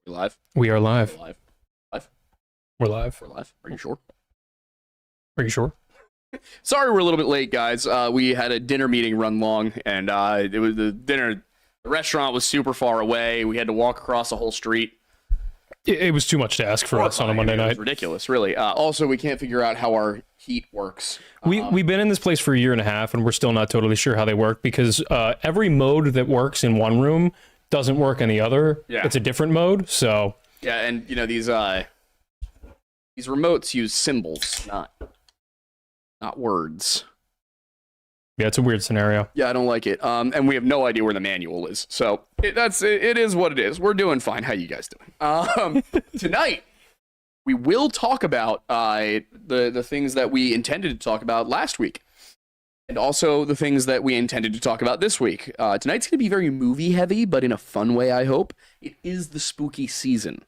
We live? We are live. We're live. Live? We're live. We're live. Are you sure? Are you sure? Sorry we're a little bit late, guys. We had a dinner meeting run long, and it was the restaurant was super far away. We had to walk across the whole street. It was too much to ask for us on a Monday It was night. ridiculous, really. Also, we can't figure out how our heat works. We've been in this place for a year and a half, and we're still not totally sure how they work because every mode that works in one room doesn't work in the other. Yeah. It's a different mode, so... Yeah, and, these remotes use symbols, not words. Yeah, it's a weird scenario. Yeah, I don't like it. And we have no idea where the manual is. So it is what it is. We're doing fine. How you guys doing? Tonight, we will talk about the things that we intended to talk about last week. And also the things that we intended to talk about this week. Tonight's going to be very movie heavy, but in a fun way, I hope. It is the spooky season.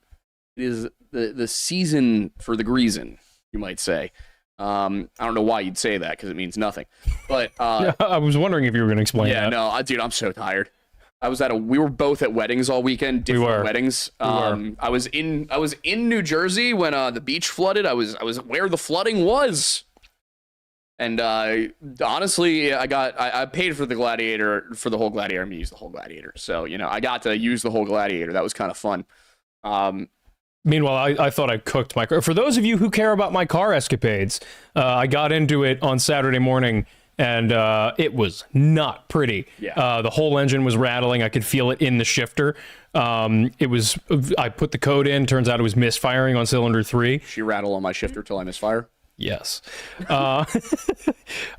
It is the season for the greason, you might say. I don't know why you'd say that because it means nothing. But Yeah, I was wondering if you were going to explain that. dude, I'm so tired. We were both at weddings all weekend, different weddings. I was in New Jersey when the beach flooded. I was where the flooding was. And honestly, I paid for the Gladiator, for the whole Gladiator. I'm gonna use the whole Gladiator. So, I got to use the whole Gladiator. That was kind of fun. Meanwhile, I thought I cooked my car. For those of you who care about my car escapades, I got into it on Saturday morning, and it was not pretty. Yeah. The whole engine was rattling. I could feel it in the shifter. I put the code in. Turns out it was misfiring on cylinder 3. She rattled on my shifter till I misfire. Yes.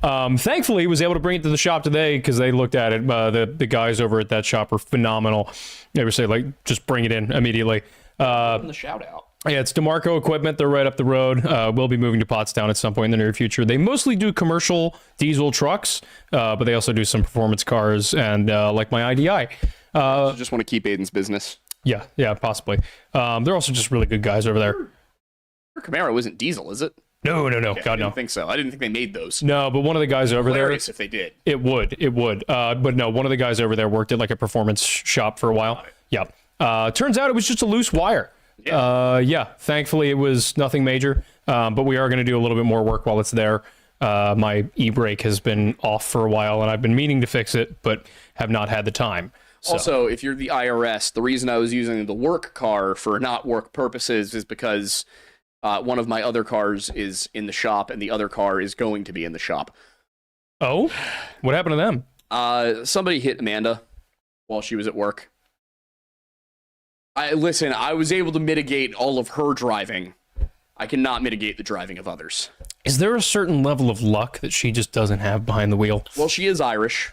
Thankfully, was able to bring it to the shop today because they looked at it. The guys over at that shop are phenomenal. They were saying, just bring it in immediately. The shout out. Yeah, it's DeMarco Equipment. They're right up the road. We'll be moving to Pottstown at some point in the near future. They mostly do commercial diesel trucks, but they also do some performance cars and like my IDI. Just want to keep Aiden's business. Yeah, possibly. They're also just really good guys over there. Your Camaro isn't diesel, is it? No. Okay, God, I no. didn't think so. I didn't think they made those. No, but one of the guys over there... Hilarious if they did. It would. But no, one of the guys over there worked at like a performance shop for a while. Yeah. Turns out it was just a loose wire. Yeah. Thankfully it was nothing major, but we are going to do a little bit more work while it's there. My e-brake has been off for a while and I've been meaning to fix it, but have not had the time. So. Also, if you're the IRS, the reason I was using the work car for not work purposes is because one of my other cars is in the shop and the other car is going to be in the shop. Oh? What happened to them? Somebody hit Amanda while she was at work. I was able to mitigate all of her driving. I cannot mitigate the driving of others. Is there a certain level of luck that she just doesn't have behind the wheel? Well, she is Irish.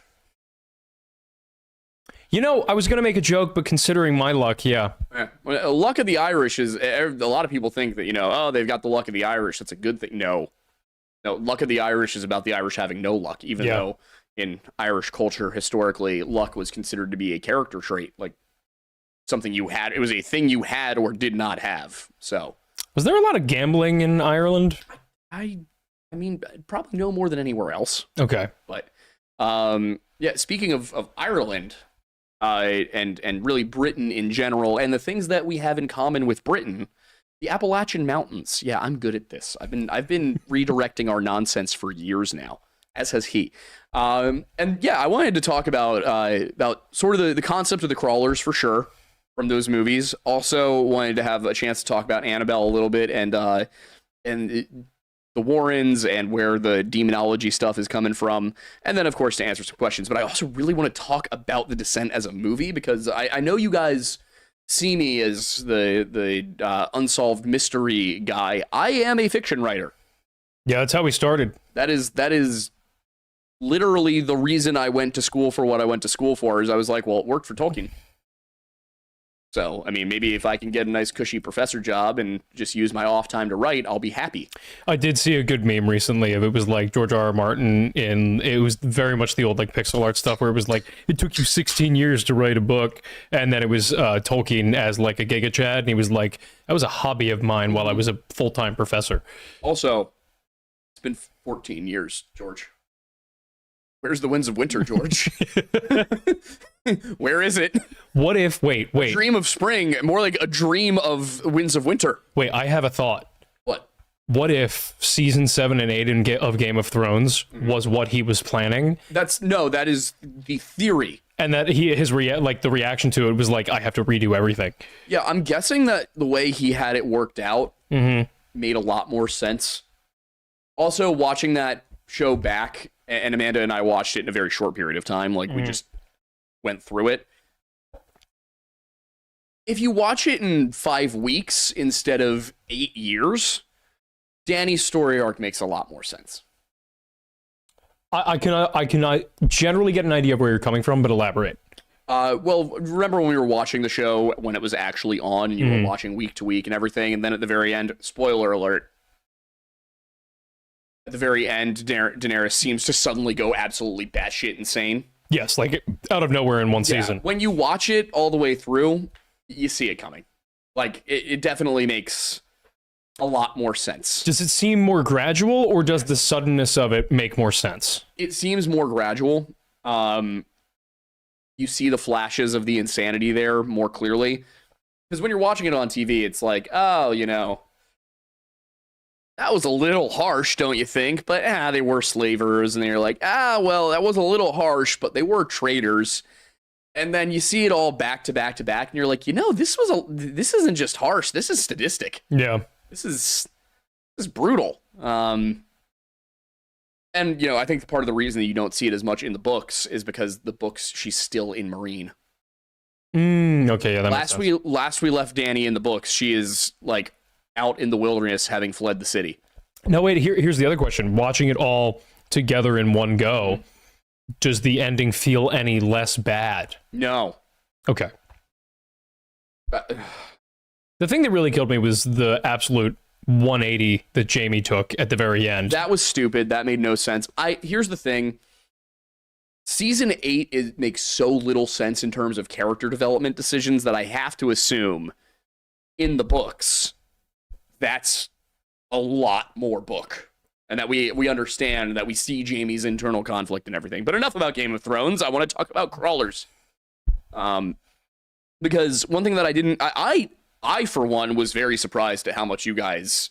I was going to make a joke, but considering my luck, yeah. Well, luck of the Irish is, a lot of people think that, they've got the luck of the Irish. That's a good thing. No, luck of the Irish is about the Irish having no luck, even though in Irish culture, historically, luck was considered to be a character trait, like something you had. It was a thing you had or did not have. So, was there a lot of gambling in Ireland? I mean, probably no more than anywhere else. Okay. But, speaking of Ireland, and really Britain in general, and the things that we have in common with Britain, the Appalachian Mountains. Yeah, I'm good at this. I've been redirecting our nonsense for years now, as has he. I wanted to talk about sort of the concept of the crawlers for sure from those movies. Also wanted to have a chance to talk about Annabelle a little bit and the Warrens and where the demonology stuff is coming from. And then, of course, to answer some questions. But I also really want to talk about The Descent as a movie because I know you guys see me as the unsolved mystery guy. I am a fiction writer. Yeah, that's how we started. That is literally the reason I went to school for what I went to school for is I was like, well, it worked for Tolkien. So, I mean, maybe if I can get a nice cushy professor job and just use my off time to write, I'll be happy. I did see a good meme recently of it was like George R.R. Martin it was very much the old like pixel art stuff where it was like, it took you 16 years to write a book. And then it was Tolkien as like a Giga Chad. And he was like, that was a hobby of mine while I was a full-time professor. Also, it's been 14 years, George. Where's the Winds of Winter, George? Where is it? What if? Wait. Dream of spring, more like a dream of winds of winter. Wait, I have a thought. What? What if season 7 and 8 of Game of Thrones was what he was planning, That is the theory. and that the reaction to it was like, I have to redo everything. Yeah, I'm guessing that the way he had it worked out made a lot more sense. Also, watching that show back, and Amanda and I watched it in a very short period of time, like we just went through it. If you watch it in 5 weeks instead of 8 years, Dany's story arc makes a lot more sense. I can generally get an idea of where you're coming from, but elaborate. Well, remember when we were watching the show when it was actually on and you were watching week to week and everything, and then at the very end, spoiler alert, at the very end, Daenerys seems to suddenly go absolutely batshit insane. Yes, like out of nowhere in one season. When you watch it all the way through, you see it coming. Like, it definitely makes a lot more sense. Does it seem more gradual, or does the suddenness of it make more sense? It seems more gradual. You see the flashes of the insanity there more clearly. Because when you're watching it on TV, it's like, oh, that was a little harsh, don't you think? But they were slavers, and you're like, well, that was a little harsh, but they were traitors. And then you see it all back to back to back, and you're like, this isn't just harsh. This is sadistic. Yeah. This is brutal. And I think part of the reason that you don't see it as much in the books is because the books, she's still in Meereen. Okay, yeah, that makes sense. Last we left Dany in the books, she is like out in the wilderness having fled the city. No, wait, here's the other question. Watching it all together in one go, does the ending feel any less bad? No. Okay. The thing that really killed me was the absolute 180 that Jaime took at the very end. That was stupid. That made no sense. Here's the thing. Season 8 makes so little sense in terms of character development decisions that I have to assume in the books that's a lot more book. And that we understand that we see Jaime's internal conflict and everything. But enough about Game of Thrones. I want to talk about Crawlers. Because one thing that I, for one, was very surprised at how much you guys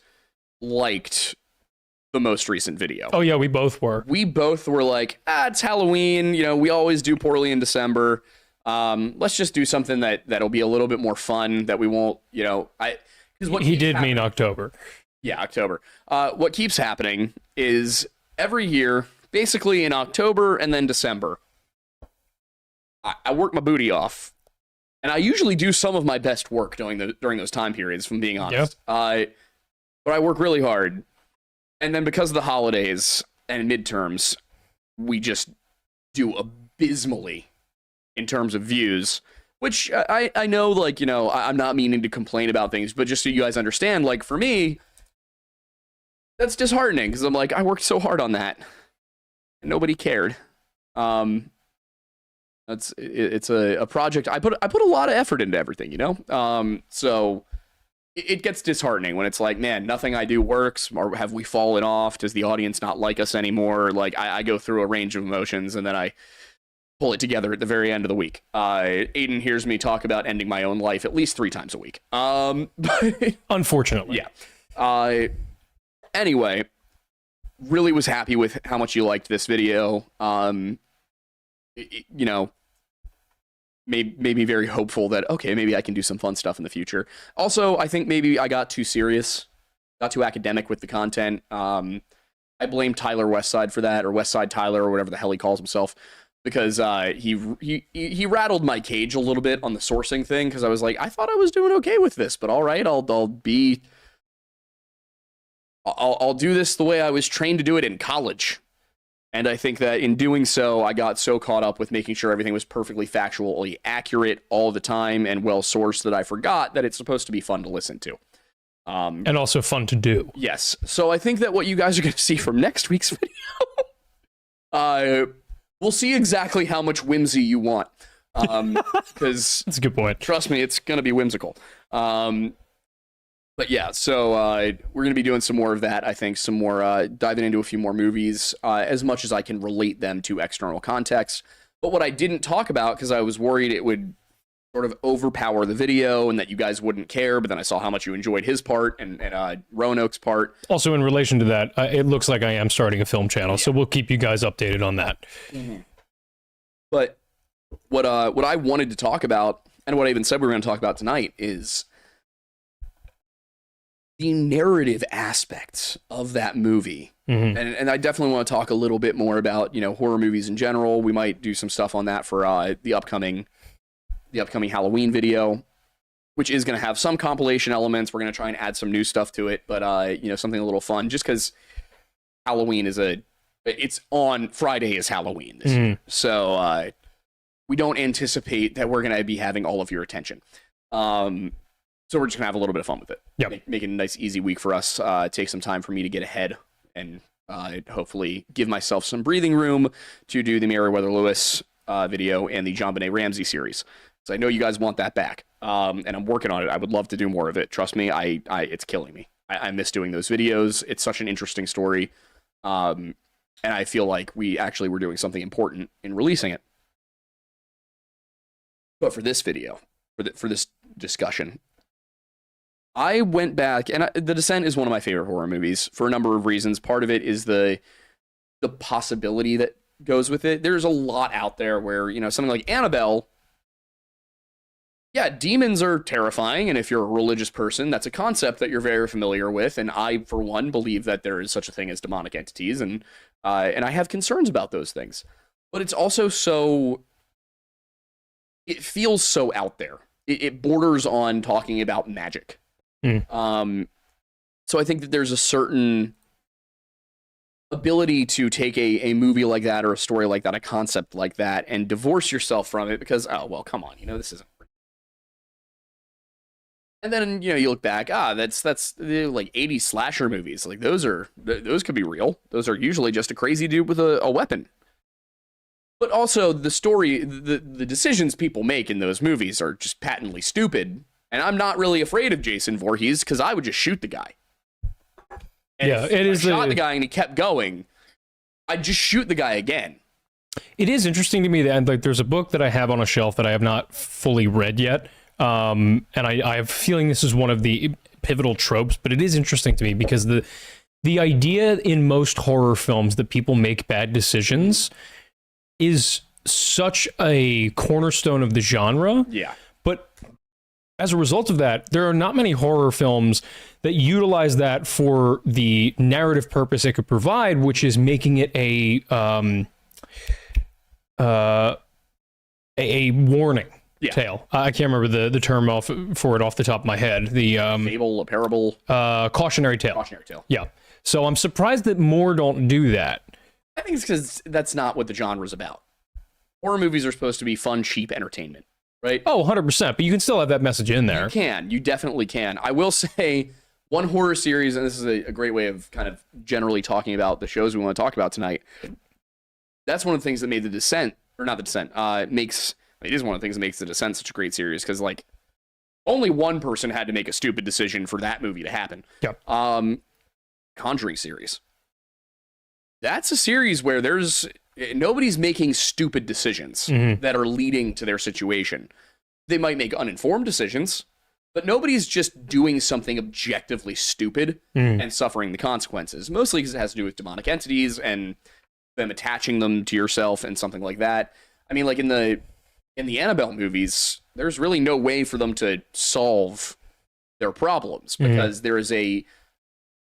liked the most recent video. Oh, yeah, we both were. We both were like, it's Halloween. We always do poorly in December. Let's just do something that'll be a little bit more fun, that we won't, He did mean October. Yeah, October. What keeps happening is every year, basically in October and then December, I work my booty off. And I usually do some of my best work during those time periods, if I'm being honest. Yep. But I work really hard. And then because of the holidays and midterms, we just do abysmally in terms of views. Which I know, I'm not meaning to complain about things, but just so you guys understand, for me, that's disheartening, because I'm like, I worked so hard on that. And nobody cared. It's a project. I put a lot of effort into everything, so it gets disheartening when it's like, man, nothing I do works, or have we fallen off? Does the audience not like us anymore? I go through a range of emotions, and then I pull it together at the very end of the week. Aiden hears me talk about ending my own life at least 3 times a week. Unfortunately. Yeah. Anyway, really was happy with how much you liked this video. Made me very hopeful that, okay, maybe I can do some fun stuff in the future. Also, I think maybe I got too serious, got too academic with the content. I blame Tyler Westside for that, or Westside Tyler, or whatever the hell he calls himself, because he rattled my cage a little bit on the sourcing thing, because I was like, I thought I was doing okay with this, but all right, I'll do this the way I was trained to do it in college. And I think that in doing so, I got so caught up with making sure everything was perfectly factually accurate all the time and well-sourced that I forgot that it's supposed to be fun to listen to. And also fun to do. Yes. So I think that what you guys are going to see from next week's video, we'll see exactly how much whimsy you want. Because that's a good point. Trust me, it's going to be whimsical. But yeah, so we're going to be doing some more of that, I think, some more diving into a few more movies, as much as I can relate them to external context. But what I didn't talk about, because I was worried it would sort of overpower the video and that you guys wouldn't care, but then I saw how much you enjoyed his part and Roanoke's part. Also, in relation to that, it looks like I am starting a film channel, so we'll keep you guys updated on that. Mm-hmm. But what I wanted to talk about, and what I even said we were going to talk about tonight, is the narrative aspects of that movie. Mm-hmm. And I definitely want to talk a little bit more about, horror movies in general. We might do some stuff on that for the upcoming Halloween video, which is going to have some compilation elements. We're going to try and add some new stuff to it, but something a little fun, just because Halloween it's on Friday is Halloween this year. So we don't anticipate that we're going to be having all of your attention. So we're just going to have a little bit of fun with it. Yep. Make it a nice, easy week for us. Take some time for me to get ahead and hopefully give myself some breathing room to do the Meriwether Lewis video and the JonBenet Ramsey series. So I know you guys want that back, and I'm working on it. I would love to do more of it. Trust me, it's killing me. I miss doing those videos. It's such an interesting story, and I feel like we actually were doing something important in releasing it. But for this video, for this discussion, I went back, and The Descent is one of my favorite horror movies for a number of reasons. Part of it is the possibility that goes with it. There's a lot out there where, something like Annabelle, yeah, demons are terrifying, and if you're a religious person, that's a concept that you're very familiar with, and I, for one, believe that there is such a thing as demonic entities, and I have concerns about those things. But it's also it feels so out there. It borders on talking about magic. So I think that there's a certain ability to take a movie like that or a story like that, a concept like that, and divorce yourself from it because, oh, well, come on, this isn't. And then, you look back, that's like 80s slasher movies. Like those could be real. Those are usually just a crazy dude with a weapon. But also the story, the decisions people make in those movies are just patently stupid. And I'm not really afraid of Jason Voorhees because I would just shoot the guy. And yeah, it is. Shot the guy and he kept going, I'd just shoot the guy again. It is interesting to me that there's a book that I have on a shelf that I have not fully read yet. And I have a feeling this is one of the pivotal tropes, but it is interesting to me because the idea in most horror films that people make bad decisions is such a cornerstone of the genre. Yeah. But as a result of that, there are not many horror films that utilize that for the narrative purpose it could provide, which is making it a warning. Yeah. Tale. I can't remember the term for it off the top of my head. The fable, a parable, cautionary tale. Cautionary tale. Yeah. So I'm surprised that more don't do that. I think it's because that's not what the genre's about. Horror movies are supposed to be fun, cheap entertainment, right? Oh, 100%. But you can still have that message in there. You definitely can. I will say one horror series, and this is a great way of kind of generally talking about the shows we want to talk about tonight. That's one of the things that made The Descent, or not The Descent, it is one of the things that makes The Descent such a great series, because only one person had to make a stupid decision for that movie to happen. Yep. Conjuring series. That's a series where nobody's making stupid decisions that are leading to their situation. They might make uninformed decisions, but nobody's just doing something objectively stupid and suffering the consequences. Mostly because it has to do with demonic entities and them attaching them to yourself and something like that. I mean, like in the Annabelle movies, there's really no way for them to solve their problems because there is a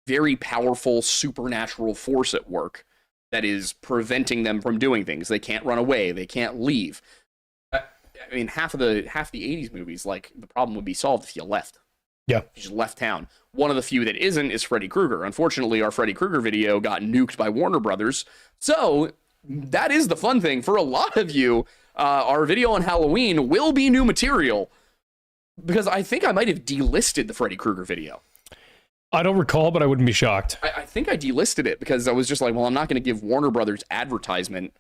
very powerful supernatural force at work that is preventing them from doing things. They can't run away. They can't leave. I mean, half the 80s movies, the problem would be solved if you left. Yeah. You just left town. One of the few that isn't is Freddy Krueger. Unfortunately, our Freddy Krueger video got nuked by Warner Brothers. So that is the fun thing. For a lot of you, our video on Halloween will be new material because I think I might have delisted the Freddy Krueger video. I don't recall, but I wouldn't be shocked. I think I delisted it because I was just like, well, I'm not going to give Warner Brothers advertisement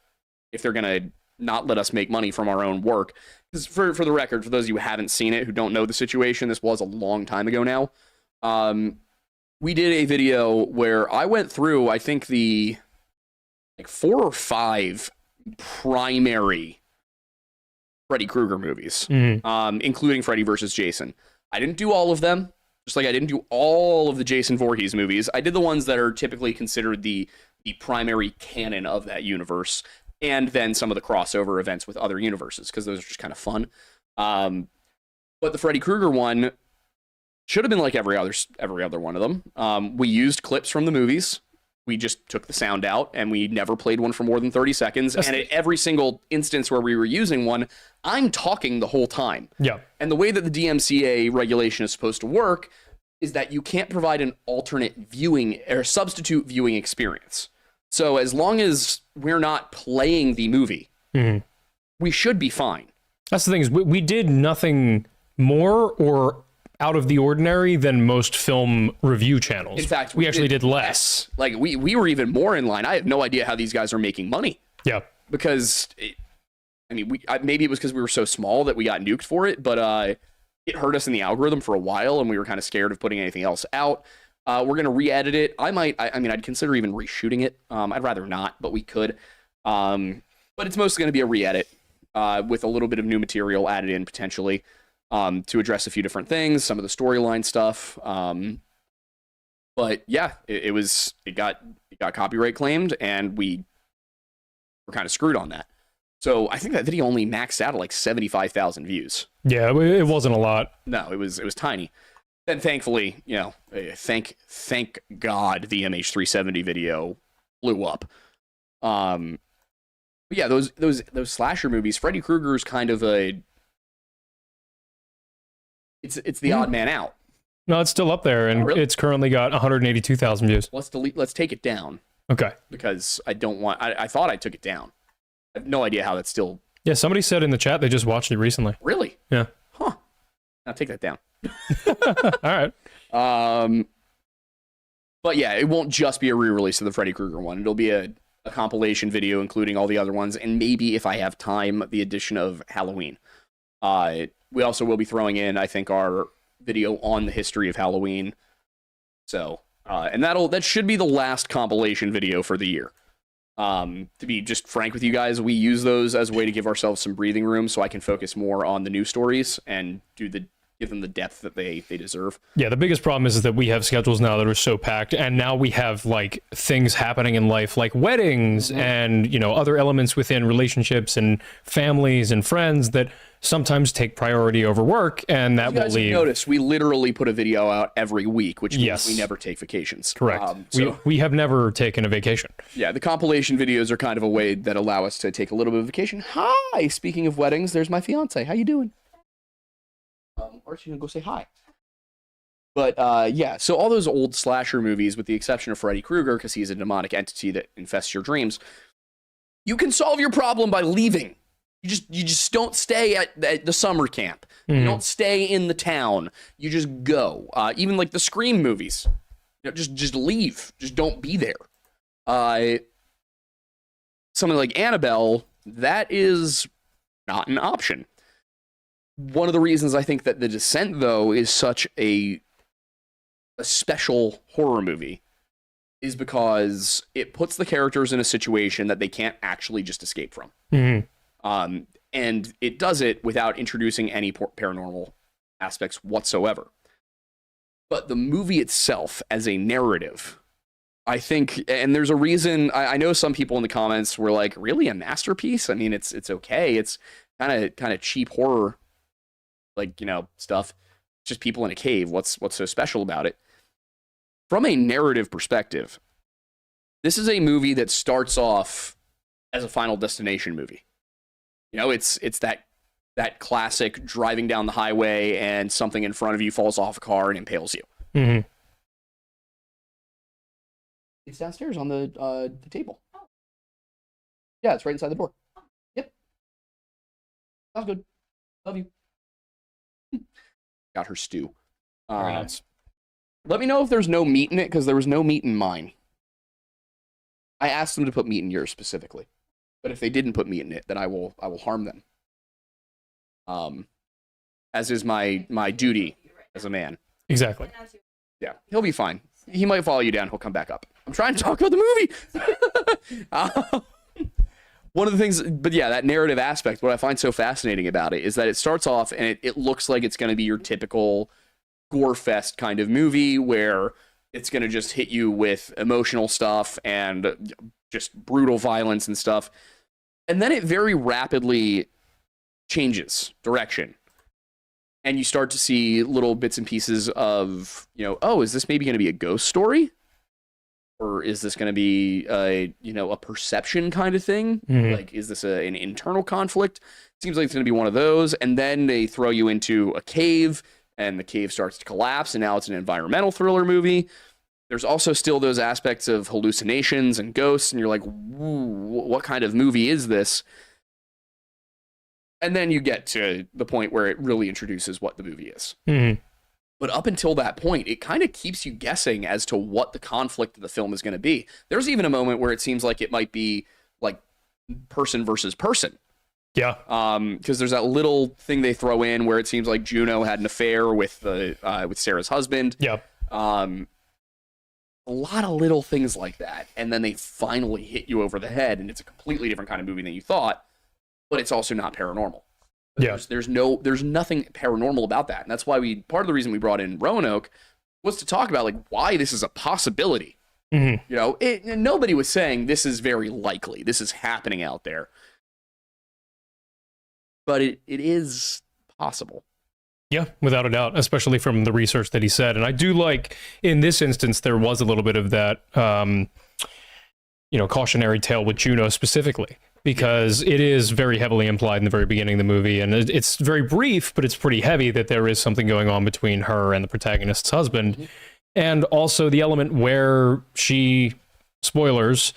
if they're going to not let us make money from our own work. Because for the record, for those of you who haven't seen it, who don't know the situation, this was a long time ago now. We did a video where I went through, I think, the 4 or 5 primary Freddy Krueger movies, Mhm. Including Freddy vs. Jason. I didn't do all of them, just like I didn't do all of the Jason Voorhees movies. I did the ones that are typically considered the primary canon of that universe, and then some of the crossover events with other universes, because those are just kind of fun. But the Freddy Krueger one should have been like every other one of them. We used clips from the movies. We just took the sound out, and we never played one for more than 30 seconds. And at every single instance where we were using one, I'm talking the whole time. Yeah. And the way that the DMCA regulation is supposed to work is that you can't provide an alternate viewing or substitute viewing experience. So as long as we're not playing the movie, we should be fine. That's the thing, is we did nothing more or out of the ordinary than most film review channels. In fact, we actually did less. Like we were even more in line. I have no idea how these guys are making money, Yeah. because maybe it was because we were so small that we got nuked for it, but it hurt us in the algorithm for a while, and we were kind of scared of putting anything else out. We're gonna re-edit it. I'd consider even reshooting it. I'd rather not, but we could. But it's mostly gonna be a re-edit with a little bit of new material added in potentially. To address a few different things, some of the storyline stuff. But yeah, it got copyright claimed, and we were kind of screwed on that. So I think that video only maxed out at like 75,000 views. Yeah, it wasn't a lot. No, it was tiny. Then thankfully, thank God the MH370 video blew up. But yeah, those slasher movies, Freddy Krueger is kind of it's the odd man out. No, it's still up there, and Really? it's currently got 182,000 views. Let's take it down, Okay. because I don't want. I thought I took it down. I have no idea how that's still. Yeah, somebody said in the chat they just watched it recently. Really? Yeah. Huh. Now take that down. All right. But yeah, it won't just be a re-release of the Freddy Krueger one. It'll be a compilation video including all the other ones, and maybe, if I have time, the addition of Halloween. We also will be throwing in, I think, our video on the history of Halloween. So, and that should be the last compilation video for the year. To be just frank with you guys, we use those as a way to give ourselves some breathing room, so I can focus more on the new stories and give them the depth that they deserve. Yeah, the biggest problem is that we have schedules now that are so packed, and now we have like things happening in life, like weddings and other elements within relationships and families and friends that sometimes take priority over work, and that You guys will have leave. noticed we literally put a video out every week, which means Yes. we never take vacations. Correct. So we have never taken a vacation. yeah, the compilation videos are kind of a way that allow us to take a little bit of vacation. Hi, speaking of weddings, there's my fiance. How you doing? Or she's gonna go say hi. But yeah, so all those old slasher movies, with the exception of Freddy Krueger, because he's a demonic entity that infests your dreams, you can solve your problem by leaving. You just don't stay at the summer camp. You don't stay in the town. You just go. Even like the Scream movies, just leave. Just don't be there. Something like Annabelle, that is not an option. One of the reasons I think that The Descent, though, is such a special horror movie is because it puts the characters in a situation that they can't actually just escape from. And it does it without introducing any paranormal aspects whatsoever. But the movie itself, as a narrative, I think, and there's a reason, I know some people in the comments were like, really, a masterpiece? I mean, it's okay. It's kind of cheap horror, like, stuff. Just people in a cave. What's so special about it? From a narrative perspective, this is a movie that starts off as a Final Destination movie. It's that classic driving down the highway and something in front of you falls off a car and impales you. It's downstairs on the table. Yeah, it's right inside the door. Yep. Sounds good. Love you. Got her stew. Very nice. Let me know if there's no meat in it, because there was no meat in mine. I asked them to put meat in yours specifically, but if they didn't put meat in it, then I will harm them. As is my duty as a man. Exactly. Yeah, he'll be fine. He might follow you down. He'll come back up. I'm trying to talk about the movie. One of the things, but yeah, that narrative aspect, what I find so fascinating about it is that it starts off and it looks like it's going to be your typical gore fest kind of movie where it's going to just hit you with emotional stuff and just brutal violence and stuff. And then it very rapidly changes direction. And you start to see little bits and pieces of, oh, is this maybe going to be a ghost story? Or is this going to be a perception kind of thing? Mhm. Like, is this an internal conflict? Seems like it's going to be one of those. And then they throw you into a cave, and the cave starts to collapse, and now it's an environmental thriller movie. There's also still those aspects of hallucinations and ghosts, and you're like, what kind of movie is this? And then you get to the point where it really introduces what the movie is. Mhm. But up until that point, it kind of keeps you guessing as to what the conflict of the film is going to be. There's even a moment where it seems like it might be like person versus person. Yeah. Because there's that little thing they throw in where it seems like Juno had an affair with Sarah's husband. Yeah. A lot of little things like that, and then they finally hit you over the head, and it's a completely different kind of movie than you thought. But it's also not paranormal. Yeah. There's nothing paranormal about that. And that's why part of the reason we brought in Roanoke was to talk about like why this is a possibility. Mhm. Nobody was saying this is very likely. This is happening out there. But it is possible. Yeah, without a doubt, especially from the research that he said. And I do like, in this instance, there was a little bit of that, cautionary tale with Juno specifically, because it is very heavily implied in the very beginning of the movie. And it's very brief, but it's pretty heavy that there is something going on between her and the protagonist's husband. Mm-hmm. And also the element where she, spoilers,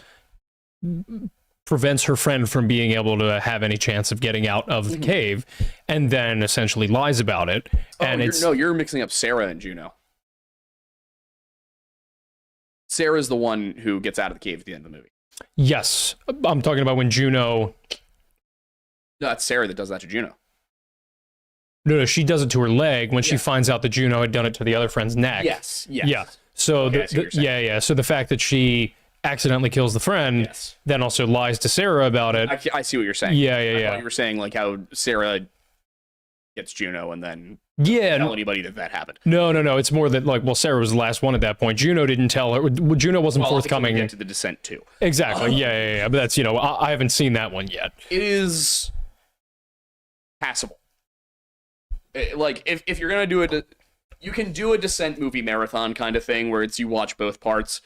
prevents her friend from being able to have any chance of getting out of the cave, and then essentially lies about it. And you're mixing up Sarah and Juno. Sarah's the one who gets out of the cave at the end of the movie. Yes, I'm talking about when Juno. No, it's Sarah that does that to Juno. No, she does it to her leg when she finds out that Juno had done it to the other friend's neck. Yes. Yeah. So okay, So the fact that she accidentally kills the friend, then also lies to Sarah about it. I see what you're saying. Yeah. thought you were saying like how Sarah gets Juno and then tell anybody that happened. No. It's more that like, well, Sarah was the last one at that point. Juno didn't tell her. Juno wasn't forthcoming. Get to the descent too. Exactly. Yeah. But that's I haven't seen that one yet. It is passable. Like if you're gonna do it, you can do a descent movie marathon kind of thing where it's you watch both parts.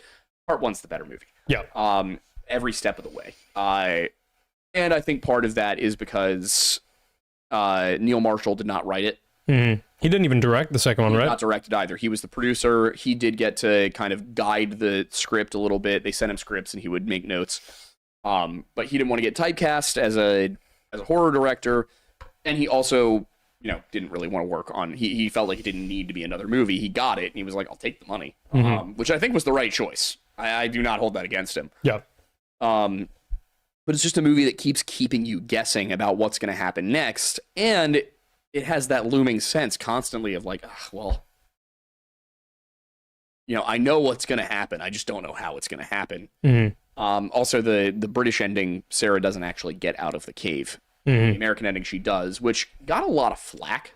Part one's the better movie. Yeah. Every step of the way. And I think part of that is because Neil Marshall did not write it. Mm-hmm. He didn't even direct the second one, right? Not directed either. He was the producer. He did get to kind of guide the script a little bit. They sent him scripts and he would make notes. But he didn't want to get typecast as a horror director, and he also didn't really want to work on. He felt like it didn't need to be another movie. He got it and he was like, I'll take the money, which I think was the right choice. I do not hold that against him. Yeah. But it's just a movie that keeps keeping you guessing about what's going to happen next, and it has that looming sense constantly of like, I know what's going to happen. I just don't know how it's going to happen. Mm-hmm. Also, the British ending, Sarah doesn't actually get out of the cave. Mm-hmm. The American ending, she does, which got a lot of flack.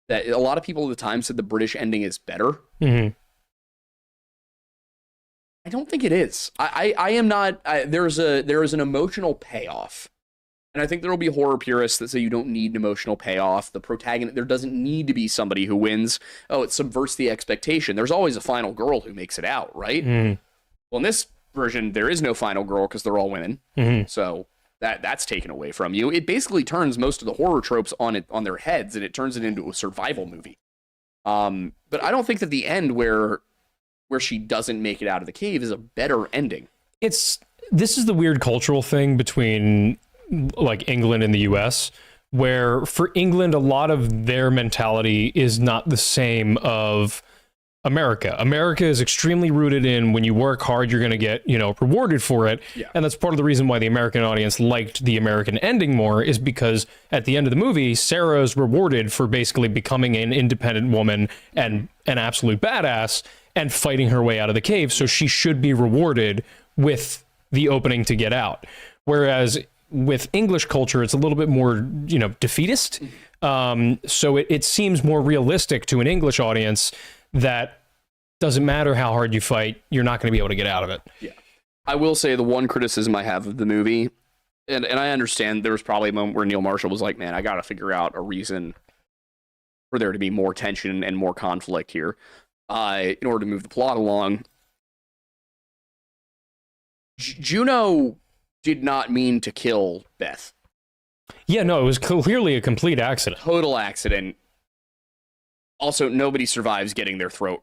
That a lot of people at the time said the British ending is better. Mm-hmm. I don't think it is. I am not. There is an emotional payoff, and I think there will be horror purists that say you don't need an emotional payoff. The protagonist, there doesn't need to be somebody who wins. Oh, it subverts the expectation. There's always a final girl who makes it out, right? Mm-hmm. Well, in this version, there is no final girl because they're all women. Mm-hmm. So that's taken away from you. It basically turns most of the horror tropes on their heads, and it turns it into a survival movie. But I don't think that the end where she doesn't make it out of the cave is a better ending. This is the weird cultural thing between like England and the US, where for England, a lot of their mentality is not the same of America. America is extremely rooted in when you work hard, you're going to get, rewarded for it. Yeah. And that's part of the reason why the American audience liked the American ending more, is because at the end of the movie, Sarah's rewarded for basically becoming an independent woman and an absolute badass and fighting her way out of the cave. So she should be rewarded with the opening to get out. Whereas with English culture, it's a little bit more, defeatist. So it seems more realistic to an English audience that doesn't matter how hard you fight, you're not going to be able to get out of it. Yeah. I will say the one criticism I have of the movie, and I understand there was probably a moment where Neil Marshall was like, man, I got to figure out a reason for there to be more tension and more conflict here in order to move the plot along. Juno did not mean to kill Beth. Yeah, no, it was clearly a complete accident. Total accident. Also, nobody survives getting their throat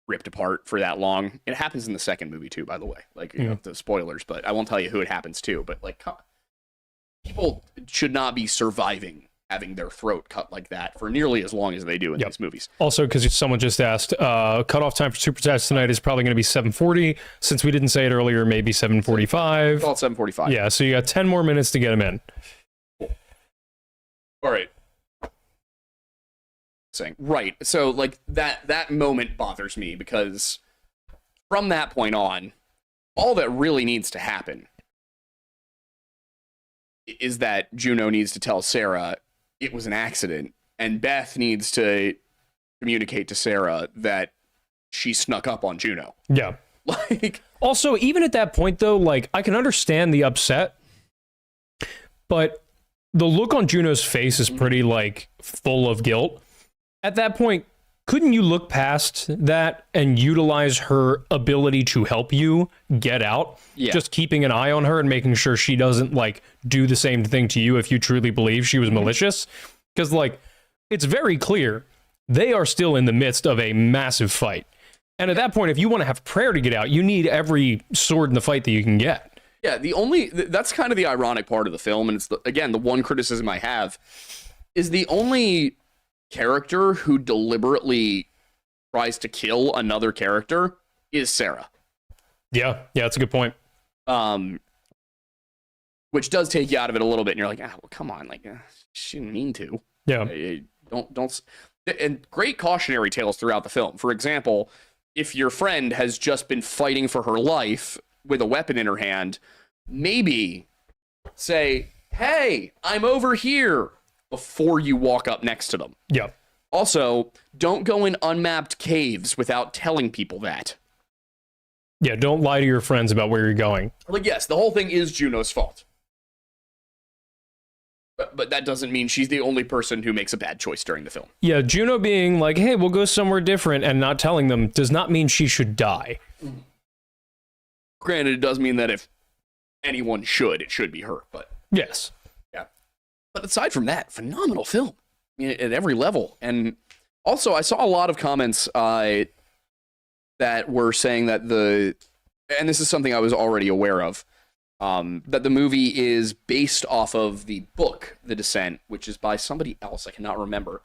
ripped apart for that long. It happens in the second movie too, by the way. Like, you know, the spoilers, but I won't tell you who it happens to. But like, people should not be surviving having their throat cut like that for nearly as long as they do in these movies. Also, because someone just asked, cutoff time for Super Chats tonight is probably going to be 7:40. Since we didn't say it earlier, maybe 7:45. Call it 7:45. Yeah, so you got 10 more minutes to get them in. Cool. All right. Right. So like that moment bothers me because from that point on, all that really needs to happen is that Juno needs to tell Sarah it was an accident, and Beth needs to communicate to Sarah that she snuck up on Juno. Yeah. Like, also, even at that point though, like, I can understand the upset, but the look on Juno's face is pretty like full of guilt. At that point, couldn't you look past that and utilize her ability to help you get out? Yeah. Just keeping an eye on her and making sure she doesn't like do the same thing to you if you truly believe she was malicious. Because like, it's very clear they are still in the midst of a massive fight. And at that point, if you want to have prayer to get out, you need every sword in the fight that you can get. Yeah, that's kind of the ironic part of the film, and it's again the one criticism I have is the only character who deliberately tries to kill another character is Sarah. Yeah, that's a good point. Which does take you out of it a little bit, and you're like, well, come on, like, she didn't mean to. Yeah. Don't. And great cautionary tales throughout the film. For example, if your friend has just been fighting for her life with a weapon in her hand, maybe say, hey, I'm over here, before you walk up next to them. Yeah. Also, don't go in unmapped caves without telling people that. Yeah, don't lie to your friends about where you're going. Like, yes, the whole thing is Juno's fault. But that doesn't mean she's the only person who makes a bad choice during the film. Yeah, Juno being like, hey, we'll go somewhere different and not telling them does not mean she should die. Granted, it does mean that if anyone should, it should be her, but... Yes. But aside from that, phenomenal film at every level. And also, I saw a lot of comments that were saying that and this is something I was already aware of, that the movie is based off of the book, The Descent, which is by somebody else. I cannot remember.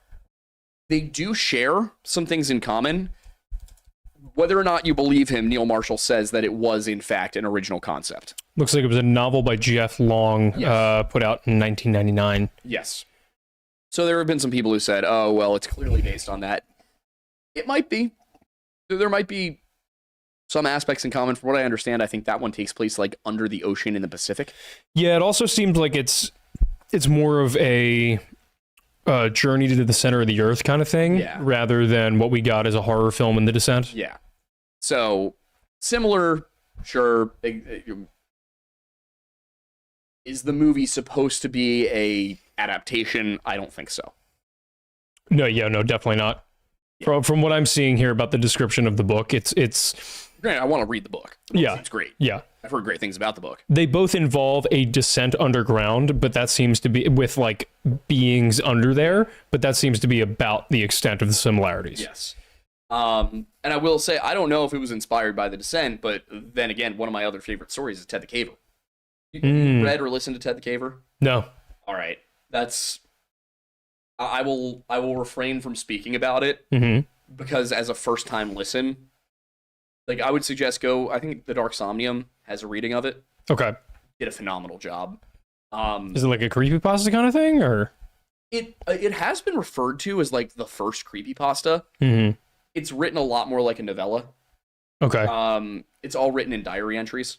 They do share some things in common. Whether or not you believe him, Neil Marshall says that it was, in fact, an original concept. Looks like it was a novel by Jeff Long, put out in 1999. Yes. So there have been some people who said, oh, well, it's clearly based on that. It might be. There might be some aspects in common. From what I understand, I think that one takes place like under the ocean in the Pacific. Yeah, it also seems like it's more of a journey to the center of the earth kind of thing, rather than what we got as a horror film in The Descent. Yeah. So similar, sure. Is the movie supposed to be a adaptation? I don't think so. No, definitely not. Yeah. From what I'm seeing here about the description of the book, it's Granted, I want to read the book. It's great. Yeah. I've heard great things about the book. They both involve a descent underground, but that seems to be with like beings under there, but that seems to be about the extent of the similarities. Yes. And I will say, I don't know if it was inspired by The Descent, but then again, one of my other favorite stories is Ted the Caver. You read or listened to Ted the Caver? No. All right. I will refrain from speaking about it because as a first time listen, like I would suggest I think The Dark Somnium has a reading of it. Okay. Did a phenomenal job. Is it like a creepypasta kind of thing, or? It has been referred to as like the first creepypasta. It's written a lot more like a novella. Okay. It's all written in diary entries.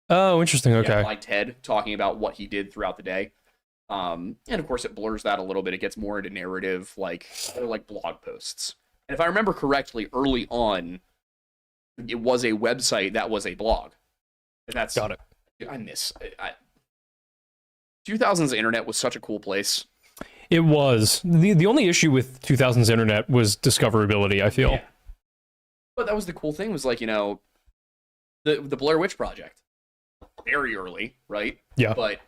Oh, interesting. Yeah, Okay. by Ted talking about what he did throughout the day. And of course, it blurs that a little bit. It gets more into narrative, like they're like blog posts. And if I remember correctly, early on, it was a website that was a blog. And that's Got it. I miss. 2000s internet was such a cool place. It was. The only issue with 2000s internet was discoverability, I feel. Yeah. But that was the cool thing, was like, the Blair Witch Project. Very early, right? Yeah. But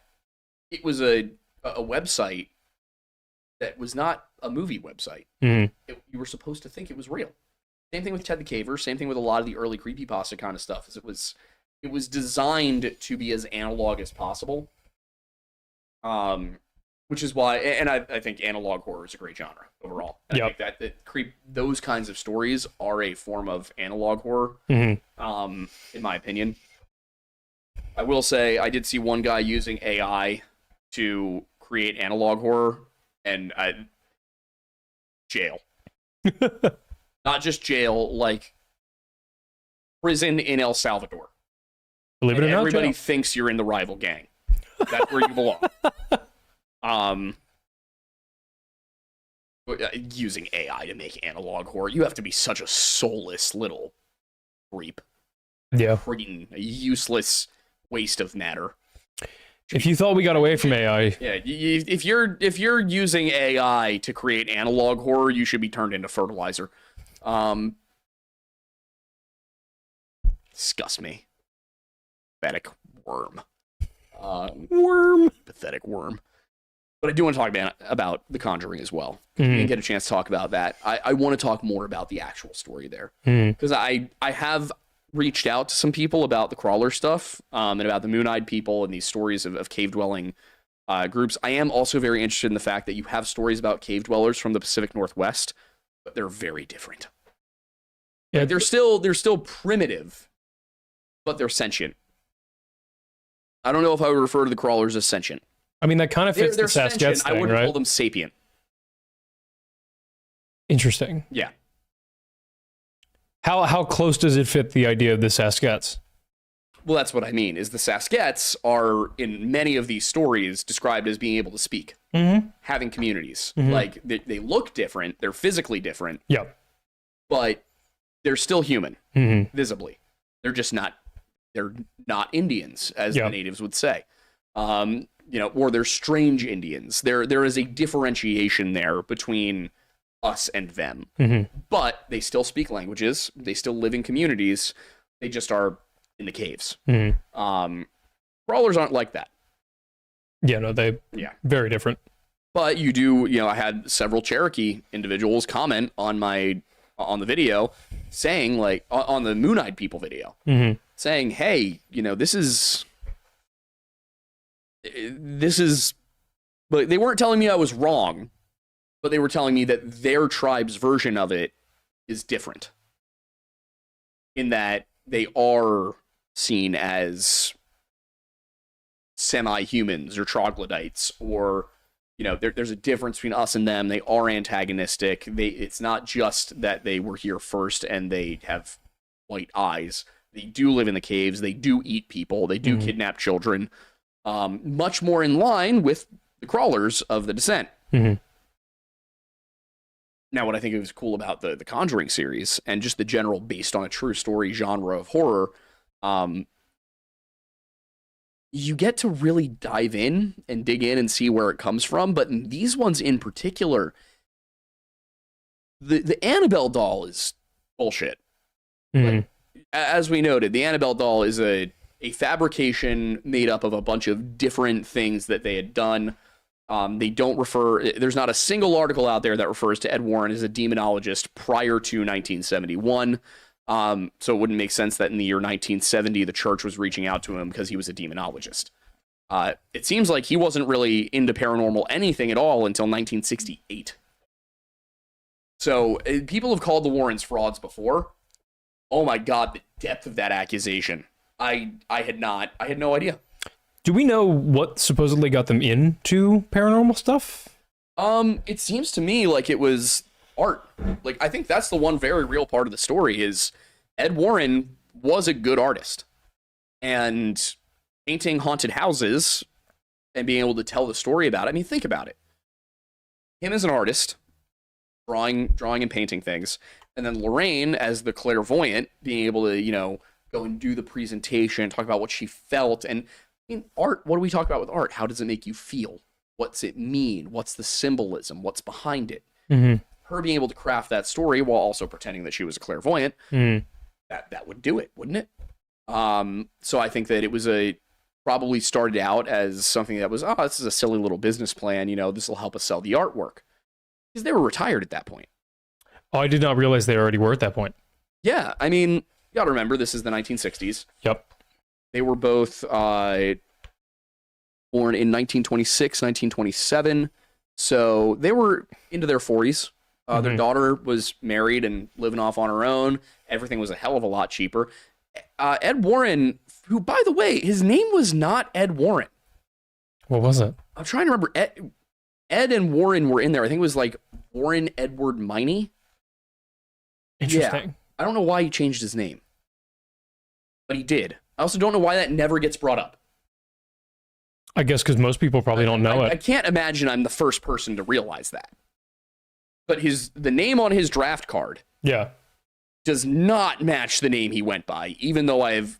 it was a website that was not a movie website. Mhm. You were supposed to think it was real. Same thing with Ted the Caver. Same thing with a lot of the early creepypasta kind of stuff. Is it was designed to be as analog as possible. Which is why, and I think analog horror is a great genre overall. I Yep. think that those kinds of stories are a form of analog horror. Mhm. In my opinion. I will say I did see one guy using AI to create analog horror, and jail. Not just jail, like prison in El Salvador. Believe it or And not, everybody Joe. thinks you're in the rival gang. That's where you belong. Using AI to make analog horror, you have to be such a soulless little creep. Yeah. Freaking a useless waste of matter. If you thought we got away from AI, Yeah, if you're using AI to create analog horror, you should be turned into fertilizer. Disgust me. Pathetic worm. Pathetic worm. But I do want to talk about The Conjuring as well. We didn't get a chance to talk about that. I want to talk more about the actual story there. Because I have reached out to some people about the crawler stuff, and about the Moon-Eyed people and these stories of cave-dwelling groups. I am also very interested in the fact that you have stories about cave dwellers from the Pacific Northwest, but they're very different. Yeah. Like, they're still primitive, but they're sentient. I don't know if I would refer to the crawlers as sentient. I mean, that kind of fits They're the Sasquatch sentient. I thing, wouldn't right? call them sapient. Interesting. Yeah. How close does it fit the idea of the Sasquatch? Well, that's what I mean, is the Sasquatch are, in many of these stories, described as being able to speak, having communities. Like, they look different, they're physically different, Yeah. but they're still human, visibly. They're just not, they're not Indians, as the natives would say. Or they're strange Indians. There is a differentiation there between us and them. But they still speak languages, they still live in communities, they just are in the caves. Crawlers aren't like that. Yeah, no, very different. But you do, I had several Cherokee individuals comment on the video saying, like, on the Moon-Eyed people video, saying, hey, this is, but they weren't telling me I was wrong, but they were telling me that their tribe's version of it is different, in that they are seen as semi-humans or troglodytes, or there's a difference between us and them. They are antagonistic. It's not just that they were here first and they have white eyes. They do live in the caves. They do eat people. They do kidnap children. Much more in line with the crawlers of the Descent. Now, what I think is cool about the Conjuring series, and just the general based on a true story genre of horror, you get to really dive in and dig in and see where it comes from. But in these ones in particular, the Annabelle doll is bullshit. Like, as we noted, the Annabelle doll is a fabrication made up of a bunch of different things that they had done. They don't there's not a single article out there that refers to Ed Warren as a demonologist prior to 1971. So it wouldn't make sense that in the year 1970, the church was reaching out to him because he was a demonologist. It seems like he wasn't really into paranormal anything at all until 1968. So people have called the Warrens frauds before. Oh my God, the depth of that accusation. I had no idea. Do we know what supposedly got them into paranormal stuff? It seems to me like it was art. Like, I think that's the one very real part of the story, is Ed Warren was a good artist. And painting haunted houses and being able to tell the story about it. I mean, think about it. Him as an artist, drawing and painting things, and then Lorraine as the clairvoyant, being able to, go and do the presentation, talk about what she felt. And I mean, art, what do we talk about with art? How does it make you feel? What's it mean? What's the symbolism? What's behind it? Mm-hmm. Her being able to craft that story while also pretending that she was a clairvoyant, that would do it, wouldn't it? So I think that it was probably started out as something that was, this is a silly little business plan. This will help us sell the artwork, because they were retired at that point. Oh, I did not realize they already were at that point. Yeah, I mean, you got to remember, this is the 1960s. Yep. They were both born in 1926, 1927. So they were into their 40s. Their daughter was married and living off on her own. Everything was a hell of a lot cheaper. Ed Warren, who, by the way, his name was not Ed Warren. What was it? I'm trying to remember. Ed and Warren were in there. I think it was like Warren Edward Miney. Interesting. Yeah. I don't know why he changed his name, but he did. I also don't know why that never gets brought up. I guess because most people probably don't know it. I can't imagine I'm the first person to realize that. But the name on his draft card does not match the name he went by, even though I have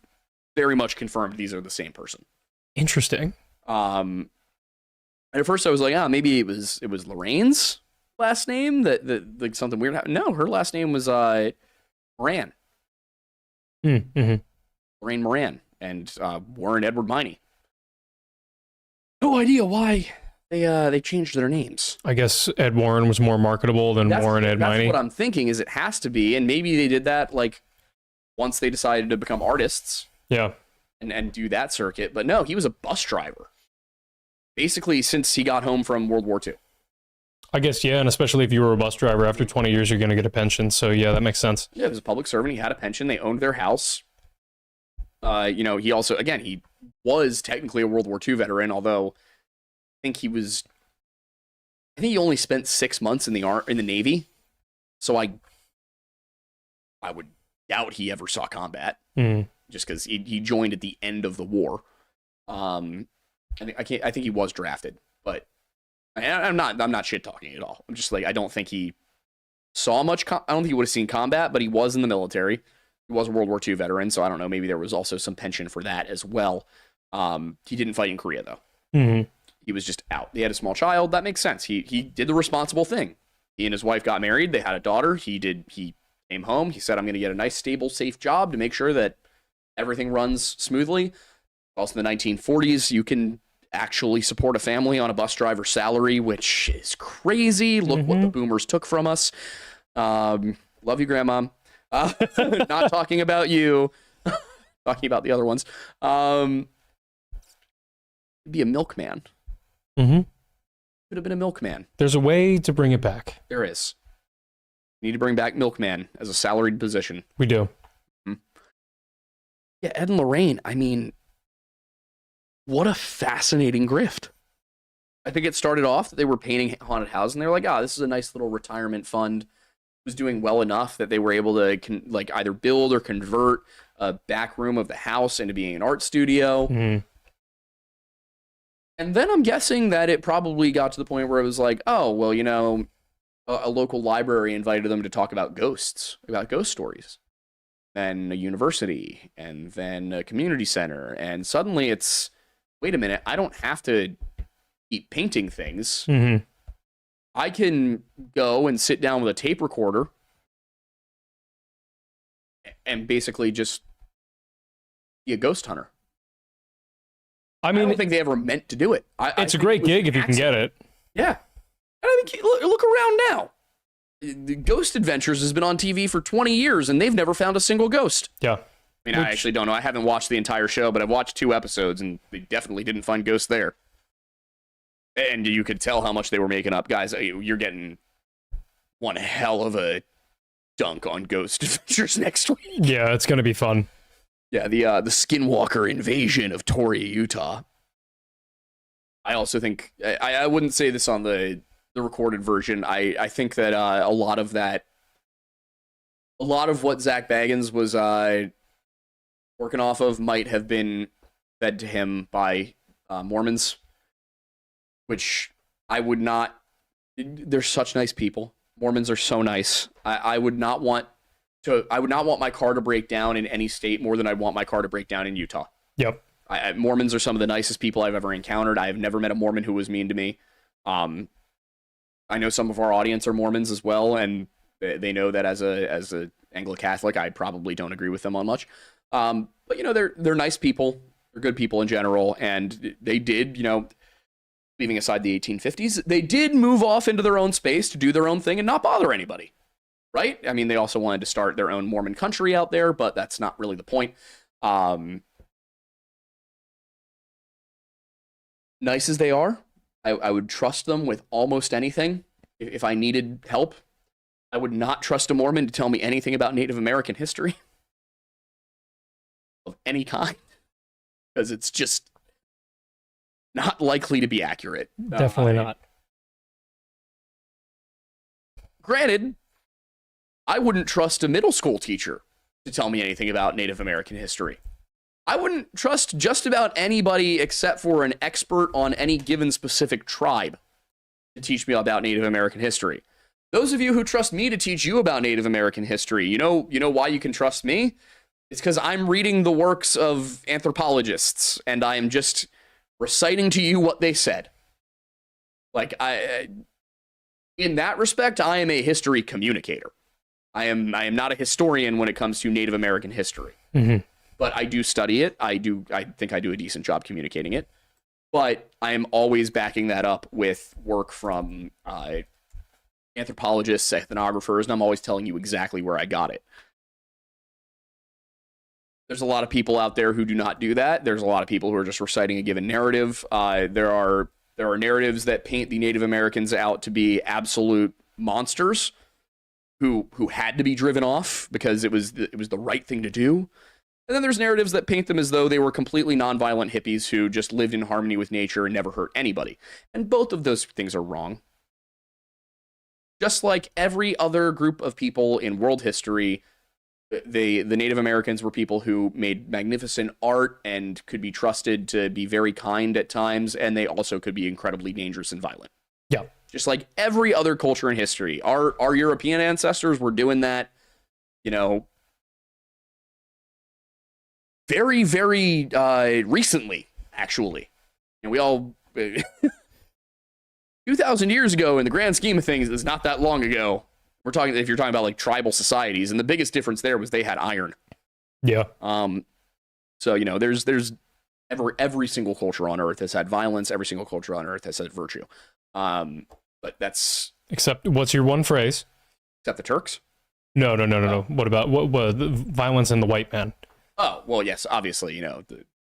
very much confirmed these are the same person. Interesting. And at first I was like, maybe it was Lorraine's last name that like something weird happened. No, her last name was Moran. Mm-hmm. Lorraine Moran and Warren Edward Miney. No idea why they changed their names. I guess Ed Warren was more marketable than Warren Ed Miney. That's what I'm thinking. Is it has to be, and maybe they did that like once they decided to become artists. Yeah. And do that circuit. But no, he was a bus driver. Basically, since he got home from World War II. I guess, yeah, and especially if you were a bus driver, after 20 years, you're going to get a pension. So, yeah, that makes sense. Yeah, he was a public servant. He had a pension. They owned their house. He also, again, he was technically a World War II veteran, although I think he only spent 6 months in the Navy. So I would doubt he ever saw combat, just because he joined at the end of the war. I think he was drafted, but I'm not shit talking at all. I'm just like, I don't think he saw much. I don't think he would have seen combat, but he was in the military. He was a World War II veteran, so I don't know. Maybe there was also some pension for that as well. He didn't fight in Korea though. Mm-hmm. He was just out. They had a small child. That makes sense. He did the responsible thing. He and his wife got married. They had a daughter. He came home. He said, I'm going to get a nice, stable, safe job to make sure that everything runs smoothly. Also, in the 1940s, you can actually support a family on a bus driver salary, which is crazy. Look what the boomers took from us. Love you, Grandma. Not talking about you. Talking about the other ones. Be a milkman. Mm-hmm. Could have been a milkman. There's a way to bring it back. There is. You need to bring back milkman as a salaried position. We do. Mm-hmm. Yeah, Ed and Lorraine, I mean, what a fascinating grift. I think it started off that they were painting haunted houses, and they were like, this is a nice little retirement fund. It was doing well enough that they were able to either build or convert a back room of the house into being an art studio. Mm-hmm. And then I'm guessing that it probably got to the point where it was like, a local library invited them to talk about ghosts, about ghost stories. Then a university, and then a community center. And suddenly it's, wait a minute, I don't have to keep painting things. Mm-hmm. I can go and sit down with a tape recorder and basically just be a ghost hunter. I don't think they ever meant to do it. It's a great gig if you can get it. Yeah. And I think, look around now. The Ghost Adventures has been on TV for 20 years, and they've never found a single ghost. Yeah. I mean, I actually don't know. I haven't watched the entire show, but I've watched 2 episodes, and they definitely didn't find ghosts there. And you could tell how much they were making up. Guys, you're getting one hell of a dunk on Ghost Adventures next week. Yeah, it's going to be fun. Yeah, the Skinwalker invasion of Torrey, Utah. I also think, I wouldn't say this on the recorded version. I think that a lot of what Zach Baggins was working off of might have been fed to him by Mormons, which I would not. They're such nice people. Mormons are so nice. I would not want my car to break down in any state more than I'd want my car to break down in Utah. Yep. Mormons are some of the nicest people I've ever encountered. I have never met a Mormon who was mean to me. I know some of our audience are Mormons as well, and they know that as a Anglo-Catholic, I probably don't agree with them on much. But they're nice people. They're good people in general, and they did, leaving aside the 1850s, they did move off into their own space to do their own thing and not bother anybody, right? I mean, they also wanted to start their own Mormon country out there, but that's not really the point. Nice as they are, I would trust them with almost anything. If I needed help, I would not trust a Mormon to tell me anything about Native American history of any kind, because it's just not likely to be accurate. Definitely not. Granted, I wouldn't trust a middle school teacher to tell me anything about Native American history. I wouldn't trust just about anybody except for an expert on any given specific tribe to teach me about Native American history. Those of you who trust me to teach you about Native American history, you know why you can trust me? It's because I'm reading the works of anthropologists, and I am just reciting to you what they said. Like, in that respect, I am a history communicator. I am not a historian when it comes to Native American history. Mm-hmm. But I do study it. I think I do a decent job communicating it. But I am always backing that up with work from anthropologists, ethnographers, and I'm always telling you exactly where I got it. There's a lot of people out there who do not do that. There's a lot of people who are just reciting a given narrative. There are narratives that paint the Native Americans out to be absolute monsters who had to be driven off because it was the right thing to do. And then there's narratives that paint them as though they were completely nonviolent hippies who just lived in harmony with nature and never hurt anybody. And both of those things are wrong. Just like every other group of people in world history, the Native Americans were people who made magnificent art and could be trusted to be very kind at times, and they also could be incredibly dangerous and violent. Yeah. Just like every other culture in history. Our European ancestors were doing that, very, very recently, actually. And we all 2,000 years ago, in the grand scheme of things, it's not that long ago. If you're talking about like tribal societies, and the biggest difference there was they had iron. Yeah. So there's every single culture on Earth has had violence. Every single culture on Earth has had virtue. But that's except what's your one phrase? Except the Turks. No. What about the violence in the white man? Oh well, yes. Obviously,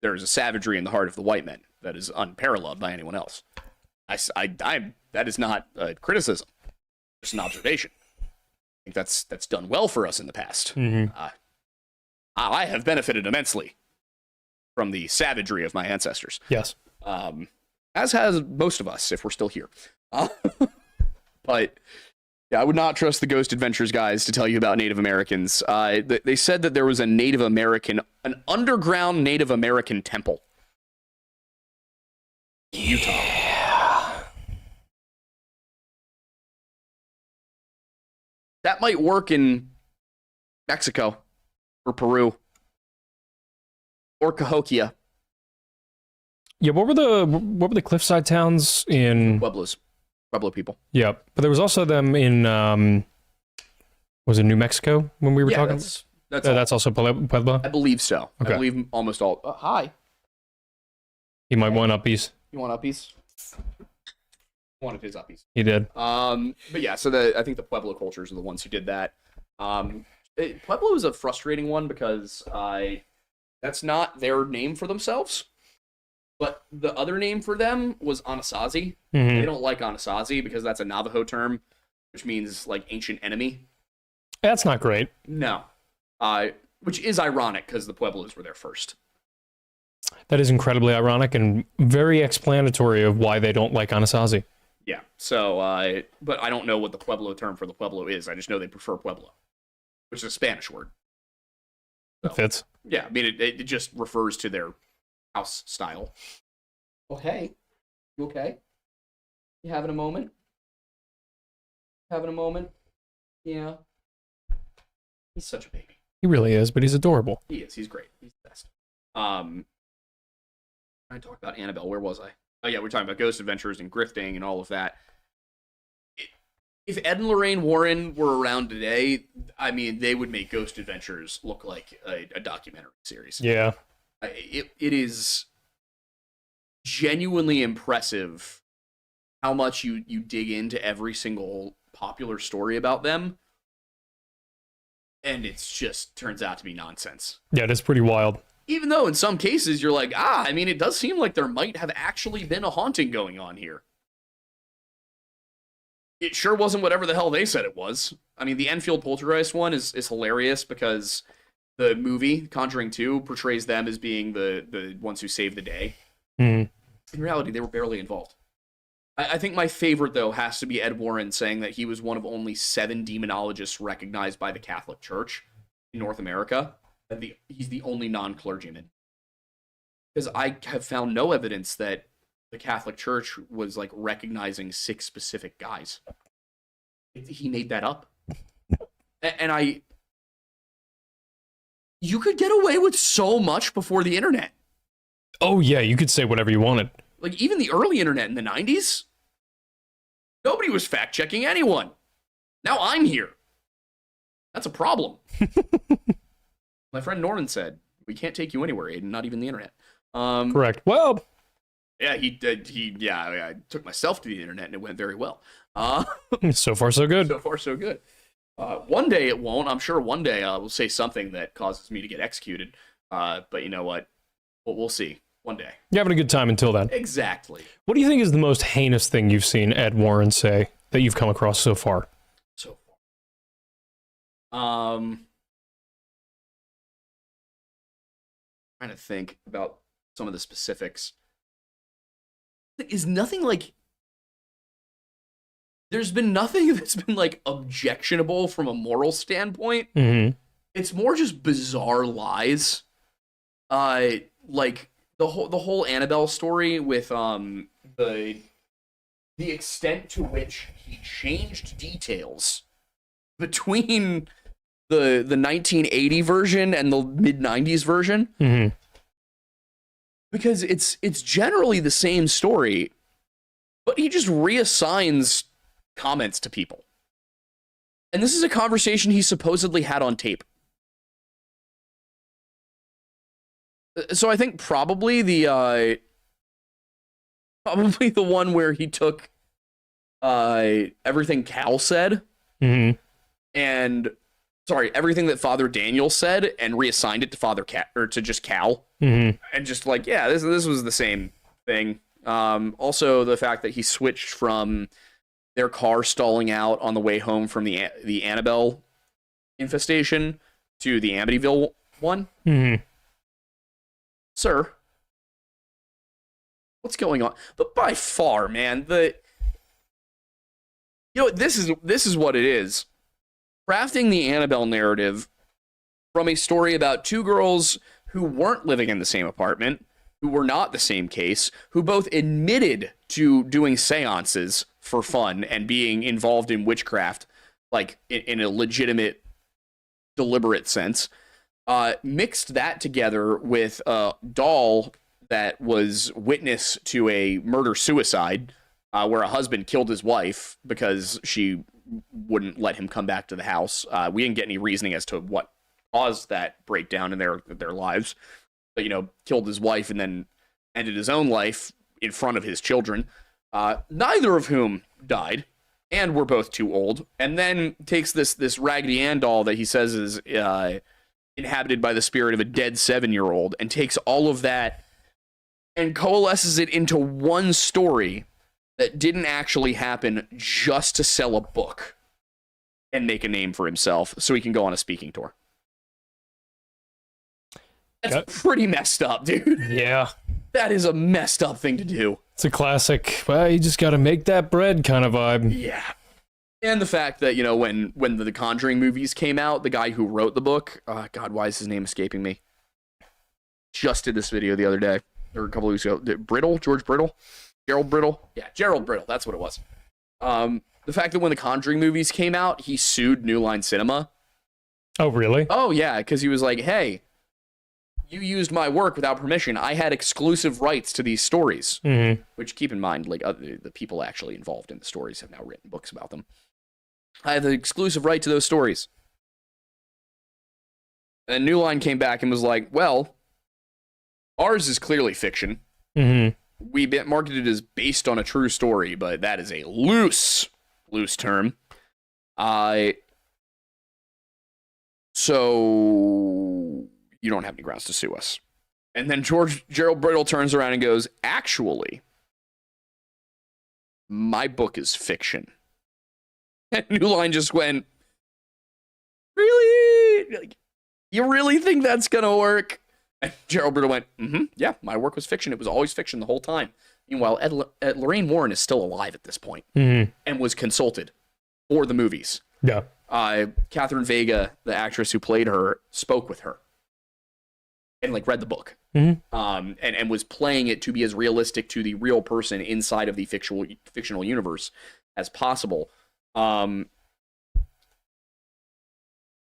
there's a savagery in the heart of the white men that is unparalleled by anyone else. That is not a criticism. Just an observation. I think that's done well for us in the past. Mm-hmm. I have benefited immensely from the savagery of my ancestors. Yes. As has most of us, if we're still here. But yeah, I would not trust the Ghost Adventures guys to tell you about Native Americans. They said that there was an underground Native American temple in Utah. Yeah. That might work in Mexico or Peru or Cahokia. Yeah, what were the cliffside towns in Pueblo people? Yeah, but there was also them in was it New Mexico when we were talking? That's also Pueblo. I believe so. Okay. I believe almost all. Hi. He might want uppies. You want uppies? One of his uppies. He did. But yeah, so I think the Pueblo cultures are the ones who did that. Pueblo is a frustrating one because that's not their name for themselves. But the other name for them was Anasazi. Mm-hmm. They don't like Anasazi because that's a Navajo term, which means like ancient enemy. That's not great. No. Which is ironic because the Pueblos were there first. That is incredibly ironic and very explanatory of why they don't like Anasazi. Yeah. So, but I don't know what the Pueblo term for the Pueblo is. I just know they prefer Pueblo, which is a Spanish word. So, It fits. Yeah. I mean, it just refers to their house style. Oh, hey. You okay? You having a moment? Having a moment? Yeah. He's such a baby. He really is, but he's adorable. He is. He's great. He's the best. I talked about Annabelle. Where was I? Oh yeah, we're talking about Ghost Adventures and grifting and all of that. If Ed and Lorraine Warren were around today, I mean, they would make Ghost Adventures look like a documentary series. Yeah. It is genuinely impressive how much you dig into every single popular story about them, and it's just turns out to be nonsense. Yeah, that's pretty wild. Even though in some cases you're like, I mean, it does seem like there might have actually been a haunting going on here. It sure wasn't whatever the hell they said it was. I mean, the Enfield Poltergeist one is hilarious because the movie, Conjuring 2, portrays them as being the ones who save the day. Mm. In reality, they were barely involved. I think my favorite, though, has to be Ed Warren saying that he was one of only 7 demonologists recognized by the Catholic Church in North America. And he's the only non-clergyman. Because I have found no evidence that the Catholic Church was, like, recognizing 6 specific guys. He made that up. And you could get away with so much before the internet. Oh, yeah, you could say whatever you wanted. Like, even the early internet in the 90s, nobody was fact-checking anyone. Now I'm here. That's a problem. My friend Norman said, we can't take you anywhere, Aiden, not even the internet. Correct. Well... Yeah, I took myself to the internet, and it went very well. So far, so good. So far, so good. One day it won't. I'm sure one day I will say something that causes me to get executed. But you know what? We'll see. One day. You're having a good time until then. Exactly. What do you think is the most heinous thing you've seen Ed Warren say that you've come across so far? So far. Trying to think about some of the specifics. Is nothing like... There's been nothing that's been, like, objectionable from a moral standpoint. Mm-hmm. It's more just bizarre lies. Like, the whole Annabelle story with, the extent to which he changed details between the 1980 version and the mid-90s version. Mm-hmm. Because it's generally the same story, but he just reassigns comments to people. And this is a conversation he supposedly had on tape. So I think probably the one where he took everything Cal said, mm-hmm. and everything that Father Daniel said, and reassigned it to to just Cal, mm-hmm. and just like, yeah, this was the same thing. Also, the fact that he switched from their car stalling out on the way home from the Annabelle infestation to the Amityville one. Mm-hmm. Sir, what's going on? But by far, man, this is what it is. Crafting the Annabelle narrative from a story about 2 girls who weren't living in the same apartment, who were not the same case, who both admitted to doing seances for fun and being involved in witchcraft, like in a legitimate, deliberate sense, mixed that together with a doll that was witness to a murder-suicide, where a husband killed his wife because she wouldn't let him come back to the house. We didn't get any reasoning as to what caused that breakdown in their lives, but killed his wife and then ended his own life in front of his children, neither of whom died and were both too old, and then takes this Raggedy Ann doll that he says is inhabited by the spirit of a dead 7-year-old, and takes all of that and coalesces it into one story that didn't actually happen, just to sell a book and make a name for himself so he can go on a speaking tour. That's pretty messed up, dude. Yeah. That is a messed up thing to do. It's a classic, well, you just gotta make that bread kind of vibe. Yeah. And the fact that, when the Conjuring movies came out, the guy who wrote the book, God, why is his name escaping me? Just did this video the other day. or a couple of weeks ago. Brittle, George Brittle, Gerald Brittle. Yeah, Gerald Brittle. That's what it was. The fact that when the Conjuring movies came out, he sued New Line Cinema. Oh, really? Oh, yeah, because he was like, hey, you used my work without permission. I had exclusive rights to these stories. Mm-hmm. Which, keep in mind, like the people actually involved in the stories have now written books about them. I have the exclusive right to those stories. And New Line came back and was like, well, ours is clearly fiction. Mm-hmm. We marketed it as based on a true story, but that is a loose term. So you don't have any grounds to sue us. And then Gerald Brittle turns around and goes, actually, my book is fiction. And New Line just went, really? Like, you really think that's going to work? And Gerald Brittle went, yeah, my work was fiction. It was always fiction the whole time. Meanwhile, Lorraine Warren is still alive at this point and was consulted for the movies. Yeah. Catherine Vega, the actress who played her, spoke with her and like read the book. And was playing it to be as realistic to the real person inside of the fictional universe as possible.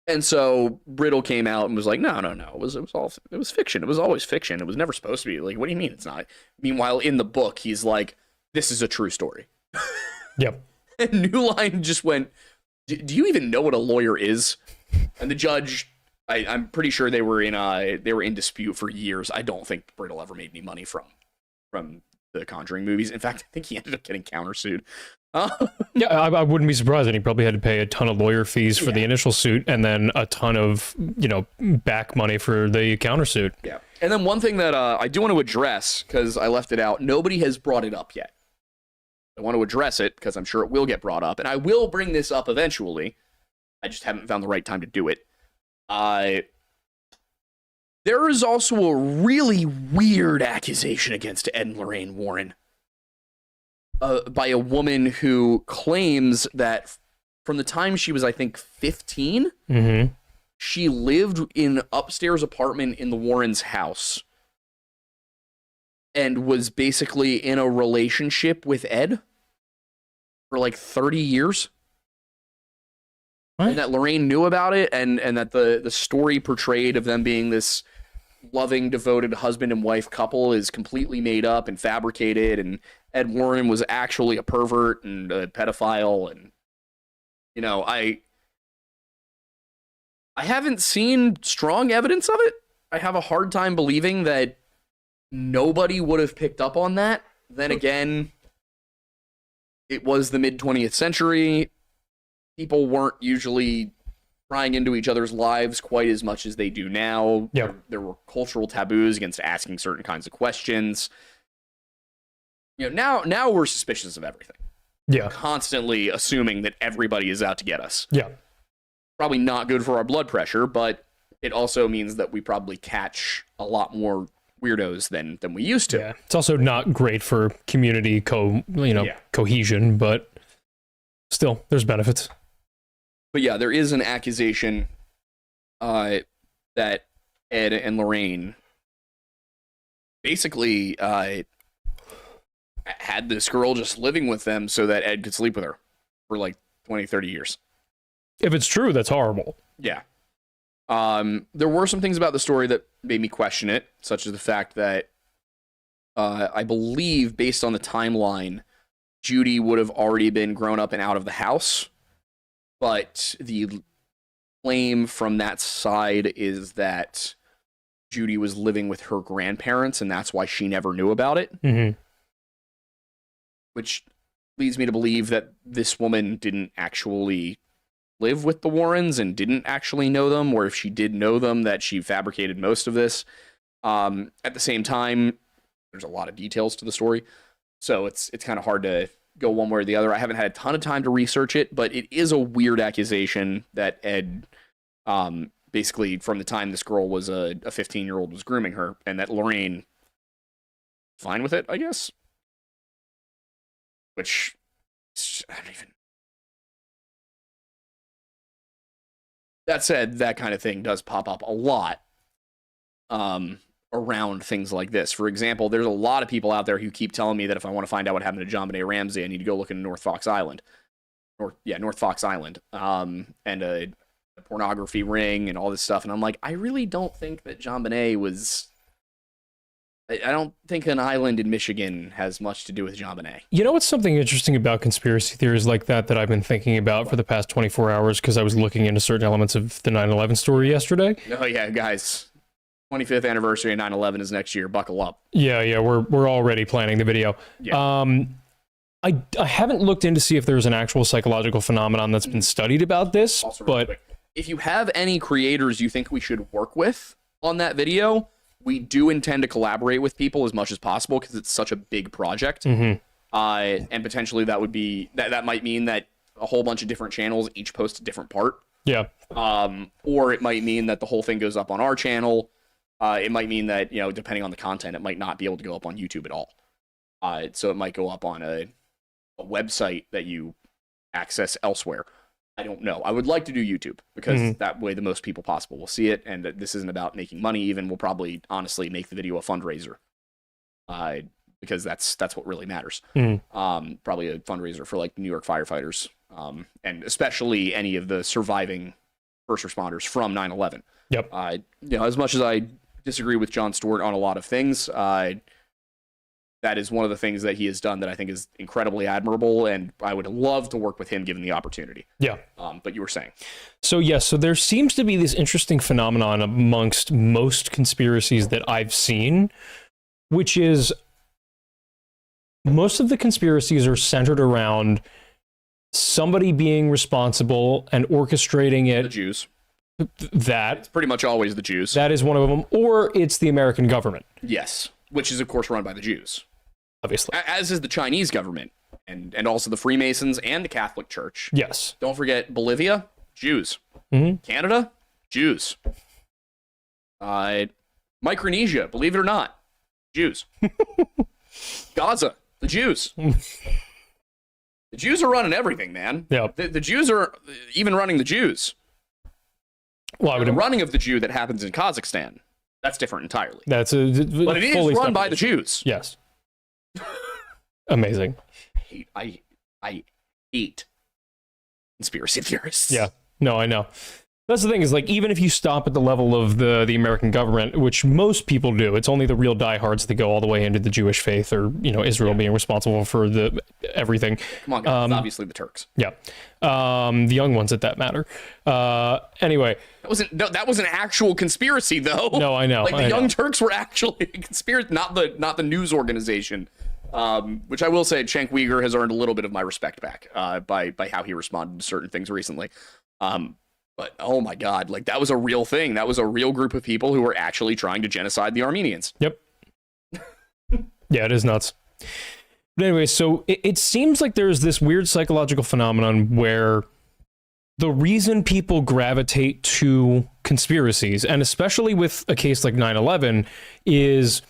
And so Brittle came out and was like, no, it was fiction. It was always fiction. It was never supposed to be. Like, what do you mean it's not? Meanwhile, in the book, he's like, this is a true story. Yep. And New Line just went, do you even know what a lawyer is? And the judge, I'm pretty sure they were in dispute for years. I don't think Brittle ever made any money from the Conjuring movies. In fact, I think he ended up getting countersued. Yeah, I wouldn't be surprised. And he probably had to pay a ton of lawyer fees for the initial suit, and then a ton of back money for the countersuit. Yeah, and then one thing that I do want to address, because I left it out, nobody has brought it up yet. I want to address it because I'm sure it will get brought up, and I will bring this up eventually. I just haven't found the right time to do it. There is also a really weird accusation against Ed and Lorraine Warren by a woman who claims that from the time she was, I think, 15, she lived in an upstairs apartment in the Warrens' house and was basically in a relationship with Ed for like 30 years. What? And that Lorraine knew about it, and that the story portrayed of them being this loving, devoted husband and wife couple is completely made up and fabricated, and Ed Warren was actually a pervert and a pedophile, and I haven't seen strong evidence of it. I have a hard time believing that nobody would have picked up on that. Then again, it was the mid-20th century. People weren't usually prying into each other's lives quite as much as they do now. Yep. There were cultural taboos against asking certain kinds of questions. Now we're suspicious of everything. Yeah. Constantly assuming that everybody is out to get us. Yeah. Probably not good for our blood pressure, but it also means that we probably catch a lot more weirdos than we used to. Yeah. It's also not great for community cohesion, but still, there's benefits. But yeah, there is an accusation that Ed and Lorraine basically had this girl just living with them so that Ed could sleep with her for like 20, 30 years. If it's true, that's horrible. Yeah. There were some things about the story that made me question it, such as the fact that I believe, based on the timeline, Judy would have already been grown up and out of the house. But the claim from that side is that Judy was living with her grandparents, and that's why she never knew about it. Which leads me to believe that this woman didn't actually live with the Warrens and didn't actually know them, or if she did know them, that she fabricated most of this. At the same time, there's a lot of details to the story, so it's kind of hard to go one way or the other. I haven't had a ton of time to research it, but it is a weird accusation that Ed, basically from the time this girl was a 15-year-old, was grooming her, and that Lorraine fine with it, I guess. Which, I don't even... That said, that kind of thing does pop up a lot around things like this. For example, there's a lot of people out there who keep telling me that if I want to find out what happened to John Benet Ramsey, I need to go look into North Fox Island. North Fox Island. And a pornography ring and all this stuff. And I'm like, I really don't think that John Benet was... I don't think an island in Michigan has much to do with John Benet. You know what's something interesting about conspiracy theories like that I've been thinking about for the past 24 hours because I was looking into certain elements of the 9/11 story yesterday? Oh yeah, guys. 25th anniversary of 9/11 is next year. Buckle up. Yeah, we're already planning the video. Yeah. I haven't looked in to see if there's an actual psychological phenomenon that's been studied about this, Also, but if you have any creators you think we should work with on that video, we do intend to collaborate with people as much as possible because it's such a big project. And potentially that would be that might mean that a whole bunch of different channels each post a different part. Yeah. Or it might mean that the whole thing goes up on our channel. It might mean that, depending on the content, it might not be able to go up on YouTube at all. So it might go up on a website that you access elsewhere. I don't know. I would like to do YouTube because that way the most people possible will see it, and that this isn't about making money. Even we'll probably honestly make the video a fundraiser, because that's what really matters. Probably a fundraiser for like New York firefighters, and especially any of the surviving first responders from 9/11. Yep. As much as I disagree with Jon Stewart on a lot of things, that is one of the things that he has done that I think is incredibly admirable, and I would love to work with him given the opportunity. Yeah. But you were saying. So there seems to be this interesting phenomenon amongst most conspiracies that I've seen, which is most of the conspiracies are centered around somebody being responsible and orchestrating it. The Jews. It's pretty much always the Jews. That is one of them, or it's the American government. Yes, which is of course run by the Jews. Obviously. As is the Chinese government, and also the Freemasons and the Catholic Church. Yes. Don't forget Bolivia, Jews. Canada, Jews. Micronesia, believe it or not, Jews. Gaza, the Jews. The Jews are running everything, man. Yeah. The Jews are even running the Jews. Well, the running of the Jew that happens in Kazakhstan, that's different entirely. But it is run by the Jews. Yes. Amazing. I hate conspiracy theorists. Yeah. No, I know. That's the thing is, like, even if you stop at the level of the American government, which most people do, it's only the real diehards that go all the way into the Jewish faith, or Israel being responsible for everything. Come on, guys. It's obviously the Turks. Yeah, the young ones at that matter. Anyway, that was an actual conspiracy, though. No, I know. Like the Young Turks were actually a conspiracy, not the news organization. Which I will say, Cenk Uygur has earned a little bit of my respect back by how he responded to certain things recently. But oh my God, like that was a real thing. That was a real group of people who were actually trying to genocide the Armenians. Yep. Yeah, it is nuts. But anyway, so it seems like there's this weird psychological phenomenon where the reason people gravitate to conspiracies, and especially with a case like 9/11, is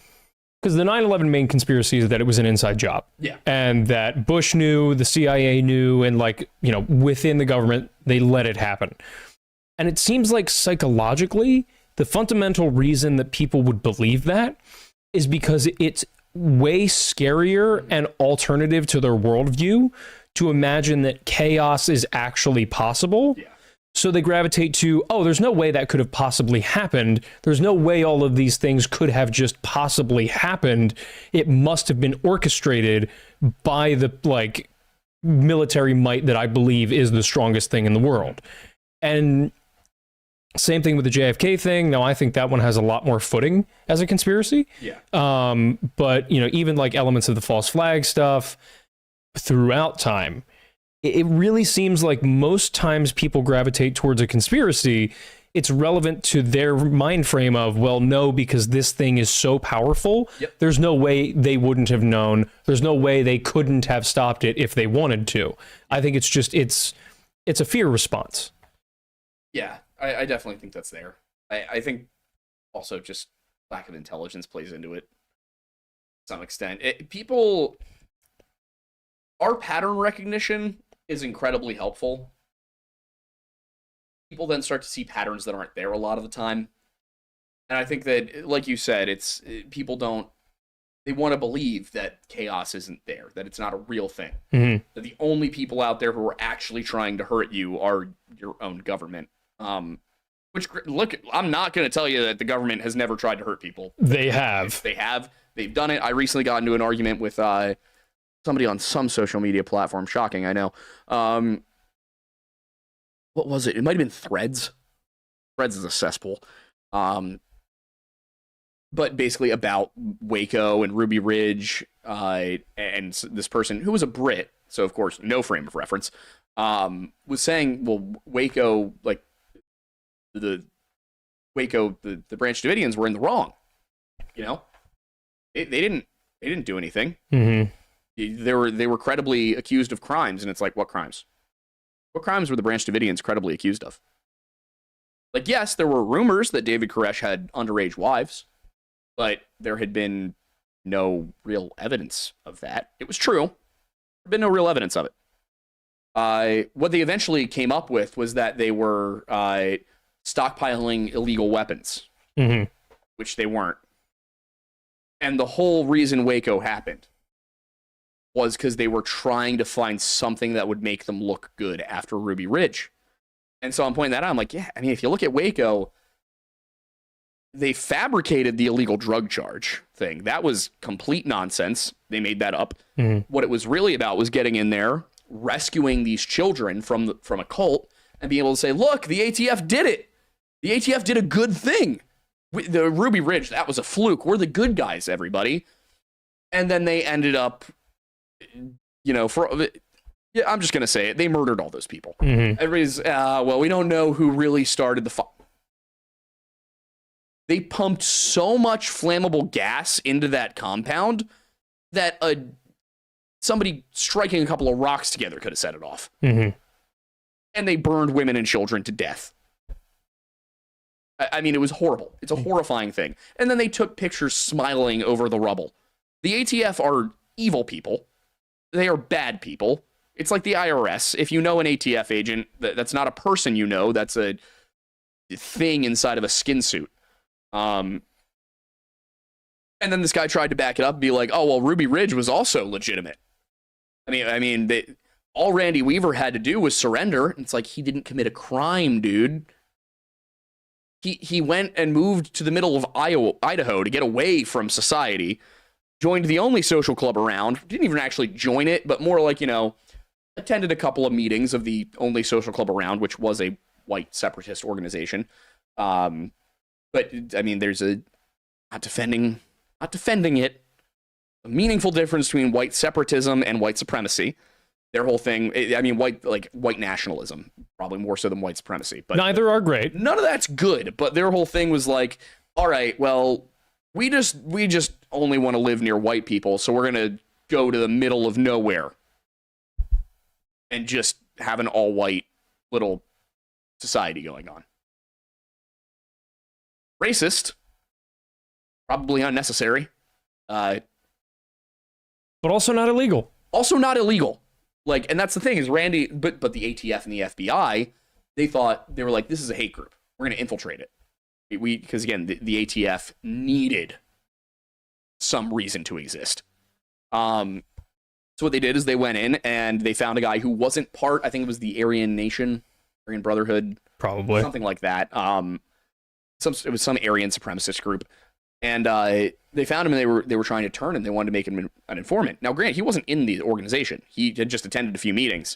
because the 9/11 main conspiracy is that it was an inside job. Yeah. And that Bush knew, the CIA knew, and within the government, they let it happen. And it seems like psychologically, the fundamental reason that people would believe that is because it's way scarier and alternative to their worldview to imagine that chaos is actually possible. Yeah. So they gravitate to, there's no way that could have possibly happened. There's no way all of these things could have just possibly happened. It must have been orchestrated by the military might that I believe is the strongest thing in the world. And same thing with the JFK thing. Now, I think that one has a lot more footing as a conspiracy. Yeah. But, even like elements of the false flag stuff throughout time, it really seems like most times people gravitate towards a conspiracy, it's relevant to their mind frame of, well, no, because this thing is so powerful, Yep. There's no way they wouldn't have known. There's no way they couldn't have stopped it if they wanted to. I think it's just, it's a fear response. Yeah, I definitely think that's there. I think also just lack of intelligence plays into it to some extent. Our pattern recognition is incredibly helpful. People then start to see patterns that aren't there a lot of the time. And I think that, like you said, people don't, they want to believe that chaos isn't there, that it's not a real thing. Mm-hmm. That the only people out there who are actually trying to hurt you are your own government. Which, look, I'm not going to tell you that the government has never tried to hurt people. They have. They have. They've done it. I recently got into an argument with somebody on some social media platform. Shocking, I know. What was it? It might have been Threads. Threads is a cesspool. But basically about Waco and Ruby Ridge, and this person who was a Brit, so of course no frame of reference, was saying, well, Waco, like the Branch Davidians were in the wrong. You know, they didn't do anything. Mm-hmm. They were credibly accused of crimes, and it's like, what crimes? What crimes were the Branch Davidians credibly accused of? Like, yes, there were rumors that David Koresh had underage wives, but there had been no real evidence of that. It was true. There had been no real evidence of it. What they eventually came up with was that they were stockpiling illegal weapons, Mm-hmm. which they weren't. And the whole reason Waco happened was because they were trying to find something that would make them look good after Ruby Ridge. And so I'm pointing that out. I'm like, yeah, I mean, if you look at Waco, they fabricated the illegal drug charge thing. That was complete nonsense. They made that up. Mm-hmm. What it was really about was getting in there, rescuing these children from a cult, and being able to say, look, the ATF did it. The ATF did a good thing. The Ruby Ridge, that was a fluke. We're the good guys, everybody. And then they ended up, I'm just going to say it. They murdered all those people. Mm-hmm. Everybody's, well, we don't know who really started the fire. They pumped so much flammable gas into that compound that somebody striking a couple of rocks together could have set it off. Mm-hmm. And they burned women and children to death. I mean, it was horrible. It's a horrifying thing. And then they took pictures smiling over the rubble. The ATF are evil people. They are bad people. It's like the IRS. If you know an ATF agent, that's not a person you know. That's a thing inside of a skin suit. And then this guy tried to back it up and be like, oh, well, Ruby Ridge was also legitimate. I mean, all Randy Weaver had to do was surrender. It's like, he didn't commit a crime, dude. He went and moved to the middle of Idaho to get away from society, joined the only social club around, didn't even actually join it, but more like, attended a couple of meetings of the only social club around, which was a white separatist organization. But I mean, there's not defending it, a meaningful difference between white separatism and white supremacy. Their whole thing, I mean, white nationalism, probably more so than white supremacy. But neither are great. None of that's good. But their whole thing was like, all right, well, we just only want to live near white people, so we're gonna go to the middle of nowhere and just have an all-white little society going on. Racist, probably unnecessary, but also not illegal. Also not illegal. Like, and that's the thing is Randy, but the ATF and the FBI, they were like, this is a hate group. We're going to infiltrate it. Because again, the ATF needed some reason to exist. So what they did is they went in and they found a guy who wasn't part, I think it was the Aryan Nation, Aryan Brotherhood. Probably. Something like that. It was some Aryan supremacist group. And they found him and they were trying to turn him. They wanted to make him an informant. Now, granted, he wasn't in the organization. He had just attended a few meetings.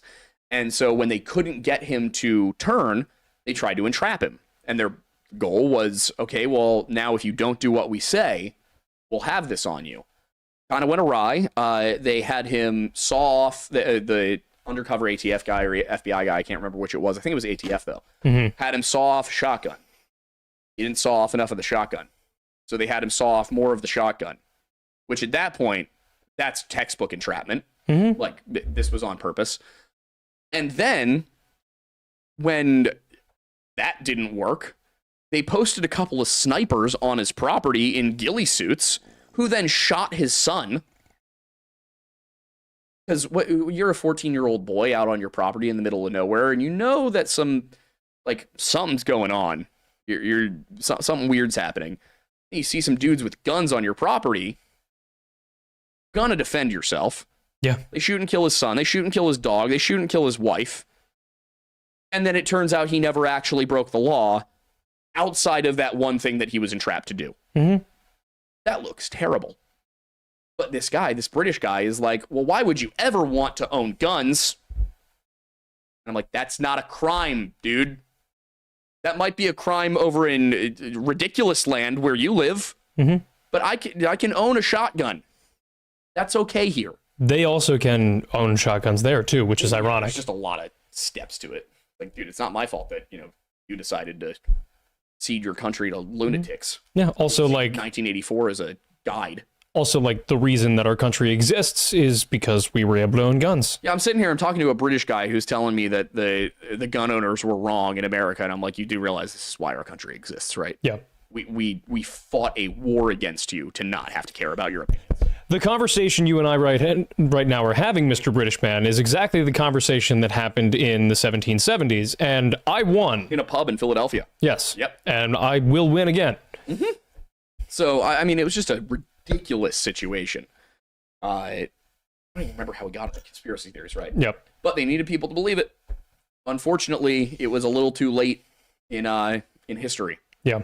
And so when they couldn't get him to turn, they tried to entrap him. And their goal was, okay, well, now if you don't do what we say, we'll have this on you. Kind of went awry. They had him saw off the undercover ATF guy or FBI guy. I can't remember which it was. I think it was ATF, though. Mm-hmm. Had him saw off a shotgun. He didn't saw off enough of the shotgun. So they had him saw off more of the shotgun, which at that point, that's textbook entrapment. Mm-hmm. Like, this was on purpose. And then, when that didn't work, they posted a couple of snipers on his property in ghillie suits, who then shot his son. Because you're a 14-year-old boy out on your property in the middle of nowhere, and you know that something's going on. Something weird's happening. You see some dudes with guns on your property, gonna defend yourself. Yeah. They shoot and kill his son. They shoot and kill his dog. They shoot and kill his wife. And then it turns out he never actually broke the law outside of that one thing that he was entrapped to do. Mm-hmm. That looks terrible. But this guy, this British guy, is like, well, why would you ever want to own guns? And I'm like, that's not a crime, dude. That might be a crime over in ridiculous land where you live, but I can own a shotgun. That's okay here. They also can own shotguns there too, which is ironic. There's just a lot of steps to it. Like, dude, it's not my fault that, you decided to cede your country to lunatics. Yeah, also like 1984 is a guide. Also, like, the reason that our country exists is because we were able to own guns. Yeah, I'm sitting here, I'm talking to a British guy who's telling me that the gun owners were wrong in America, and I'm like, you do realize this is why our country exists, right? Yeah. We fought a war against you to not have to care about your opinions. The conversation you and I right now are having, Mr. British Man, is exactly the conversation that happened in the 1770s, and I won. In a pub in Philadelphia. Yes. Yep. And I will win again. Mm-hmm. So, I mean, it was just a ridiculous situation. I don't even remember how we got the conspiracy theories right. Yep. But they needed people to believe it. Unfortunately, it was a little too late in history. Yeah.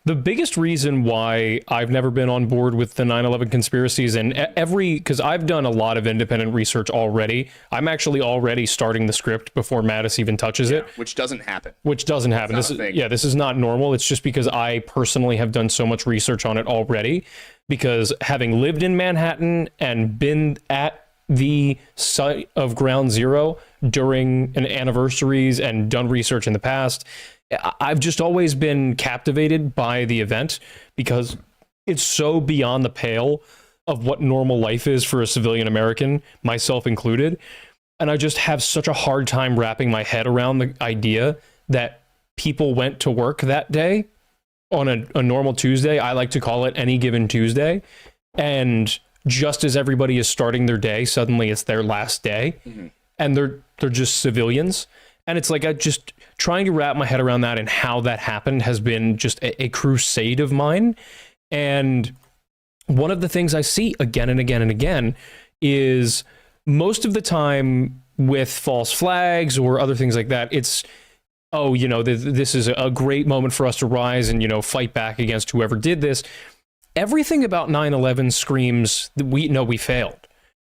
The biggest reason why I've never been on board with the 9/11 conspiracies, and because I've done a lot of independent research already, I'm actually already starting the script before Mattis even touches it. Which doesn't happen. This is not normal. It's just because I personally have done so much research on it already, because having lived in Manhattan and been at the site of Ground Zero during an anniversaries and done research in the past, I've just always been captivated by the event because it's so beyond the pale of what normal life is for a civilian American, myself included. And I just have such a hard time wrapping my head around the idea that people went to work that day on a normal Tuesday. I like to call it any given Tuesday. And just as everybody is starting their day, suddenly it's their last day. Mm-hmm. And they're just civilians. And it's like, I just trying to wrap my head around that and how that happened has been just a crusade of mine. And one of the things I see again and again and again is most of the time with false flags or other things like that, it's, this is a great moment for us to rise and, fight back against whoever did this. Everything about 9/11 screams that we failed.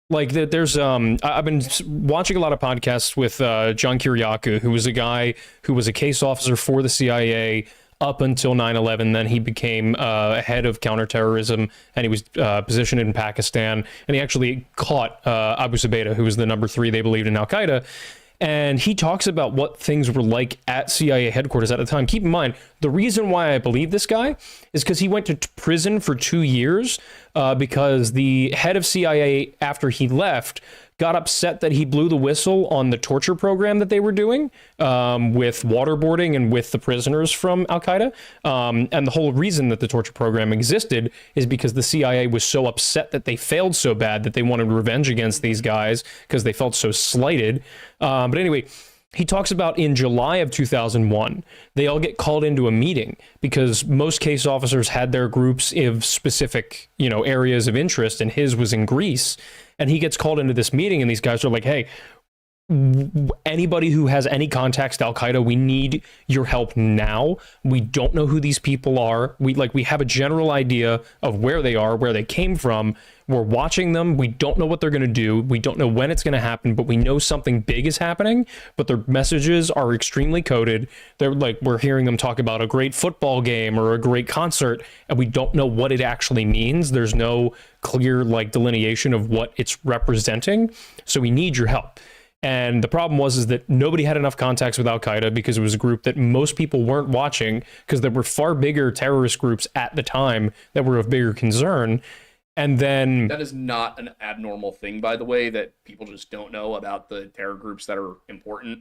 Like there's I've been watching a lot of podcasts with John Kiriakou, who was a guy who was a case officer for the CIA up until 9/11. Then he became head of counterterrorism, and he was positioned in Pakistan. And he actually caught Abu Zubaydah, who was the number 3 they believed in Al Qaeda. And he talks about what things were like at CIA headquarters at the time. Keep in mind, the reason why I believe this guy is because he went to prison for 2 years because the head of CIA, after he left, got upset that he blew the whistle on the torture program that they were doing with waterboarding and with the prisoners from Al Qaeda. And the whole reason that the torture program existed is because the CIA was so upset that they failed so bad that they wanted revenge against these guys because they felt so slighted. But anyway, he talks about in July of 2001, they all get called into a meeting because most case officers had their groups of specific, areas of interest, and his was in Greece. And he gets called into this meeting, and these guys are like, hey, anybody who has any contacts to Al Qaeda, we need your help now. We don't know who these people are. We have a general idea of where they are, where they came from. We're watching them. We don't know what they're going to do. We don't know when it's going to happen, but we know something big is happening. But their messages are extremely coded. They're like, we're hearing them talk about a great football game or a great concert, and we don't know what it actually means. There's no clear delineation of what it's representing. So we need your help. And the problem was that nobody had enough contacts with Al Qaeda because it was a group that most people weren't watching because there were far bigger terrorist groups at the time that were of bigger concern. And then that is not an abnormal thing, by the way, that people just don't know about the terror groups that are important.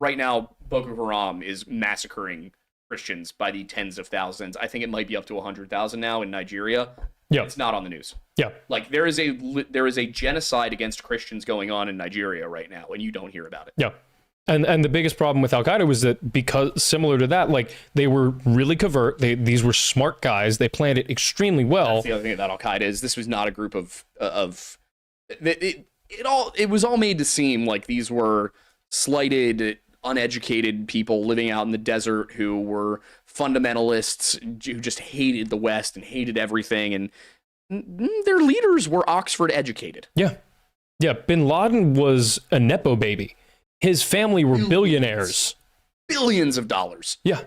Right now, Boko Haram is massacring Christians by the tens of thousands. I think it might be up to 100,000 now in Nigeria. Yeah, it's not on the news. Yeah, there is a genocide against Christians going on in Nigeria right now, and you don't hear about it. Yeah, And the biggest problem with Al Qaeda was that, because similar to that, like, they were really covert. These were smart guys. They planned it extremely well. That's the other thing about Al Qaeda is this was not a group of it was all made to seem like these were slighted, uneducated people living out in the desert who were fundamentalists who just hated the West and hated everything, and their leaders were Oxford educated. Yeah. Bin Laden was a nepo baby. His family were billionaires. Billions of dollars. Yeah.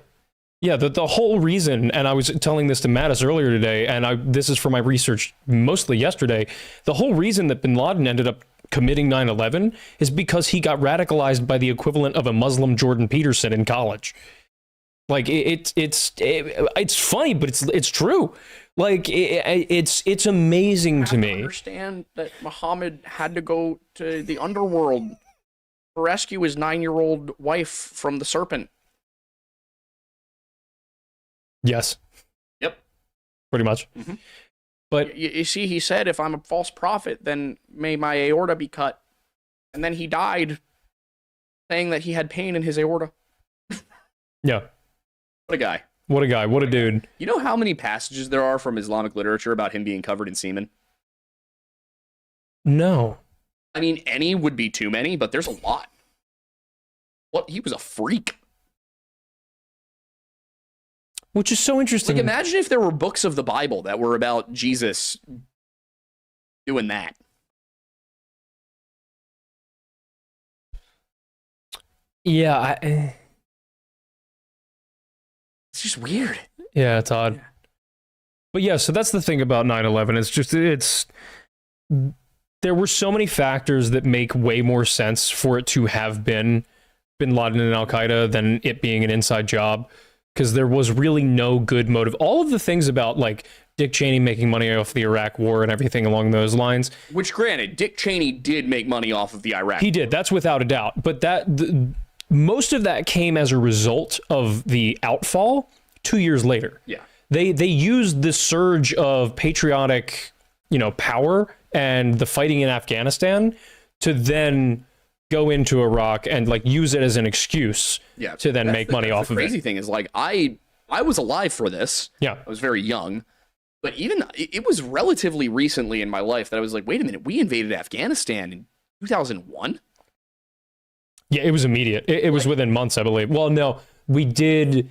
The whole reason, and I was telling this to Mattis earlier today, and this is for my research mostly yesterday, the whole reason that Bin Laden ended up committing 9/11 is because he got radicalized by the equivalent of a Muslim Jordan Peterson in college. Like, it's funny, but it's true. Like, it's amazing to me. I understand that Muhammad had to go to the underworld to rescue his 9-year-old wife from the serpent. Yes. Yep. Pretty much. Mm-hmm. But you see, he said, if I'm a false prophet, then may my aorta be cut. And then he died saying that he had pain in his aorta. Yeah. What a guy. What a guy. What a dude. You know how many passages there are from Islamic literature about him being covered in semen? No. I mean, any would be too many, but there's a lot. What? He was a freak. Which is so interesting. Like, imagine if there were books of the Bible that were about Jesus doing that. Yeah. It's just weird. Yeah, it's odd. Yeah. But yeah, so that's the thing about 9/11. There were so many factors that make way more sense for it to have been Bin Laden and Al Qaeda than it being an inside job, because there was really no good motive. All of the things about, like, Dick Cheney making money off the Iraq War and everything along those lines. Which, granted, Dick Cheney did make money off of the Iraq. He did. That's without a doubt. But most of that came as a result of the outfall 2 years later. Yeah. They used the surge of patriotic, power and the fighting in Afghanistan to then go into Iraq and, like, use it as an excuse to then make money off of it. The crazy thing is, like, I was alive for this. Yeah. I was very young. But even it was relatively recently in my life that I was like, wait a minute, we invaded Afghanistan in 2001? Yeah, it was immediate. It was within months, I believe. Well, no, we did.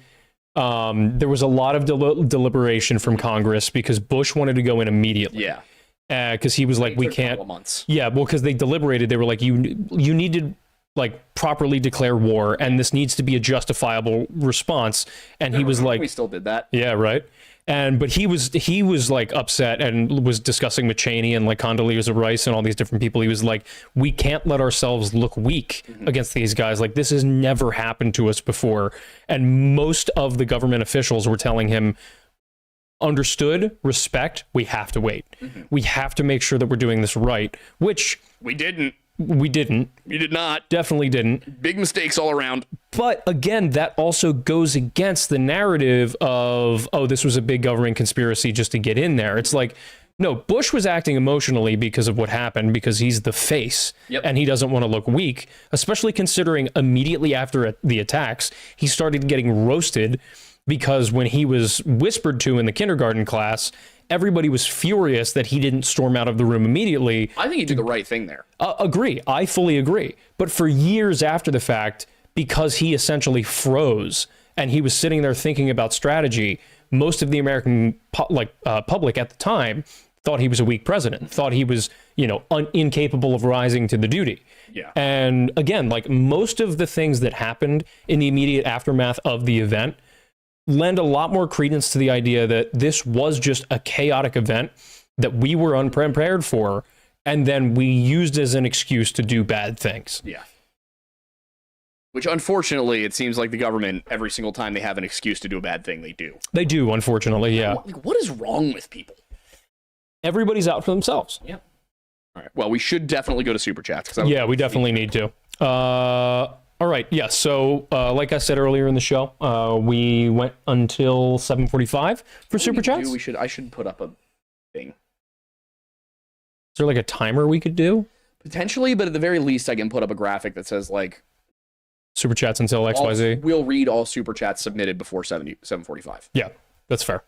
There was a lot of deliberation from Congress because Bush wanted to go in immediately. Yeah. Because he was like, we can't. A couple months. Yeah, well, because they deliberated. They were like, you need to, like, properly declare war, and this needs to be a justifiable response. And he was like, we still did that. Yeah, right. But he was like upset and was discussing with Cheney and, like, Condoleezza Rice and all these different people. He was like, we can't let ourselves look weak against these guys. Like, this has never happened to us before. And most of the government officials were telling him, understood, respect, we have to wait. We have to make sure that we're doing this right, which we didn't. We didn't. You did not. Definitely didn't. Big mistakes all around. But again, that also goes against the narrative of, oh, this was a big government conspiracy just to get in there. It's like, no, Bush was acting emotionally because of what happened, because he's the face and he doesn't want to look weak, especially considering immediately after the attacks, he started getting roasted because when he was whispered to in the kindergarten class, everybody was furious that he didn't storm out of the room immediately. I think he did the right thing there. Agree. I fully agree. But for years after the fact, because he essentially froze and he was sitting there thinking about strategy, most of the American public at the time thought he was a weak president, thought he was, incapable of rising to the duty. Yeah. And again, like, most of the things that happened in the immediate aftermath of the event lend a lot more credence to the idea that this was just a chaotic event that we were unprepared for, and then we used as an excuse to do bad things. Yeah. Which, unfortunately, it seems like the government, every single time they have an excuse to do a bad thing, they do. They do, unfortunately, yeah. Like, what is wrong with people? Everybody's out for themselves. Yeah. All right. Well, we should definitely go to Super Chats. Yeah, we definitely need to. All right. Yeah. So, like I said earlier in the show, we went until 7:45 for Super Chats. I should put up a thing. Is there, like, a timer we could do? Potentially, but at the very least, I can put up a graphic that says, like, super chats until XYZ. We'll read all super chats submitted before 7:45. Yeah, that's fair.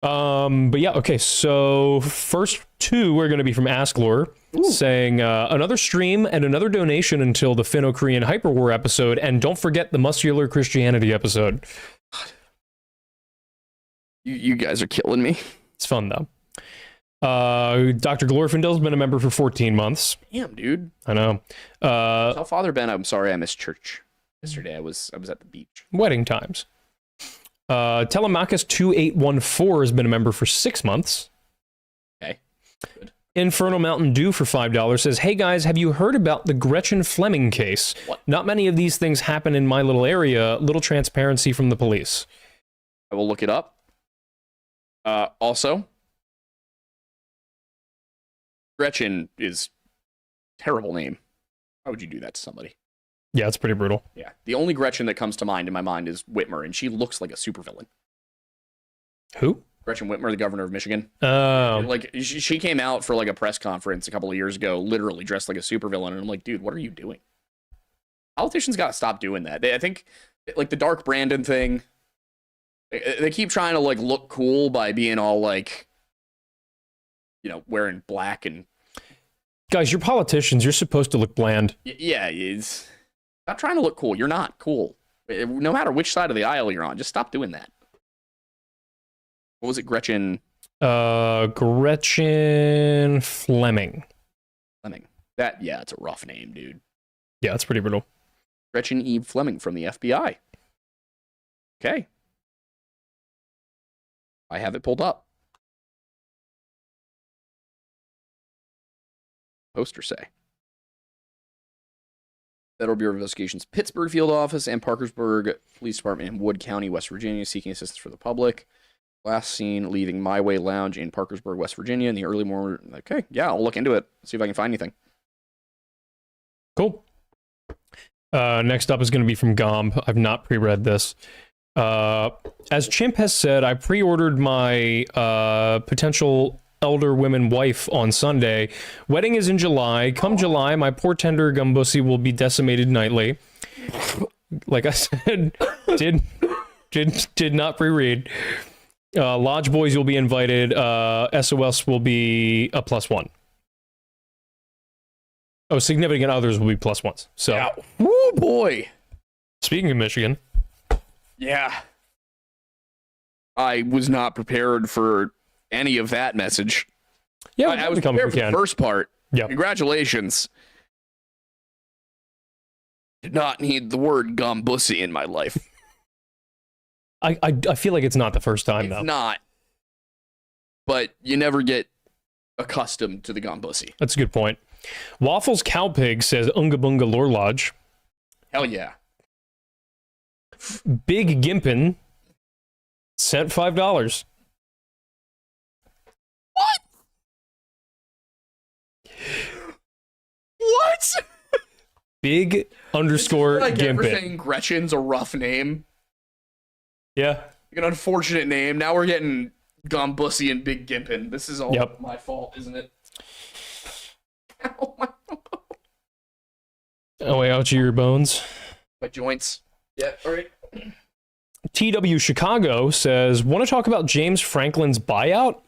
But yeah, okay, so first two are going to be from Asklor, saying another stream and another donation until the Finno-Korean Hyperwar episode, and don't forget the Muscular Christianity episode. You guys are killing me. It's fun, though. Dr. Glorfindel's been a member for 14 months. Damn, dude. I know. Tell Father Ben I'm sorry I missed church yesterday. I was at the beach. Wedding times. Telemachus 2814 has been a member for 6 months. Okay. Good. Inferno Mountain Dew for $5 says, hey guys, have you heard about the Gretchen Fleming case? What? Not many of these things happen in my little area. Little transparency from the police. I will look it up. Also, Gretchen is a terrible name. Why would you do that to somebody? Yeah, it's pretty brutal. Yeah. The only Gretchen that comes to mind in my mind is Whitmer, and she looks like a supervillain. Who? Gretchen Whitmer, the governor of Michigan. Oh. Like, she came out for like a press conference a couple of years ago, literally dressed like a supervillain, and I'm like, dude, what are you doing? Politicians got to stop doing that. I think, like, the Dark Brandon thing, they keep trying to, like, look cool by being all, like, you know, wearing black and... Guys, you're politicians. You're supposed to look bland. Yeah, it's... Stop trying to look cool. You're not cool. No matter which side of the aisle you're on, just stop doing that. What was it, Gretchen? Gretchen Fleming. Fleming. Yeah, it's a rough name, dude. Yeah, it's pretty brutal. Gretchen Eve Fleming from the FBI. Okay. I have it pulled up. Poster say. Federal Bureau of Investigation's Pittsburgh field office and Parkersburg Police Department in Wood County, West Virginia, seeking assistance for the public. Last seen leaving My Way Lounge in Parkersburg, West Virginia in the early morning. Okay, yeah, I'll look into it. See if I can find anything. Cool. Next up is going to be from Gomb. I've not pre-read this. As Chimp has said, I pre-ordered my potential elder women wife on Sunday. Wedding is in July. Come July, my poor tender gumbussy will be decimated nightly. Like I said, did not pre-read. Lodge boys, you'll be invited. SOS will be a +1. Oh, significant others will be +1s. So, yeah. Woo, boy. Speaking of Michigan. Yeah. I was not prepared for any of that message. Yeah, I was prepared for the first part. Yeah. Congratulations. Did not need the word gumbussy in my life. I feel like it's not the first time, though. It's not. But you never get accustomed to the gumbussy. That's a good point. Waffles Cowpig says Unga Bunga Lore Lodge. Hell yeah. Big Gimpin sent $5. What? Big underscore like Gimpin. Saying Gretchen's a rough name. Yeah. Like an unfortunate name. Now we're getting Gumbussy and Big Gimpin. This is all my fault, isn't it? Ow, my... Oh, wait, ouch, your bones. My joints. Yeah, all right. TW Chicago says, want to talk about James Franklin's buyout?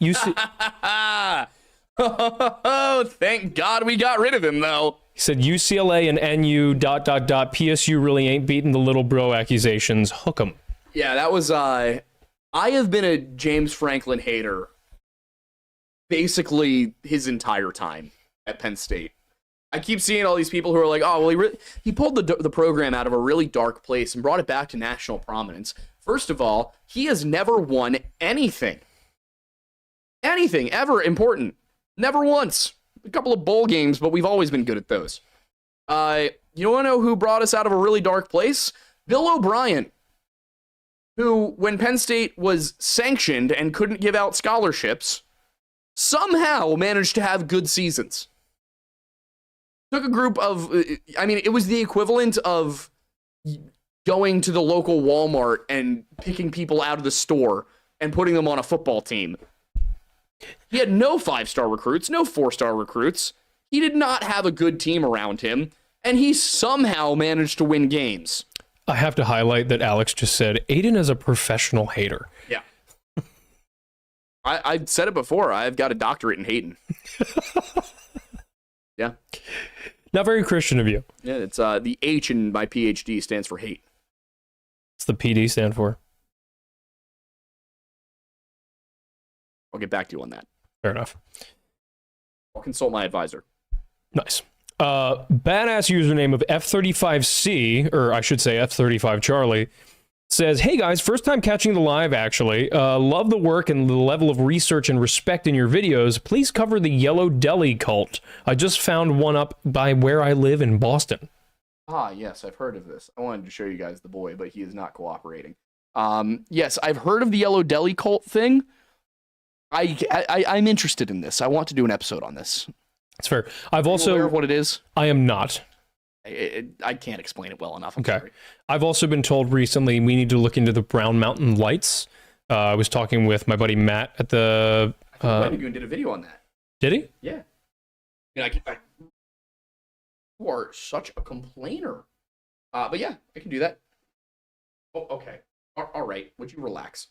Oh, thank God we got rid of him, though. He said UCLA and NU ... PSU really ain't beating the little bro accusations. Hook 'em. Yeah, that was, I have been a James Franklin hater basically his entire time at Penn State. I keep seeing all these people who are like, oh, well, he pulled the program out of a really dark place and brought it back to national prominence. First of all, he has never won anything. Anything ever important. Never once. A couple of bowl games, but we've always been good at those. You want to know who brought us out of a really dark place? Bill O'Brien, who, when Penn State was sanctioned and couldn't give out scholarships, somehow managed to have good seasons. Took a group of, it was the equivalent of going to the local Walmart and picking people out of the store and putting them on a football team. He had no 5-star recruits, no 4-star recruits. He did not have a good team around him. And he somehow managed to win games. I have to highlight that Alex just said Aiden is a professional hater. Yeah. I've said it before. I've got a doctorate in hating. Yeah. Not very Christian of you. Yeah, it's the H in my PhD stands for hate. What's the PD stand for? I'll get back to you on that. Fair enough. I'll consult my advisor. Nice. Badass username of F35C, or I should say F35 Charlie, says, "Hey guys, first time catching the live actually. Love the work and the level of research and respect in your videos. Please cover the Yellow Deli cult. I just found one up by where I live in Boston." Ah, yes, I've heard of this. I wanted to show you guys the boy, but he is not cooperating. Yes, I've heard of the Yellow Deli cult thing. I'm interested in this. I want to do an episode on this. It's fair. Are you aware of what it is? I am not. I can't explain it well enough. I'm Okay. sorry. I've also been told recently we need to look into the Brown Mountain Lights. I was talking with my buddy Matt at the... Wendigoon did a video on that. Did he? Yeah. You are such a complainer. But yeah, I can do that. Oh, okay. All right. Would you relax?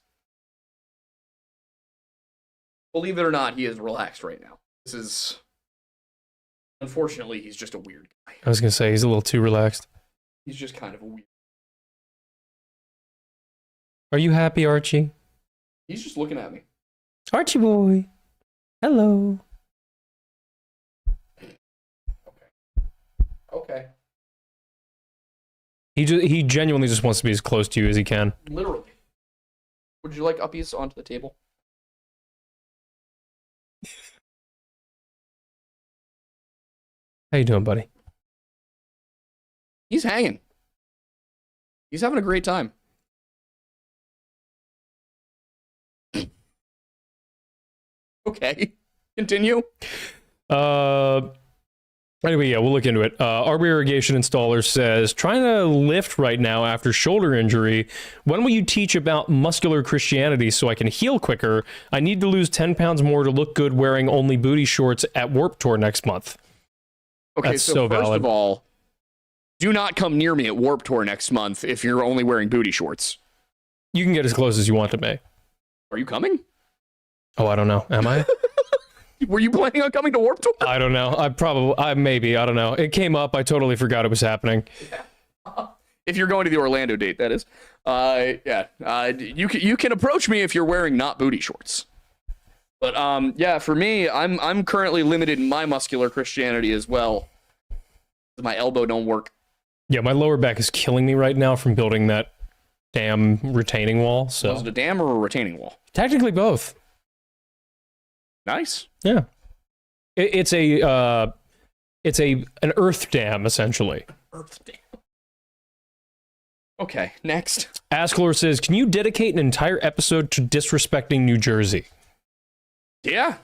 Believe it or not, he is relaxed right now. This is... Unfortunately, he's just a weird guy. I was going to say, he's a little too relaxed. He's just kind of a weird... Are you happy, Archie? He's just looking at me. Archie boy. Hello. Okay. He genuinely just wants to be as close to you as he can. Literally. Would you like uppies onto the table? How you doing, buddy? He's hanging. He's having a great time. Okay. Continue. Anyway, yeah, we'll look into it. Arbor Irrigation Installer says, trying to lift right now after shoulder injury. When will you teach about muscular Christianity so I can heal quicker? I need to lose 10 pounds more to look good wearing only booty shorts at Warped Tour next month. Okay, That's so so first valid. of all, do not come near me at Warped Tour next month if you're only wearing booty shorts. You can get as close as you want to me. Are you coming? Oh, I don't know. Am I? Were you planning on coming to Warped Tour? I don't know. Maybe. I don't know. It came up. I totally forgot it was happening. If you're going to the Orlando date, that is. Yeah. You can approach me if you're wearing not booty shorts. But yeah, for me, I'm currently limited in my muscular Christianity as well. My elbow don't work. Yeah, my lower back is killing me right now from building that damn retaining wall. So Was it a dam or a retaining wall? technically both. Nice. Yeah, it's an earth dam essentially. Earth dam. Okay, next. Asklor says, "Can you dedicate an entire episode to disrespecting New Jersey?" Yeah,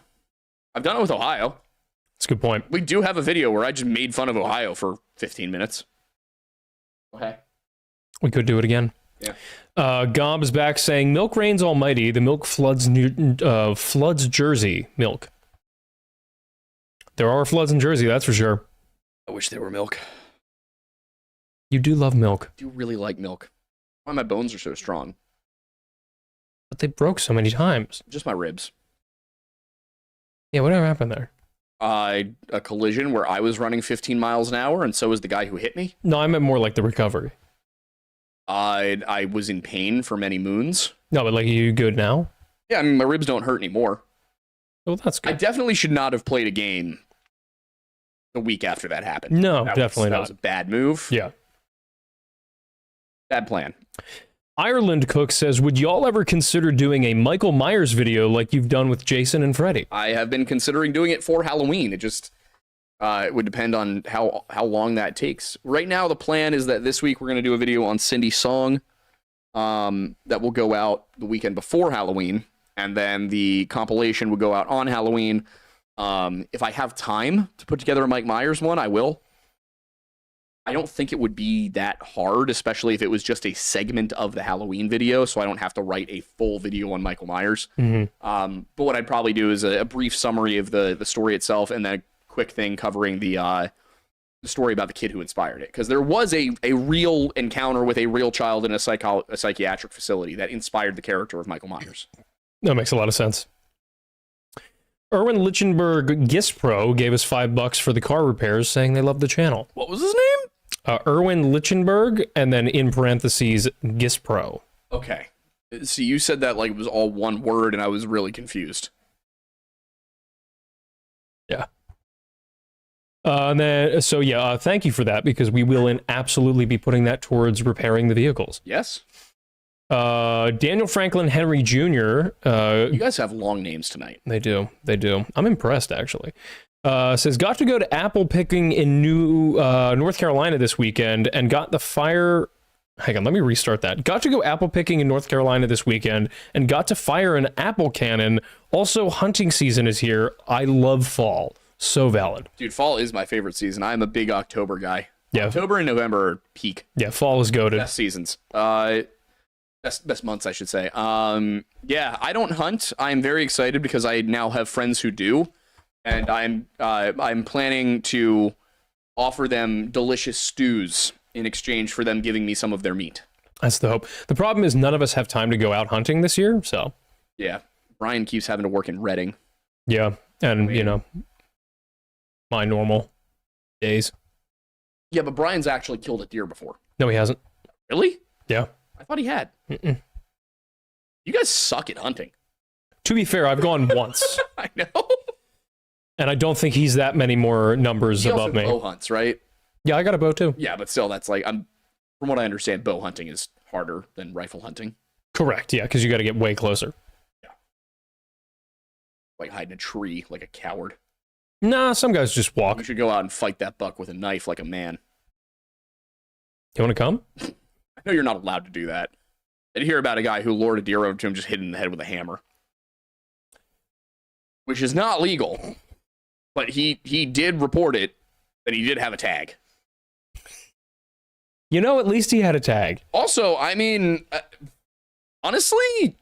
I've done it with Ohio. That's a good point. We do have a video where I just made fun of Ohio for 15 minutes. Okay. We could do it again. Yeah. Gob is back saying, "Milk reigns almighty. The milk floods floods Jersey. Milk. There are floods in Jersey, that's for sure. I wish they were milk. You do love milk, I do really like milk. Why my bones are so strong? but they broke so many times. Just my ribs. Yeah, whatever happened there? A collision where I was running 15 miles an hour, and so was the guy who hit me. No, I meant more like the recovery. I was in pain for many moons. No, but like, are you good now? Yeah, I mean, my ribs don't hurt anymore. Well, that's I good. definitely should not have played a game the week after that happened. No, That definitely That not. was a bad move. Yeah. Bad plan. Ireland Cook says, "Would y'all ever consider doing a Michael Myers video like you've done with Jason and Freddy?" I have been considering doing it for Halloween. It just it would depend on how long that takes. Right now, the plan is that this week we're going to do a video on Cindy's song that will go out the weekend before Halloween, and then the compilation will go out on Halloween. If I have time to put together a Mike Myers one, I will. I don't think it would be that hard, especially if it was just a segment of the Halloween video, so I don't have to write a full video on Michael Myers. Mm-hmm. But what I'd probably do is a brief summary of the story itself, and then a quick thing covering the the story about the kid who inspired it, because there was a real encounter with a real child in a psychiatric facility that inspired the character of Michael Myers. That makes a lot of sense. Erwin Lichtenberg Gispro gave us $5 for the car repairs, saying they love the channel. What was his name? Erwin Lichtenberg, and then in parentheses, Gispro. Okay. See, you said that like it was all one word, and I was really confused. Yeah. And then, so yeah, thank you for that, because we will absolutely be putting that towards repairing the vehicles. Yes. Daniel Franklin Henry Jr. You guys have long names tonight. They do. I'm impressed, actually. Says, got to go to apple picking in North Carolina this weekend and got the fire... Hang on, let me restart that. Got to go apple picking in North Carolina this weekend and got to fire an apple cannon. Also, hunting season is here. I love fall. So valid. Dude, fall is my favorite season. I'm a big October guy. Yeah. October and November are peak. Yeah, fall is goated. Best seasons. Best months, I should say. Yeah, I don't hunt. I'm very excited because I now have friends who do, and I'm planning to offer them delicious stews in exchange for them giving me some of their meat. That's the hope. The problem is none of us have time to go out hunting this year, so. Yeah, Brian keeps having to work in Reading. Yeah, and you know, my normal days. Yeah, but Brian's actually killed a deer before. No, he hasn't. Really? Yeah. I thought he had. Mm-mm. You guys suck at hunting. To be fair, I've gone once. I know. And I don't think he's that many more numbers He above also me. bow hunts, right? Yeah, I got a bow too. Yeah, but still, that's like, from what I understand, bow hunting is harder than rifle hunting. Correct, yeah, because you got to get way closer. Yeah. Like hide in a tree like a coward. Nah, some guys just walk. You should go out and fight that buck with a knife like a man. You want to come? I know you're not allowed to do that. I'd hear about a guy who lured a deer over to him, just hit it in the head with a hammer. Which is not legal. But he did report it, that he did have a tag. You know, at least he had a tag. Also, I mean, honestly,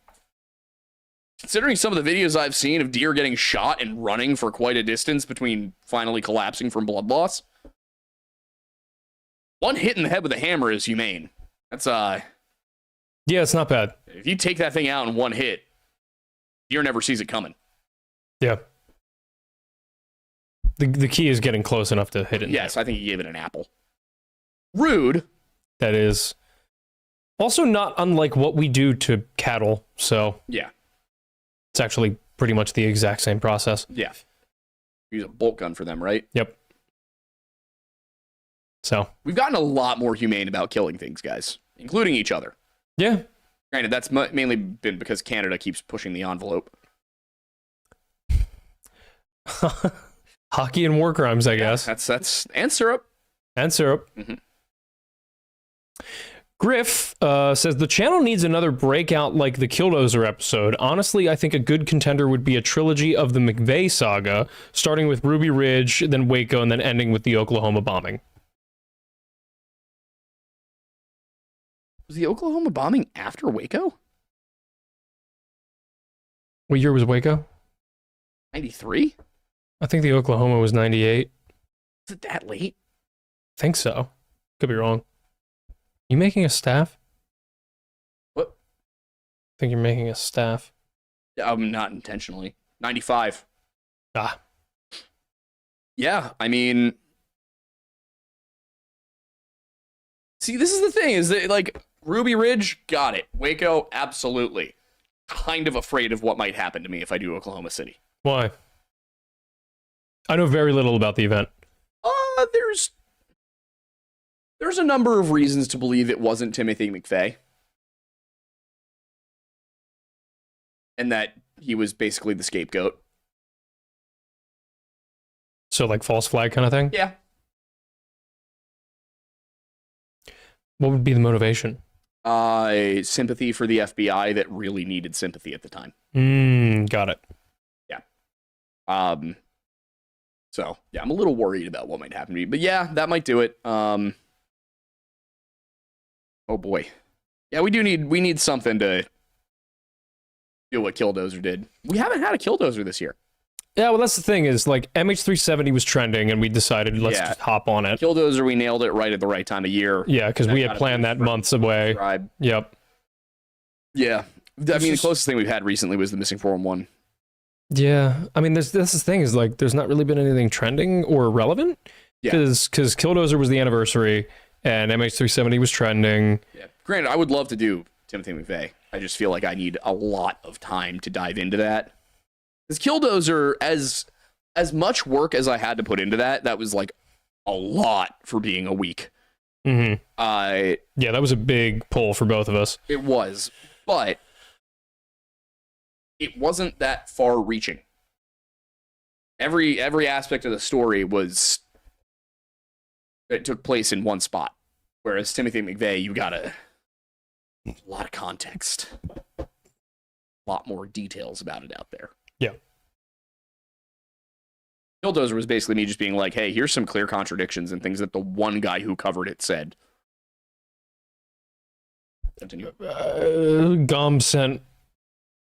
considering some of the videos I've seen of deer getting shot and running for quite a distance between finally collapsing from blood loss, one hit in the head with a hammer is humane. That's, yeah, it's not bad. if you take that thing out in one hit, deer never sees it coming. Yeah. The key is getting close enough to hit it. Yes, I think he gave it an apple. Rude. That is also not unlike what we do to cattle, so Yeah. it's actually pretty much the exact same process. Yeah. Use a bolt gun for them, right? Yep. So. We've gotten a lot more humane about killing things, guys, including each other. Yeah. Granted, that's mainly been because Canada keeps pushing the envelope. Hockey and war crimes, I guess. That's and syrup. And syrup. Mm-hmm. Griff says the channel needs another breakout like the Killdozer episode. Honestly, I think a good contender would be a trilogy of the McVeigh saga, starting with Ruby Ridge, then Waco, and then ending with the Oklahoma bombing. Was the Oklahoma bombing after Waco? What year was Waco? 93? I think the Oklahoma was 98. Is it that late? Think so. Could be wrong. You making a staff? What? I think you're making a staff. Not intentionally. 95. Ah. Yeah, I mean... See, this is the thing, is that, like, Ruby Ridge, got it. Waco, absolutely. Kind of afraid of what might happen to me if I do Oklahoma City. Why? I know very little about the event. There's a number of reasons to believe it wasn't Timothy McVeigh. And that he was basically the scapegoat. So, like, false flag kind of thing? Yeah. What would be the motivation? Sympathy for the FBI that really needed sympathy at the time. Got it. Yeah. So, yeah, I'm a little worried about what might happen to me. But yeah, that might do it. Oh boy. Yeah, we need something to do what Killdozer did. We haven't had a Killdozer this year. Yeah, well, that's the thing is like MH370 was trending, and we decided let's Yeah. just hop on it. Killdozer, we nailed it right at the right time of year. Yeah, because That we had gotta planned be that for months away. Tribe. Yep. Yeah. I mean, the closest thing we've had recently was the Missing 411. Yeah, I mean, that's the thing is like there's not really been anything trending or relevant. Yeah. Because Killdozer was the anniversary and MH370 was trending. Yeah. Granted, I would love to do Timothy McVeigh. I just feel like I need a lot of time to dive into that. Because Killdozer, as much work as I had to put into that was like a lot for being a week. Mm-hmm. Yeah, that was a big pull for both of us. It was, but it wasn't that far reaching. Every aspect of the story it took place in one spot. Whereas Timothy McVeigh, you got a lot of context. A lot more details about it out there. Yeah. Killdozer was basically me just being like, hey, here's some clear contradictions and things that the one guy who covered it said. Continue. Gom sent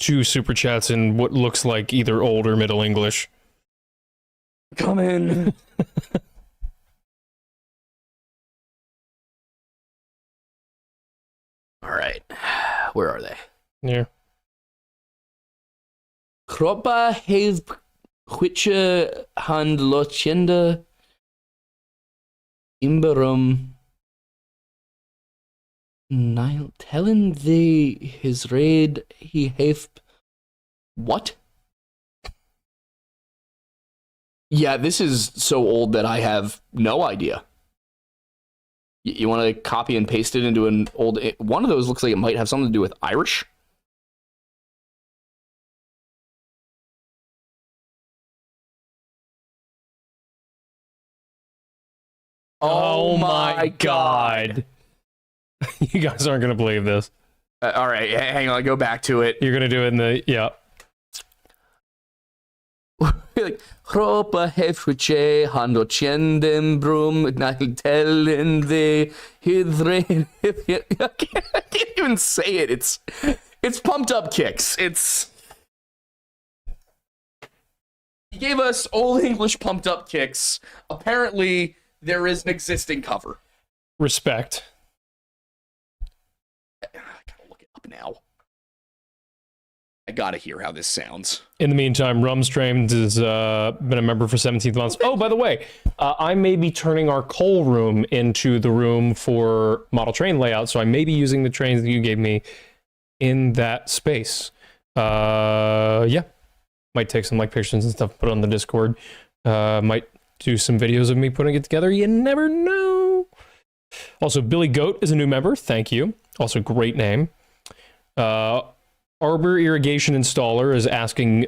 2 super chats in what looks like either old or middle English. Come in. All right. Where are they? Yeah. Kroppa heeft Witcher hand lochende imberum Nile telling the his raid he heeft what? Yeah, this is so old that I have no idea. You want to copy and paste it into an old... One of those looks like it might have something to do with Irish. Oh my god. You guys aren't going to believe this. All right, hang on, go back to it. You're going to do it in the... Yeah. Like, Hropa hefruche hando chendem brum nagtellen the hydre. I can't even say it. It's pumped up kicks. He gave us old English pumped up kicks. Apparently, there is an existing cover. Respect. I gotta look it up now. I gotta hear how this sounds. In the meantime, Rumstrained has been a member for 17 months. Oh, by the way, I may be turning our coal room into the room for model train layout, so I may be using the trains that you gave me in that space. Yeah. Might take some like pictures and stuff, put it on the Discord. Might do some videos of me putting it together. You never know. Also, Billy Goat is a new member. Thank you. Also, great name. Arbor Irrigation Installer is asking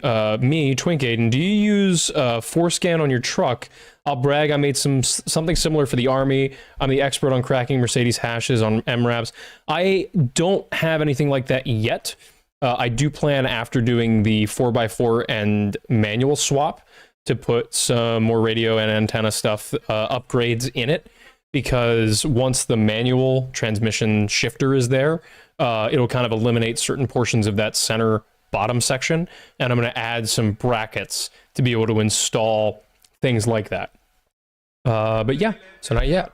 me, Twink Aiden, do you use Forescan on your truck? I'll brag, I made something similar for the Army. I'm the expert on cracking Mercedes hashes on MRAPs. I don't have anything like that yet. I do plan after doing the 4x4 and manual swap to put some more radio and antenna stuff, upgrades in it, because once the manual transmission shifter is there, it'll kind of eliminate certain portions of that center bottom section, and I'm going to add some brackets to be able to install things like that. But yeah, so not yet.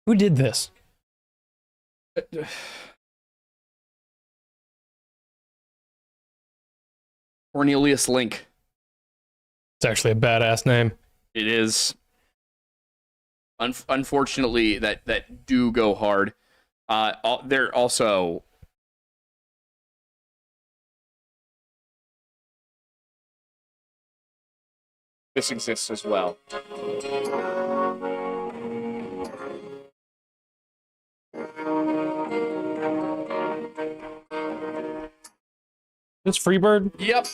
Who did this? Cornelius Link. It's actually a badass name. It is. Unfortunately, that do go hard. They're also... This exists as well. It's Freebird? Yep.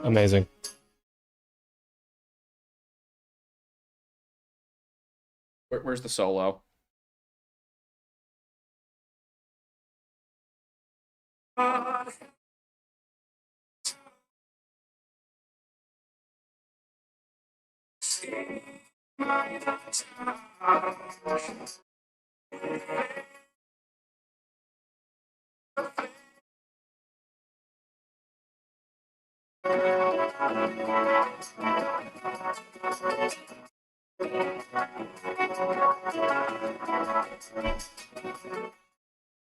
Amazing. Where's the solo?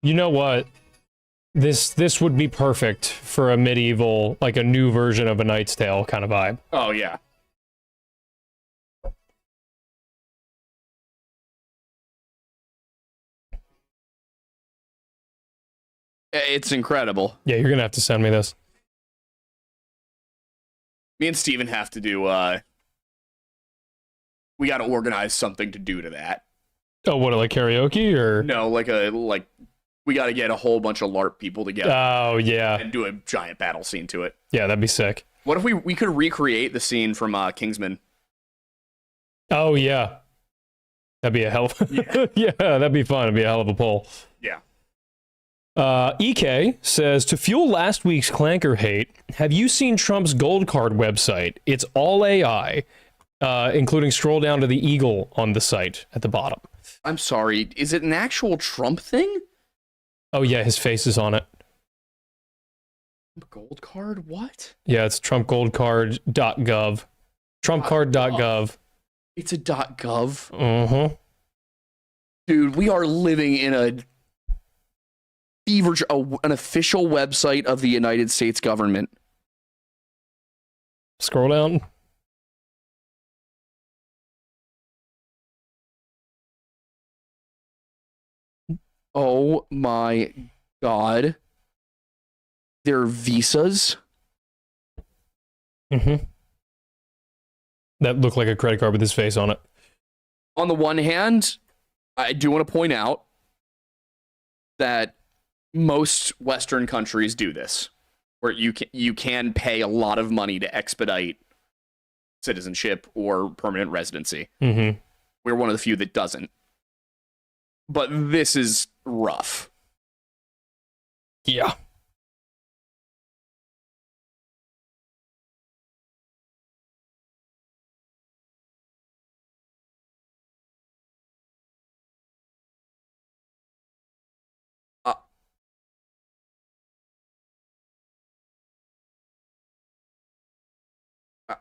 You know what? This would be perfect for a medieval, like a new version of A Knight's Tale kind of vibe. Oh, yeah. It's incredible. Yeah, you're gonna have to send me this. Me and Steven have to do, we gotta organize something to do to that. Oh, what, like karaoke, or? No, like, we gotta get a whole bunch of LARP people together. Oh, yeah. And do a giant battle scene to it. Yeah, that'd be sick. What if we could recreate the scene from, Kingsman? Oh, yeah. That'd be a hell of yeah, that'd be fun. It'd be a hell of a poll. Yeah. EK says, to fuel last week's Clanker hate, have you seen Trump's gold card website? It's all AI, including scroll down to the eagle on the site at the bottom. I'm sorry, is it an actual Trump thing? Oh, yeah, his face is on it. Gold card? What? Yeah, it's trumpgoldcard.gov. Trumpcard.gov. It's a .gov? Uh-huh. Dude, we are living in an official website of the United States government. Scroll down. Oh my god. Their visas? Mm-hmm. That looked like a credit card with his face on it. On the one hand, I do want to point out that most Western countries do this, where you can pay a lot of money to expedite citizenship or permanent residency. Mm-hmm. We're one of the few that doesn't. But this is rough. Yeah.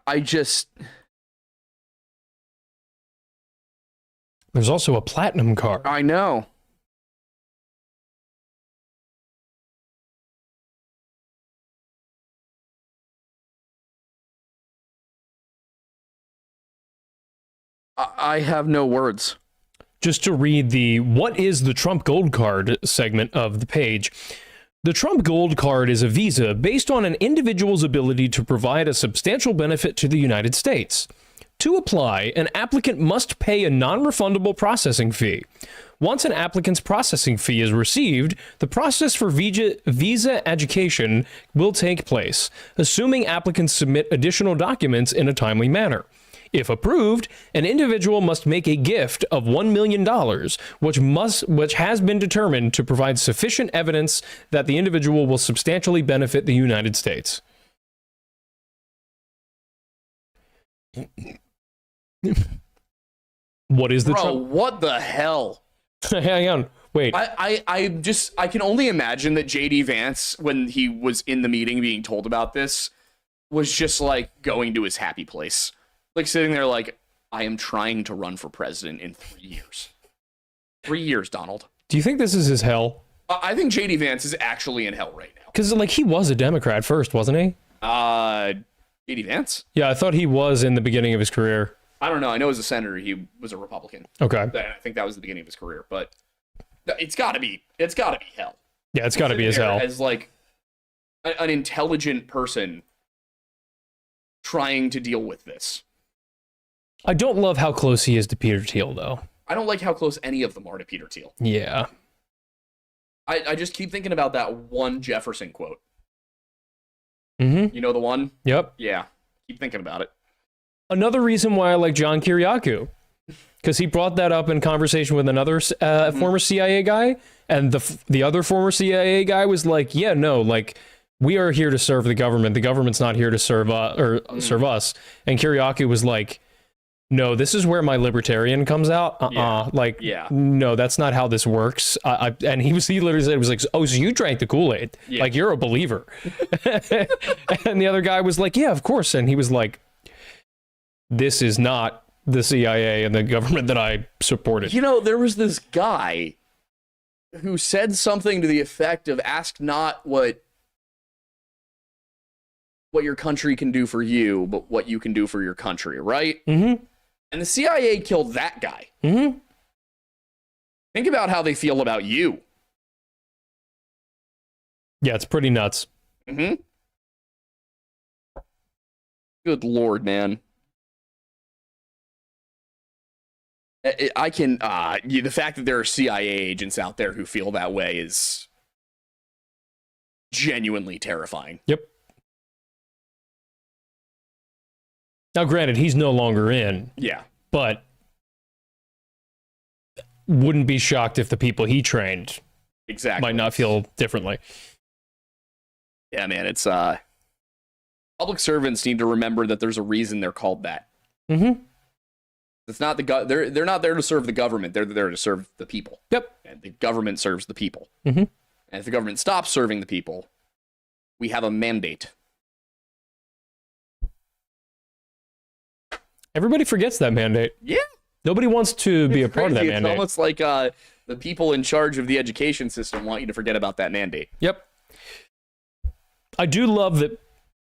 I just... There's also a platinum card. I know. I have no words. Just to read the what is the Trump Gold Card segment of the page. The Trump Gold Card is a visa based on an individual's ability to provide a substantial benefit to the United States. To apply, an applicant must pay a non-refundable processing fee. Once an applicant's processing fee is received, the process for visa education will take place, assuming applicants submit additional documents in a timely manner. If approved, an individual must make a gift of $1 million, which has been determined to provide sufficient evidence that the individual will substantially benefit the United States. What is the Trump? What the hell? Hang on. Wait. I can only imagine that JD Vance, when he was in the meeting being told about this, was just like going to his happy place. Like sitting there like, I am trying to run for president in 3 years. 3 years, Donald. Do you think this is his hell? I think JD Vance is actually in hell right now. Because like he was a Democrat first, wasn't he? JD Vance? Yeah, I thought he was in the beginning of his career. I don't know. I know as a senator he was a Republican. Okay. And I think that was the beginning of his career, but it's got to be hell. Yeah, it's got to be his hell. As like an intelligent person trying to deal with this. I don't love how close he is to Peter Thiel, though. I don't like how close any of them are to Peter Thiel. Yeah. I just keep thinking about that one Jefferson quote. Mm-hmm. You know the one? Yep. Yeah. Keep thinking about it. Another reason why I like John Kiriakou. because he brought that up in conversation with another former CIA guy, and the other former CIA guy was like, "Yeah, no, like we are here to serve the government. The government's not here to serve serve us." And Kiriakou was like, "No, this is where my libertarian comes out. No, that's not how this works." And he literally said, it was like, "Oh, so you drank the Kool-Aid? Like you're a believer?" And the other guy was like, "Yeah, of course." And he was like, "This is not the CIA and the government that I supported." You know, there was this guy who said something to the effect of, "Ask not what your country can do for you, but what you can do for your country," right? Mm-hmm. And the CIA killed that guy. Mm-hmm. Think about how they feel about you. Yeah, it's pretty nuts. Mm-hmm. Good Lord, man. The fact that there are CIA agents out there who feel that way is genuinely terrifying. Yep. Now, granted, he's no longer in. Yeah. But wouldn't be shocked if the people he trained might not feel differently. Yeah, man, it's public servants need to remember that there's a reason they're called that. Mm-hmm. It's not they're not there to serve the government. They're there to serve the people. Yep. And the government serves the people. Mm-hmm. And if the government stops serving the people, we have a mandate. Everybody forgets that mandate. Yeah. Nobody wants to be a part of that mandate. It's almost like the people in charge of the education system want you to forget about that mandate. Yep. I do love that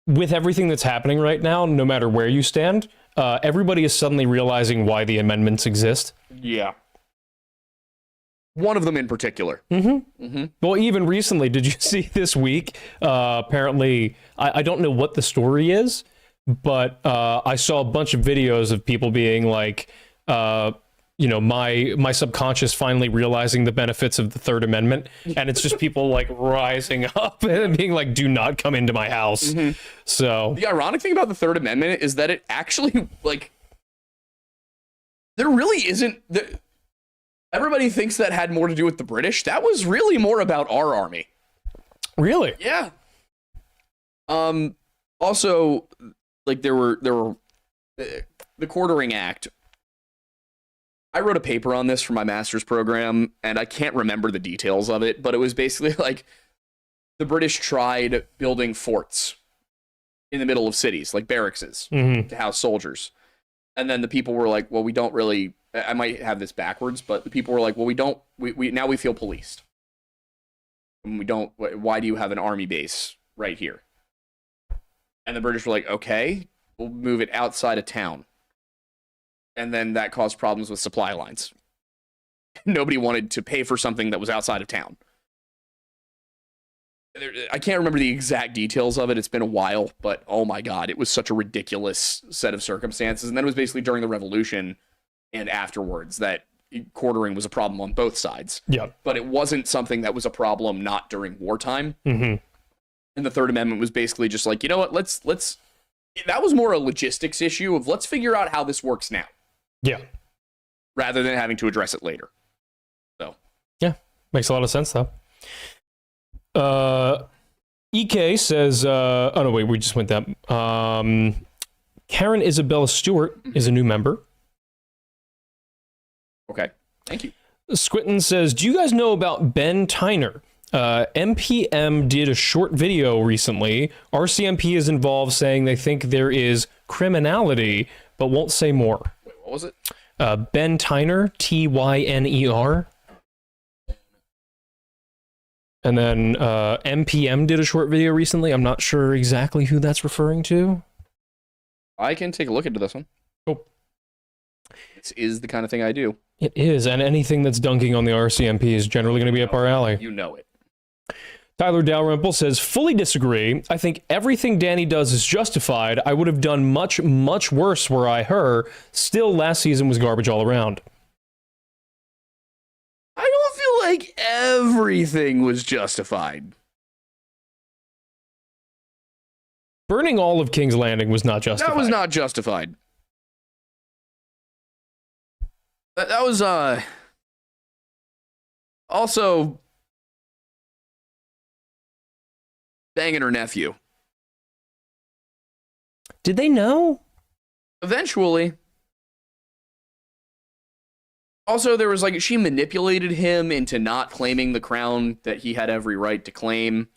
with everything that's happening right now, no matter where you stand, everybody is suddenly realizing why the amendments exist. Yeah. One of them in particular. Mm-hmm. Mm-hmm. Well, even recently, did you see this week? Apparently, I don't know what the story is, but I saw a bunch of videos of people being like, my subconscious finally realizing the benefits of the Third Amendment, and it's just people like rising up and being like, "Do not come into my house." Mm-hmm. So the ironic thing about the Third Amendment is that it actually there really isn't. Everybody thinks that had more to do with the British. That was really more about our army. Really? Yeah. Also, there were the Quartering Act. I wrote a paper on this for my master's program, and I can't remember the details of it, but it was basically like the British tried building forts in the middle of cities, like barracks, mm-hmm. to house soldiers. And then the people were like, well, we don't really, I might have this backwards, but the people were like, well, now we feel policed. And why do you have an army base right here? And the British were like, okay, we'll move it outside of town. And then that caused problems with supply lines. Nobody wanted to pay for something that was outside of town. I can't remember the exact details of it. It's been a while, but oh my God, it was such a ridiculous set of circumstances. And then it was basically during the Revolution and afterwards that quartering was a problem on both sides. Yeah. But it wasn't something that was a problem not during wartime. Mm-hmm. And the Third Amendment was basically just like, you know what, let's that was more a logistics issue of let's figure out how this works now. Yeah. Rather than having to address it later. So. Yeah. Makes a lot of sense, though. EK says, oh no, wait, we just went that. Karen Isabella Stewart is a new member. Okay. Thank you. Squinton says, do you guys know about Ben Tyner? MPM did a short video recently. RCMP is involved, saying they think there is criminality, but won't say more. Wait, what was it? Ben Tyner, Tyner. And then MPM did a short video recently. I'm not sure exactly who that's referring to. I can take a look into this one. Oh. This is the kind of thing I do. It is, and anything that's dunking on the RCMP is generally going to be up our alley. You know it. Tyler Dalrymple says, fully disagree. I think everything Danny does is justified. I would have done much, much worse were I her. Still, last season was garbage all around. I don't feel like everything was justified. Burning all of King's Landing was not justified. That was not justified. That was also banging her nephew. Did they know? Eventually. Also, there was like, she manipulated him into not claiming the crown that he had every right to claim.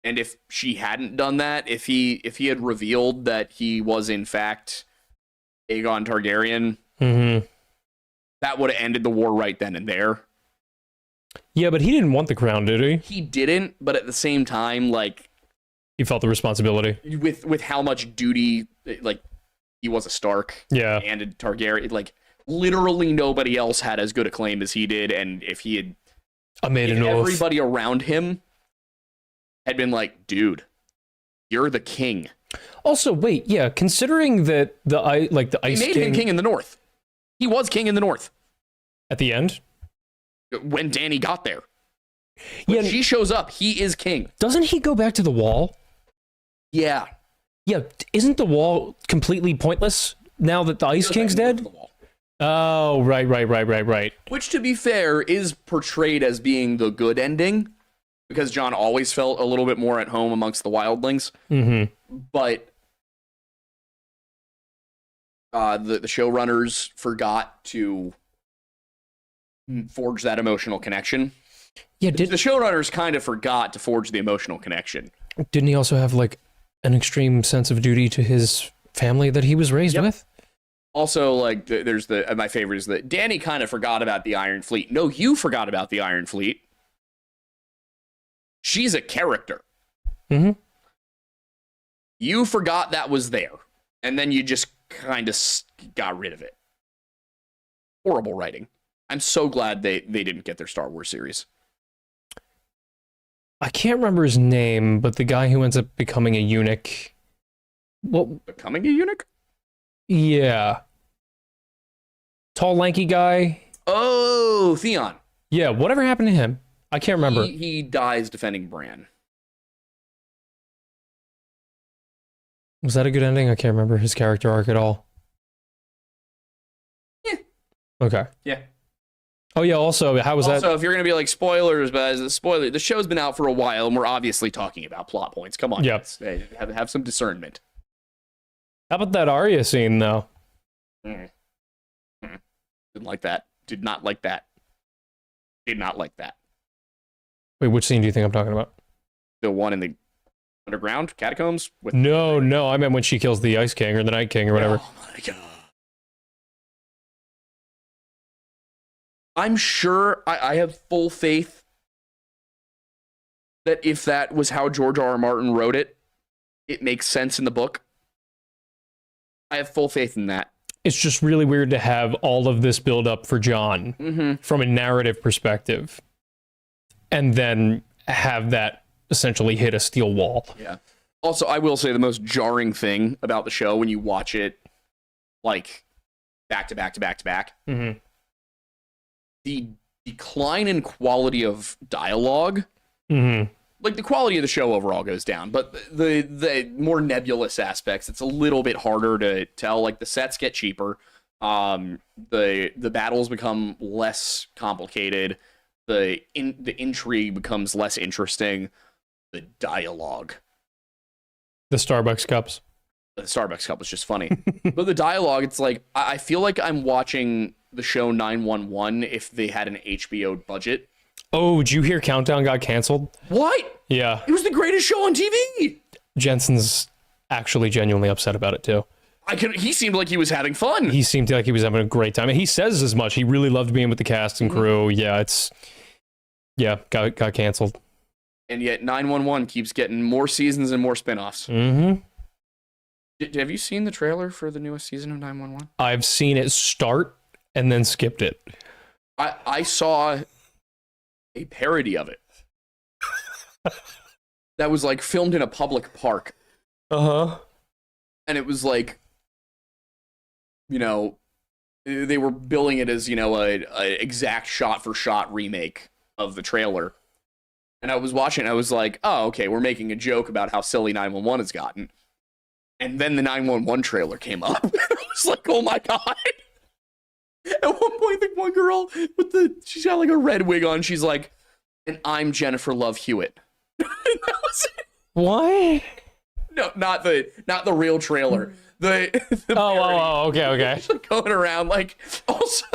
And if she hadn't done that, if he had revealed that he was in fact Aegon Targaryen, that would have ended the war right then and there. Yeah, but he didn't want the crown, did he? He didn't, but at the same time, like, he felt the responsibility. With how much duty, like, he was a Stark. Yeah. And a Targaryen. Like, literally nobody else had as good a claim as he did. And if he had... everybody around him had been like, dude, you're the king. Also, wait, yeah, considering that the Ice He made him king in the North. He was king in the North. At the end? When Dany got there. When she shows up, he is king. Doesn't he go back to the Wall? Yeah. Yeah, isn't the Wall completely pointless now that the Ice King's dead? Oh, right. Which, to be fair, is portrayed as being the good ending, because Jon always felt a little bit more at home amongst the wildlings. But the showrunners forgot to forge that emotional connection. Yeah, the showrunners kind of forgot to forge the emotional connection. Didn't he also have like an extreme sense of duty to his family that he was raised with? Also, like, there's my favorite is that Dany kind of forgot about the Iron Fleet. No, you forgot about the Iron Fleet. She's a character. You forgot that was there, and then you just kind of got rid of it. Horrible writing. I'm so glad they didn't get their Star Wars series. I can't remember his name, but the guy who ends up becoming a eunuch. What? Becoming a eunuch? Yeah. Tall, lanky guy. Oh, Theon. Yeah, whatever happened to him? I can't remember. He dies defending Bran. Was that a good ending? I can't remember his character arc at all. Yeah. Okay. Yeah. Oh, yeah, also, how was that? Also, if you're going to be like, spoilers, but as a spoiler, the show's been out for a while, and we're obviously talking about plot points. Come on. Yep. Have some discernment. How about that Arya scene, though? Didn't like that. Did not like that. Did not like that. Wait, which scene do you think I'm talking about? The one in the underground catacombs? No, I meant when she kills the Ice King or the Night King or whatever. Oh my god. I'm sure I have full faith that if that was how George R. R. Martin wrote it, it makes sense in the book. I have full faith in that. It's just really weird to have all of this build up for Jon from a narrative perspective, and then have that essentially hit a steel wall. Yeah. Also, I will say the most jarring thing about the show when you watch it, like, back to back to back to back, the decline in quality of dialogue. Like, the quality of the show overall goes down, but the more nebulous aspects, it's a little bit harder to tell. Like, the sets get cheaper, the battles become less complicated, the intrigue becomes less interesting, the dialogue. The Starbucks cups. The Starbucks cup was just funny. But the dialogue, it's like, I feel like I'm watching the show 911 if they had an HBO budget. Oh, did you hear Countdown got canceled? What? Yeah. It was the greatest show on TV. Jensen's actually genuinely upset about it, too. He seemed like he was having fun. He seemed like he was having a great time. And he says as much. He really loved being with the cast and crew. Yeah, got canceled. And yet 911 keeps getting more seasons and more spinoffs. Have you seen the trailer for the newest season of 911? I've seen it start and then skipped it. I saw a parody of it that was like filmed in a public park. And it was like, you know, they were billing it as, you know, a exact shot for shot remake of the trailer. And I was watching, I was like, oh, okay, we're making a joke about how silly 911 has gotten. And then the 911 trailer came up. I was like, oh my god. At one point, the one girl she's got like a red wig on. She's like, "And I'm Jennifer Love Hewitt." And that was it. What? No, not the real trailer. The Okay. She's like going around like. Also,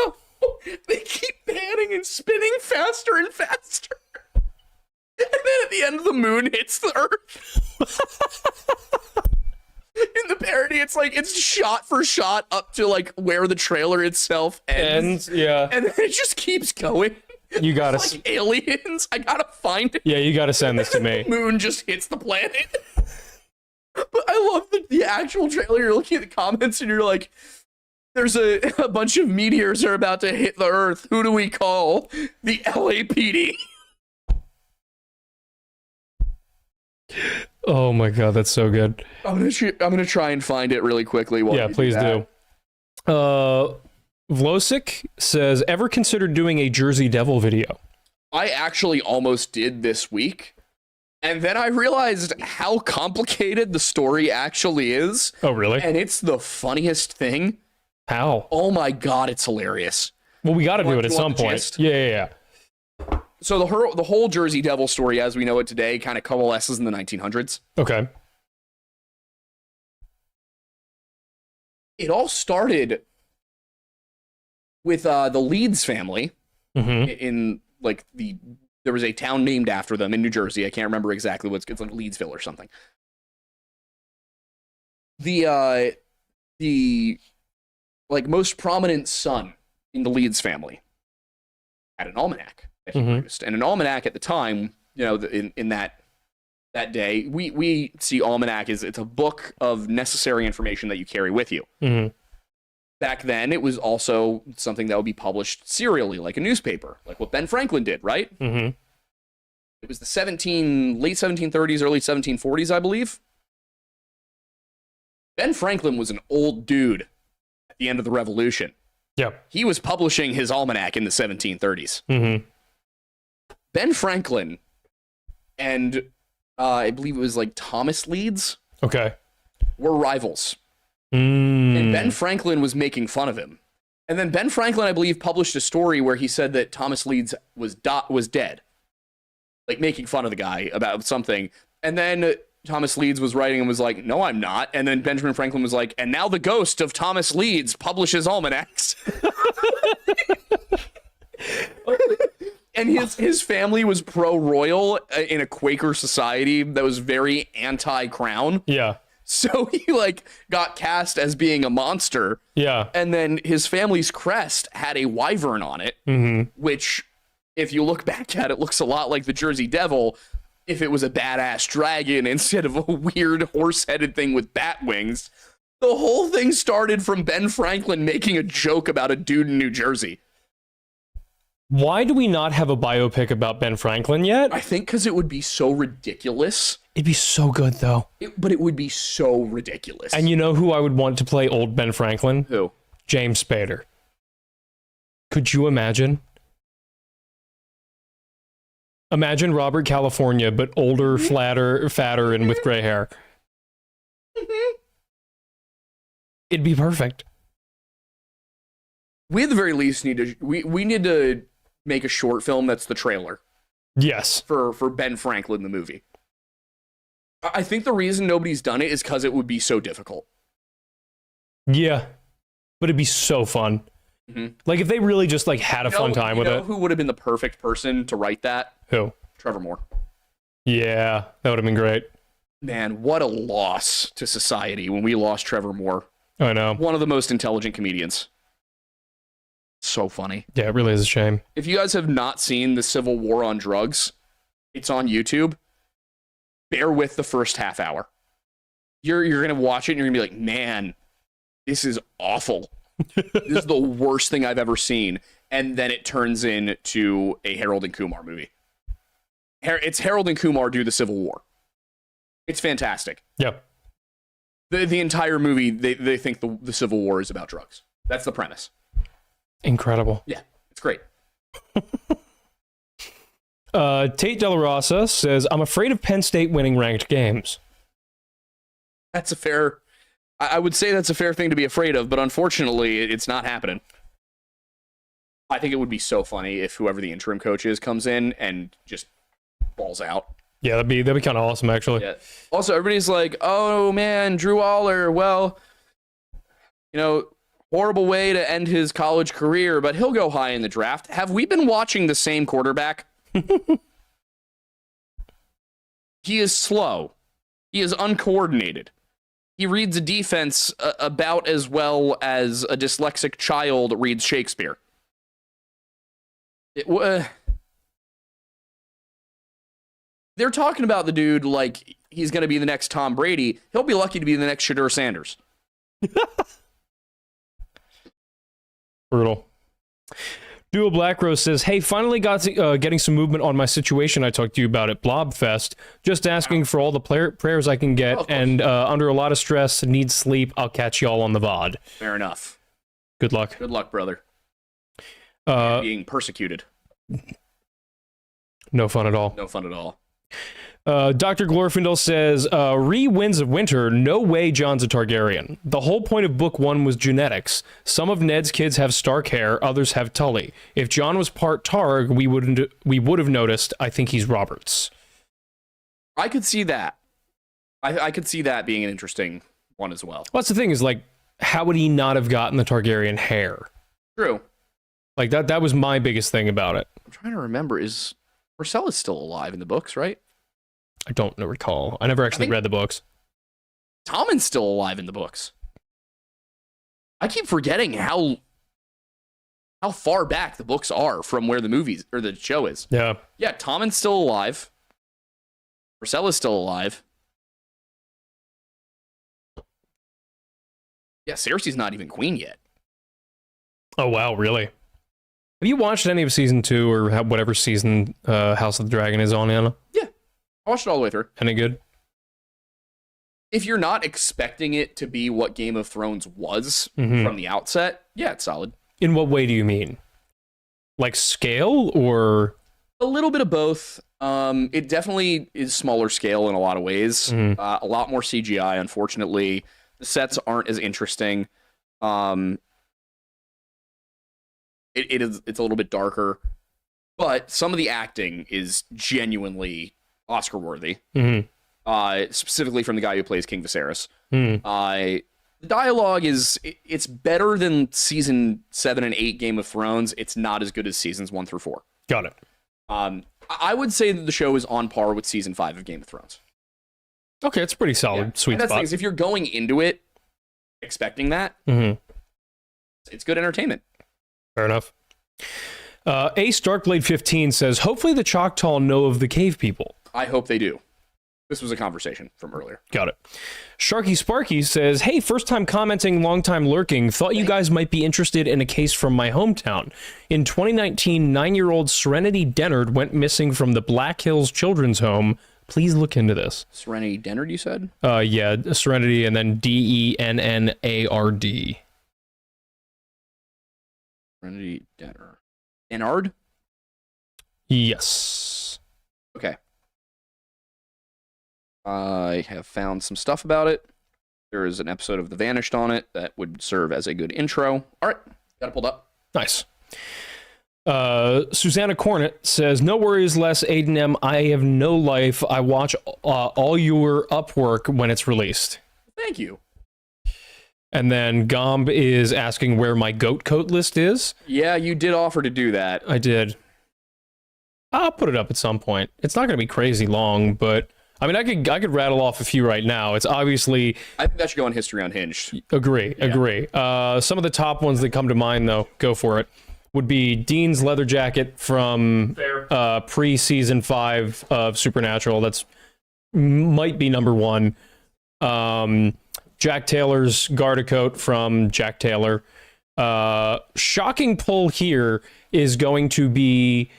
they keep panning and spinning faster and faster. And then at the end, the moon hits the Earth. In the parody, it's like it's shot for shot up to like where the trailer itself ends. Yeah. And then it just keeps going. You gotta. It's like aliens. I gotta find it. Yeah, you gotta send this to me. The moon just hits the planet. But I love the actual trailer. You're looking at the comments and you're like, there's a bunch of meteors are about to hit the Earth. Who do we call? The LAPD. Oh my god, that's so good. I'm gonna try and find it really quickly. Yeah, please do. Vlosic says, ever considered doing a Jersey Devil video? I actually almost did this week, and then I realized how complicated the story actually is. Oh, really? And it's the funniest thing. How? Oh my god, it's hilarious. Well, we got to do it at You some want the point. gist? Yeah. So the whole Jersey Devil story, as we know it today, kind of coalesces in the 1900s. Okay. It all started with the Leeds family Mm-hmm. in like there was a town named after them in New Jersey. I can't remember exactly it's like Leedsville or something. The like most prominent son in the Leeds family had an almanac that he produced, and an almanac at the time, you know, in that day, we see almanac as it's a book of necessary information that you carry with you. Mm-hmm. Back then, it was also something that would be published serially, like a newspaper, like what Ben Franklin did, right? Mm-hmm. It was the late 1730s, early 1740s, I believe. Ben Franklin was an old dude at the end of the Revolution. Yep. He was publishing his almanac in the 1730s. Mm-hmm. Ben Franklin and I believe it was like Thomas Leeds Okay. were rivals. Mm. And Ben Franklin was making fun of him. And then Ben Franklin, I believe, published a story where he said that Thomas Leeds was dead. Like making fun of the guy about something. And then Thomas Leeds was writing and was like, "No, I'm not." And then Benjamin Franklin was like, "And now the ghost of Thomas Leeds publishes almanacs." And his family was pro-royal in a Quaker society that was very anti-crown. Yeah. So he like got cast as being a monster. Yeah. And then his family's crest had a wyvern on it, which, if you look back at it, looks a lot like the Jersey Devil if it was a badass dragon instead of a weird horse-headed thing with bat wings. The whole thing started from Ben Franklin making a joke about a dude in New Jersey. Why do we not have a biopic about Ben Franklin yet? I think because it would be so ridiculous. It'd be so good, though. But it would be so ridiculous. And you know who I would want to play old Ben Franklin? Who? James Spader. Could you imagine? Imagine Robert California, but older, fatter, and with gray hair. It'd be perfect. We at the very least need to we need to make a short film that's the trailer Yes. for Ben Franklin the movie. I think the reason nobody's done it is because it would be so difficult. Yeah. But it'd be so fun. Mm-hmm. Like if they really just like had a fun time with it. Who would have been the perfect person to write that? Who? Trevor Moore. Yeah, that would have been great. Man, what a loss to society when we lost Trevor Moore. I know. One of the most intelligent comedians. So funny. Yeah, it really is a shame. If you guys have not seen The Civil War on Drugs, it's on YouTube. Bear with the first half hour. You're gonna watch it and you're gonna be like, man, this is awful. This is the worst thing I've ever seen. And then it turns into a Harold and Kumar movie. It's Harold and Kumar do the Civil War. It's fantastic. Yep. The entire movie, they think the Civil War is about drugs. That's the premise. Incredible. Yeah, it's great. Tate De La Rosa says, I'm afraid of Penn State winning ranked games. That's a fair... I would say that's a fair thing to be afraid of, but unfortunately, it's not happening. I think it would be so funny if whoever the interim coach is comes in and just balls out. Yeah, that'd be kind of awesome, actually. Yeah. Also, everybody's like, "Oh man, Drew Aller. Well, horrible way to end his college career, but he'll go high in the draft." Have we been watching the same quarterback? He is slow. He is uncoordinated. He reads a defense about as well as a dyslexic child reads Shakespeare. They're talking about the dude like he's going to be the next Tom Brady. He'll be lucky to be the next Shedeur Sanders. Brutal. Duo Black Rose says, "Hey, finally got to, getting some movement on my situation I talked to you about at Blobfest. Just asking for all the prayers I can get, and under a lot of stress, need sleep. I'll catch y'all on the VOD." Fair enough. Good luck. Good luck, brother. Being persecuted. No fun at all. No fun at all. Dr. Glorfindel says, Winds of Winter, no way Jon's a Targaryen. The whole point of book 1 was genetics. Some of Ned's kids have Stark hair, others have Tully. If Jon was part Targ, we would have noticed. I think he's Roberts. I could see that. I could see that being an interesting one as well. Well, that's the thing is, like, how would he not have gotten the Targaryen hair? True. Like, that was my biggest thing about it. I'm trying to remember, is Marcella's still alive in the books, right? I don't recall. I never actually read the books. Tommen's still alive in the books. I keep forgetting how far back the books are from where the movies or the show is. Yeah. Yeah, Tommen's still alive. Marcella's still alive. Yeah, Cersei's not even queen yet. Oh, wow, really? Have you watched any of season 2 or whatever season House of the Dragon is on, Anna? Yeah. I watched it all the way through. Any good? If you're not expecting it to be what Game of Thrones was from the outset, yeah, it's solid. In what way do you mean? Like scale or? A little bit of both. It definitely is smaller scale in a lot of ways. A lot more CGI, unfortunately. The sets aren't as interesting. It's a little bit darker. But some of the acting is genuinely Oscar worthy, specifically from the guy who plays King Viserys. The dialogue it's better than season 7 and 8 Game of Thrones. It's not as good as seasons 1 through 4. Got it. I would say that the show is on par with season 5 of Game of Thrones. Okay, it's pretty solid. Sweet and that's spot. The thing is, if you're going into it expecting that, it's good entertainment. Fair enough. Ace Darkblade 15 says, "Hopefully the Choctaw know of the cave people." I hope they do. This was a conversation from earlier. Got it. Sharky Sparky says, "Hey, first time commenting, long time lurking. Thought you guys might be interested in a case from my hometown. In 2019, 9-year-old Serenity Dennard went missing from the Black Hills Children's Home. Please look into this." Serenity Dennard, you said? Yeah, Serenity and then Dennard. Serenity Dennard. Dennard? Yes. Okay. I have found some stuff about it. There is an episode of The Vanished on it that would serve as a good intro. All right, got it pulled up. Nice. Susanna Cornett says, "No worries, Les Aiden M. I have no life. I watch all your Upwork when it's released." Thank you. And then Gomb is asking where my goat coat list is. Yeah, you did offer to do that. I did. I'll put it up at some point. It's not going to be crazy long, but I mean, I could rattle off a few right now. It's obviously. I think that should go on History Unhinged. Agree. Some of the top ones that come to mind, though, go for it, would be Dean's leather jacket from pre-season 5 of Supernatural. That's might be number 1. Jack Taylor's Garda coat from Jack Taylor. Shocking pull here is going to be,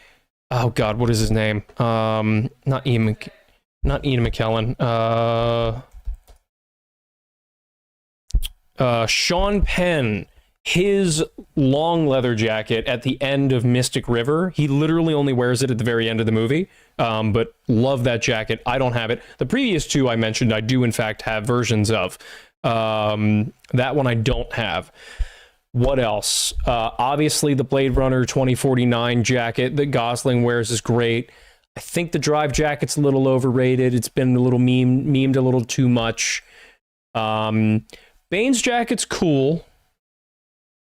oh God, what is his name? Not Ian McKellen. Sean Penn. His long leather jacket at the end of Mystic River. He literally only wears it at the very end of the movie. But love that jacket. I don't have it. The previous 2 I mentioned, I do in fact have versions of. That one I don't have. What else? Obviously, the Blade Runner 2049 jacket that Gosling wears is great. I think the Drive jacket's a little overrated. It's been a little memed a little too much. Bane's jacket's cool.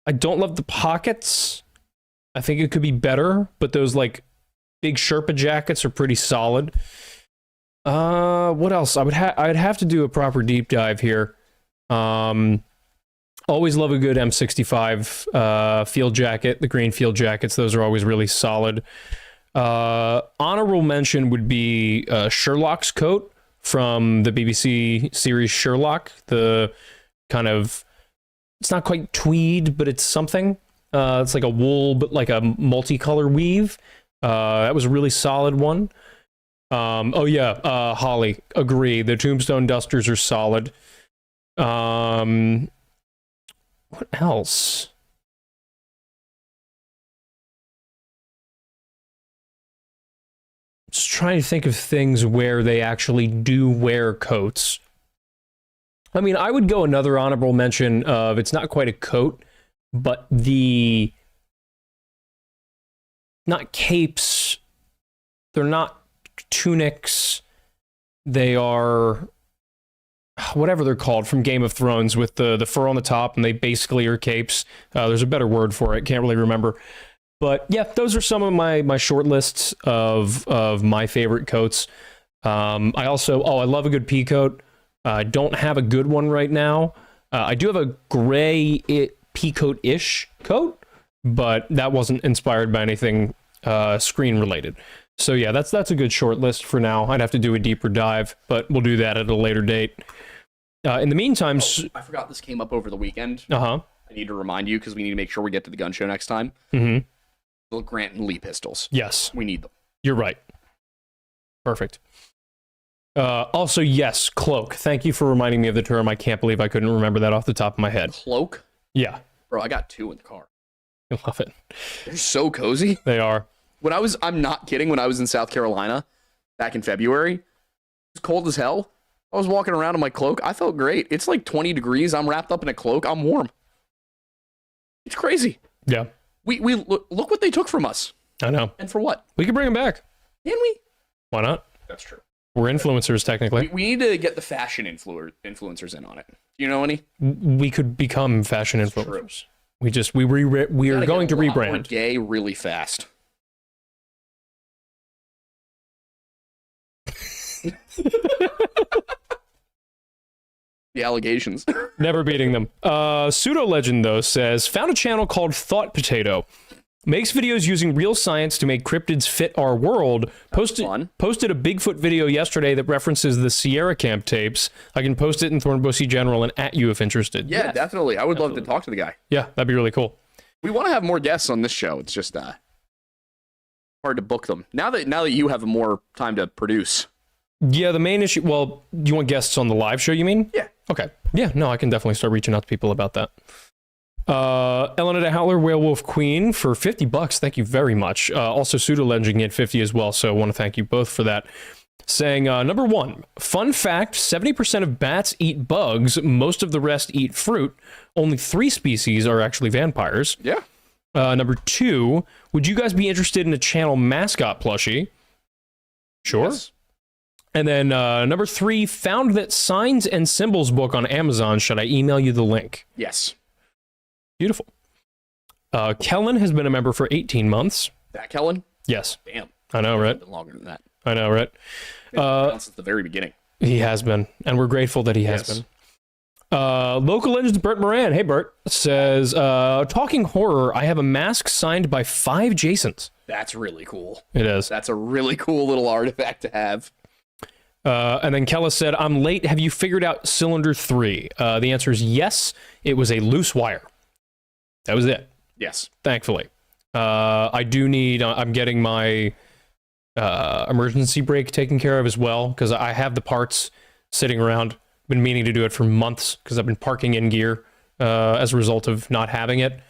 I don't love the pockets. I think it could be better, but those like big Sherpa jackets are pretty solid. What else? I'd have to do a proper deep dive here. Always love a good M65 field jacket. The green field jackets, those are always really solid. Honorable mention would be Sherlock's coat from the BBC series Sherlock. The kind of, it's not quite tweed, but it's something. It's like a wool, but like a multicolor weave. That was a really solid one. Holly, agree. The Tombstone dusters are solid. What else? Just trying to think of things where they actually do wear coats. I mean, I would go another honorable mention of, it's not quite a coat, but not capes, they're not tunics, they are whatever they're called from Game of Thrones with the fur on the top, and they basically are capes. There's a better word for it, can't really remember. But yeah, those are some of my short lists of my favorite coats. I love a good pea coat. I don't have a good one right now. I do have a gray pea coat-ish coat, but that wasn't inspired by anything screen related. So yeah, that's a good short list for now. I'd have to do a deeper dive, but we'll do that at a later date. In the meantime, I forgot this came up over the weekend. I need to remind you because we need to make sure we get to the gun show next time. Mm-hmm. The Grant and Lee pistols. Yes, we need them. You're right. Perfect. Also, yes, cloak. Thank you for reminding me of the term. I can't believe I couldn't remember that off the top of my head. Cloak? Yeah. Bro, I got 2 in the car. I love it. They're so cozy. They are. I'm not kidding, when I was in South Carolina back in February, it was cold as hell. I was walking around in my cloak. I felt great. It's like 20 degrees. I'm wrapped up in a cloak. I'm warm. It's crazy. Yeah. We look what they took from us. I know. And for what? We can bring them back. Can we? Why not? That's true. We're influencers, technically. We need to get the fashion influencers in on it. Do you know any? We could become fashion influencers. True. We are going to rebrand. More gay really fast. The allegations. Never beating them. Pseudo Legend, though, says, found a channel called Thought Potato. Makes videos using real science to make cryptids fit our world. Posted a Bigfoot video yesterday that references the Sierra Camp tapes. I can post it in Thornbussy General and at you if interested. Yeah, yes, definitely. I would love to talk to the guy. Yeah, that'd be really cool. We want to have more guests on this show. It's just hard to book them. Now that you have more time to produce. Yeah, the main issue... Well, do you want guests on the live show, you mean? Yeah. Okay. Yeah, no, I can definitely start reaching out to people about that. Elena Howler, Werewolf Queen for $50. Thank you very much. Also, Pseudo Legend at 50 as well, so I want to thank you both for that. Saying, number 1, fun fact, 70% of bats eat bugs, most of the rest eat fruit. Only 3 species are actually vampires. Yeah. Number 2, would you guys be interested in a channel mascot plushie? Sure. Yes. And then number 3, found that Signs and Symbols book on Amazon. Should I email you the link? Yes. Beautiful. Kellen has been a member for 18 months. That Kellen? Yes. Damn. I know, right? Been longer than that. I know, right? Since the very beginning. He has been, and we're grateful that he has been. Local legend Bert Moran, hey Bert, says, talking horror, I have a mask signed by 5 Jasons. That's really cool. It is. That's a really cool little artifact to have. And then Kella said, I'm late. Have you figured out cylinder 3? The answer is yes. It was a loose wire. That was it. Yes. Thankfully. I do need, I'm getting my emergency brake taken care of as well, because I have the parts sitting around. Been meaning to do it for months because I've been parking in gear as a result of not having it.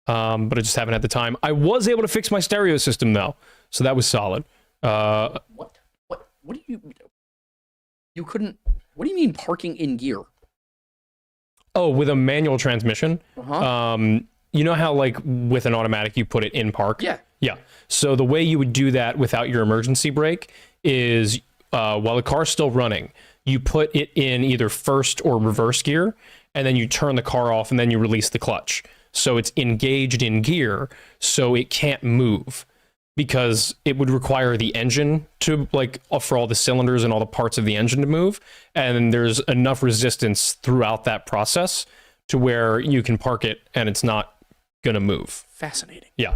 But I just haven't had the time. I was able to fix my stereo system though, so that was solid. What do you couldn't, what do you mean parking in gear? Oh, with a manual transmission. you know how like with an automatic you put it in park? Yeah. Yeah. So the way you would do that without your emergency brake is while the car's still running, you put it in either first or reverse gear, and then you turn the car off and then you release the clutch. So it's engaged in gear, so it can't move, because it would require the engine to like for all the cylinders and all the parts of the engine to move. And there's enough resistance throughout that process to where you can park it and it's not going to move. Fascinating. Yeah.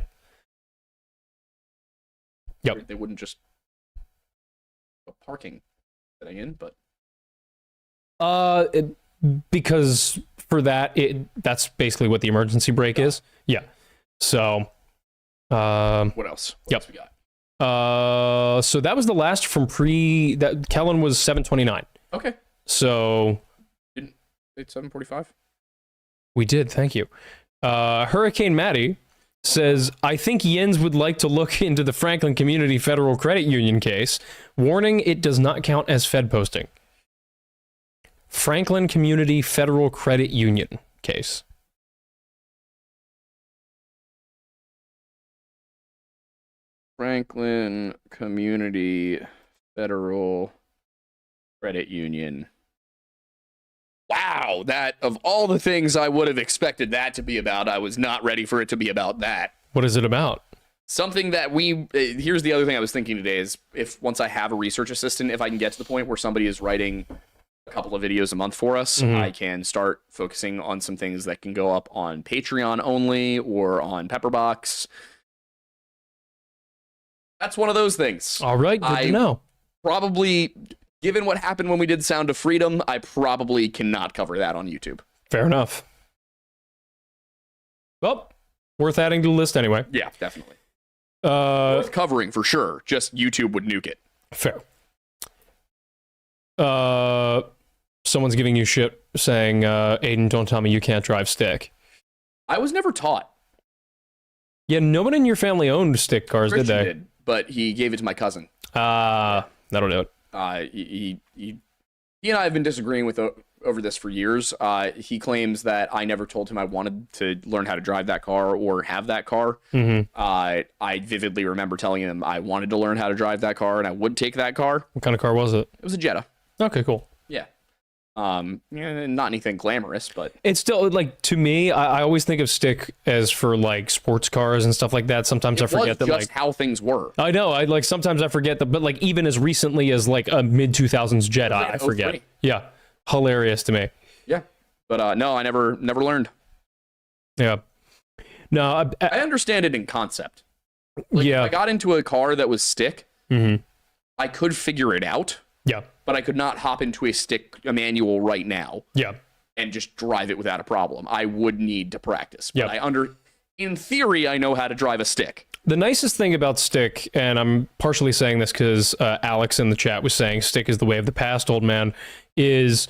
Yep. They wouldn't just put parking setting in, but because for that, that's basically what the emergency brake is. Yeah. So, what else? What else we got? So that was the last from that Kellen was 729. Okay. So it's 745. We did. Thank you. Hurricane Maddie says, I think Jens would like to look into the Franklin Community Federal Credit Union case. Warning, it does not count as Fed posting. Franklin Community Federal Credit Union case. Franklin Community Federal Credit Union. Wow, that of all the things I would have expected that to be about, I was not ready for it to be about that. What is it about? Something that here's the other thing I was thinking today is if once I have a research assistant, if I can get to the point where somebody is writing a couple of videos a month for us, I can start focusing on some things that can go up on Patreon only or on Pepperbox. That's one of those things. All right, good to know. Probably, given what happened when we did Sound of Freedom, I probably cannot cover that on YouTube. Fair enough. Well, worth adding to the list anyway. Yeah, definitely. Worth covering for sure. Just YouTube would nuke it. Fair. Someone's giving you shit saying, Aiden, don't tell me you can't drive stick. I was never taught. Yeah, no one in your family owned stick cars, Christian did they? Did, but he gave it to my cousin. That'll do it. He and I have been disagreeing with over this for years. He claims that I never told him I wanted to learn how to drive that car or have that car. I vividly remember telling him I wanted to learn how to drive that car and I would take that car. What kind of car was it? It was a Jetta. Okay, cool. Yeah. Not anything glamorous, but it's still like, to me, I always think of stick as for like sports cars and stuff like that. Sometimes I forget that, just like how things were. I know. Sometimes I forget that, but like even as recently as like a mid 2000s Jetta, I forget. 03. Yeah, hilarious to me. Yeah, but no, I never learned. Yeah, no, I understand it in concept. Like, yeah, if I got into a car that was stick, I could figure it out. Yeah. But I could not hop into a manual right now. Yeah. And just drive it without a problem. I would need to practice. But yeah. In theory, I know how to drive a stick. The nicest thing about stick, and I'm partially saying this because Alex in the chat was saying stick is the way of the past, old man, is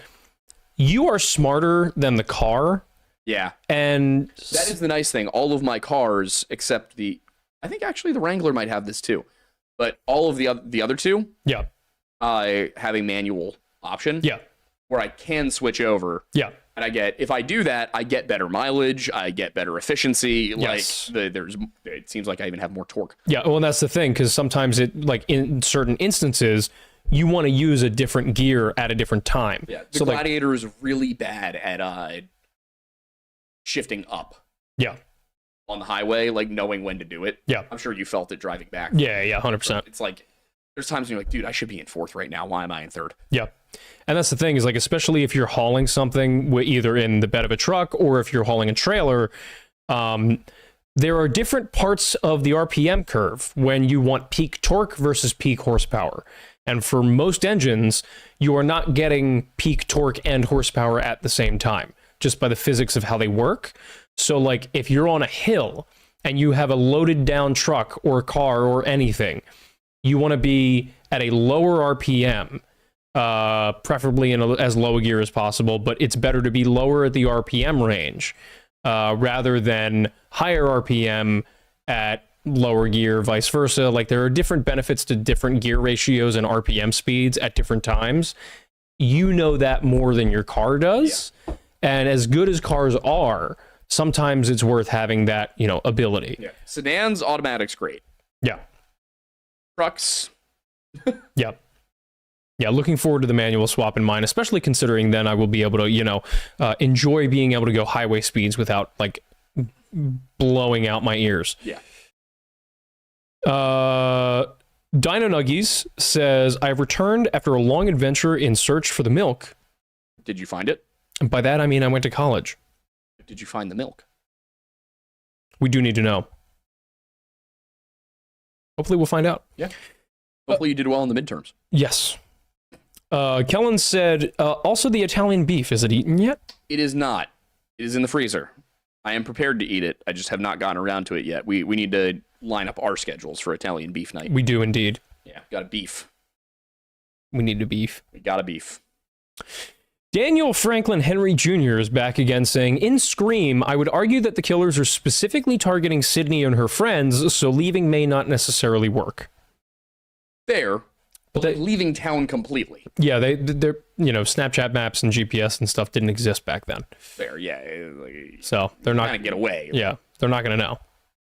you are smarter than the car. Yeah. And that is the nice thing. All of my cars, except I think actually the Wrangler might have this too, but all of the other two. Yeah. I have a manual option. Yeah. Where I can switch over. Yeah. And if I do that, I get better mileage, I get better efficiency. Yes. Like it seems like I even have more torque. Yeah, well, that's the thing, because sometimes in certain instances, you want to use a different gear at a different time. Yeah. The Gladiator is really bad at shifting up. Yeah. On the highway, like knowing when to do it. Yeah. I'm sure you felt it driving back. Yeah, 100%. It's like there's times when you're like, dude, I should be in fourth right now. Why am I in third? Yeah. And that's the thing is, like, especially if you're hauling something either in the bed of a truck or if you're hauling a trailer, there are different parts of the RPM curve when you want peak torque versus peak horsepower. And for most engines, you are not getting peak torque and horsepower at the same time, just by the physics of how they work. So, like, if you're on a hill and you have a loaded down truck or car or anything, you want to be at a lower RPM, preferably in as low a gear as possible, but it's better to be lower at the RPM range rather than higher RPM at lower gear, vice versa. Like, there are different benefits to different gear ratios and RPM speeds at different times. You know that more than your car does. Yeah. And as good as cars are, sometimes it's worth having that, ability. Yeah. Sedans, automatics, great. Yeah. Trucks. Yeah. Yeah, looking forward to the manual swap in mine, especially considering then I will be able to, enjoy being able to go highway speeds without, like, blowing out my ears. Yeah. Dino Nuggies says, I've returned after a long adventure in search for the milk. Did you find it? And by that, I mean I went to college. Did you find the milk? We do need to know. Hopefully we'll find out. Yeah. Hopefully you did well in the midterms. Yes. Kellen said, also the Italian beef, is it eaten yet? It is not. It is in the freezer. I am prepared to eat it. I just have not gotten around to it yet. We need to line up our schedules for Italian beef night. We do indeed. Yeah, got a beef. We need a beef. We got a beef. Daniel Franklin Henry Jr. is back again saying, in Scream, I would argue that the killers are specifically targeting Sydney and her friends, so leaving may not necessarily work. Fair. But they're leaving town completely. Yeah, they're Snapchat maps and GPS and stuff didn't exist back then. Fair, yeah. So they're not going to get away. Yeah, they're not going to know.